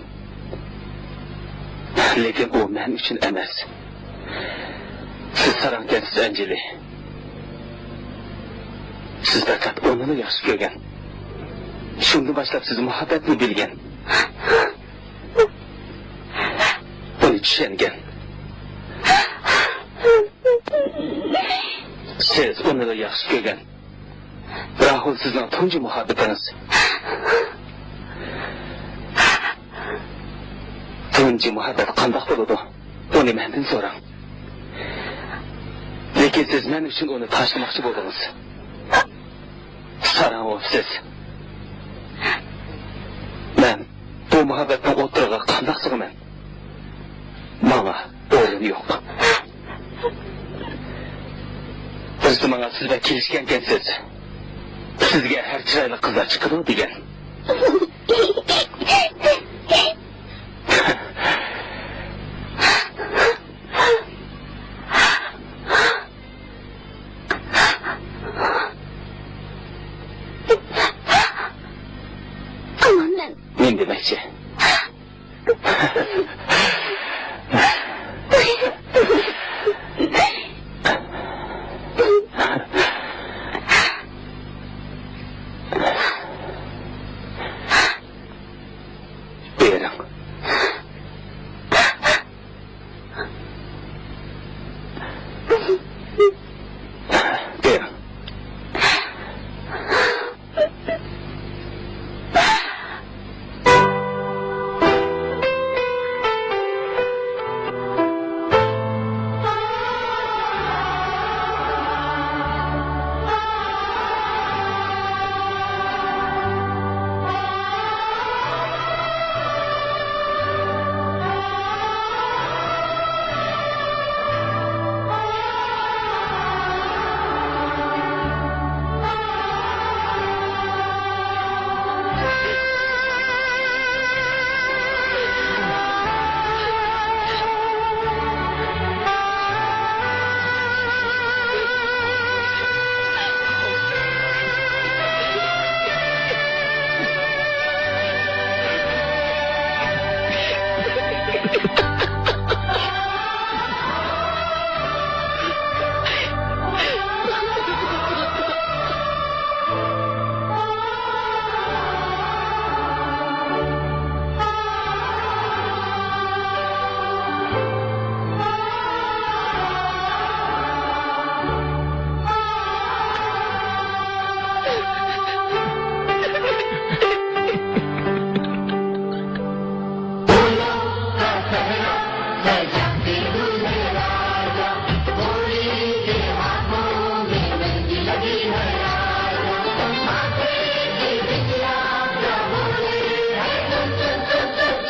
Lekin o men için emas. Siz sarangkensiz Anjali. Siz fakat onunu yaxshi ko'rgan. Shunda boshlab siz muhabbatni bilgan. Buni tushungan. Siz uni da yaxshi ko'rgan. Rahul sizning tunji muhabbatingiz. Tunji muhabbat qanday bo'ladi? Uni mendan so'rang. Lekin siz men uchun uni tashlamoqchi bo'ldingiz. Sarang siz. Men bu muhabbatning o'tirig'iga qanday sig'aman? Manga o'rin yo'q. Siz menga sizga kelishgan ekansiz. Sizga har chiroyli qizlar chiqadi degan. Men demakchi. Bering. Bering.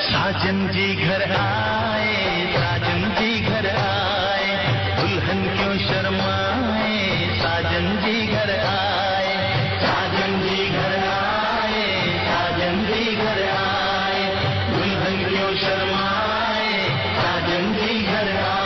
साजन जी घर आए, साजन जी घर आए, दुल्हन क्यों शर्माए, साजन जी घर आए, साजन जी घर आए, साजन जी घर आए, दुल्हन क्यों शर्माए, साजन जी घर आए।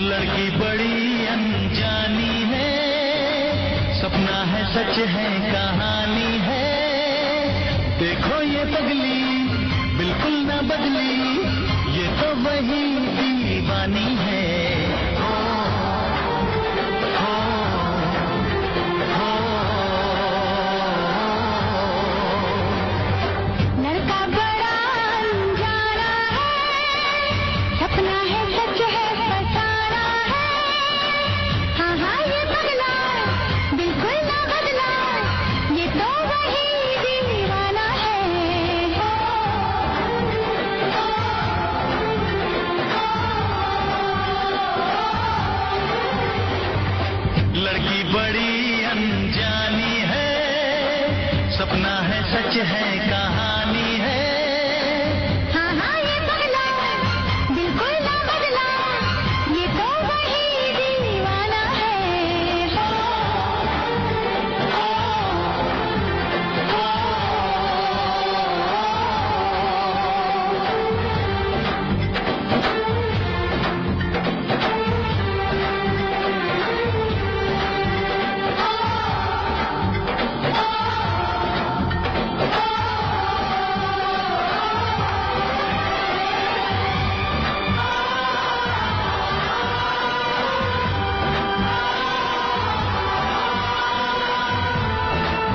लड़की बड़ी अनजानी है, सपना है सच है कहानी है, देखो ये पगली बिल्कुल ना बदली, ये तो वही दीवानी है। लड़का बड़ा अनजाना है, सपना है सच है फसाना है, हाँ हाँ ये पगला बिल्कुल ना बदला, ये तो वही दीवाना है। लड़की बड़ी अनजानी है, सपना है सच है कहानी है, हाँ हाँ ये पगला बिल्कुल ना बदला, ये तो वही दीवाना है।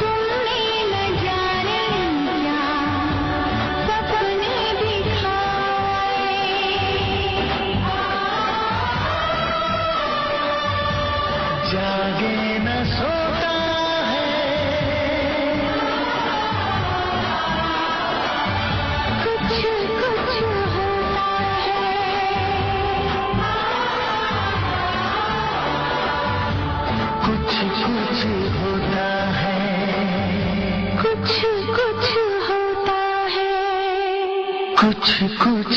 तुमने न जाने क्या सपने दिखाए, जागे न सोता है, कुछ कुछ होता है, कुछ कुछ होता है, कुछ कुछ होता है, कुछ कुछ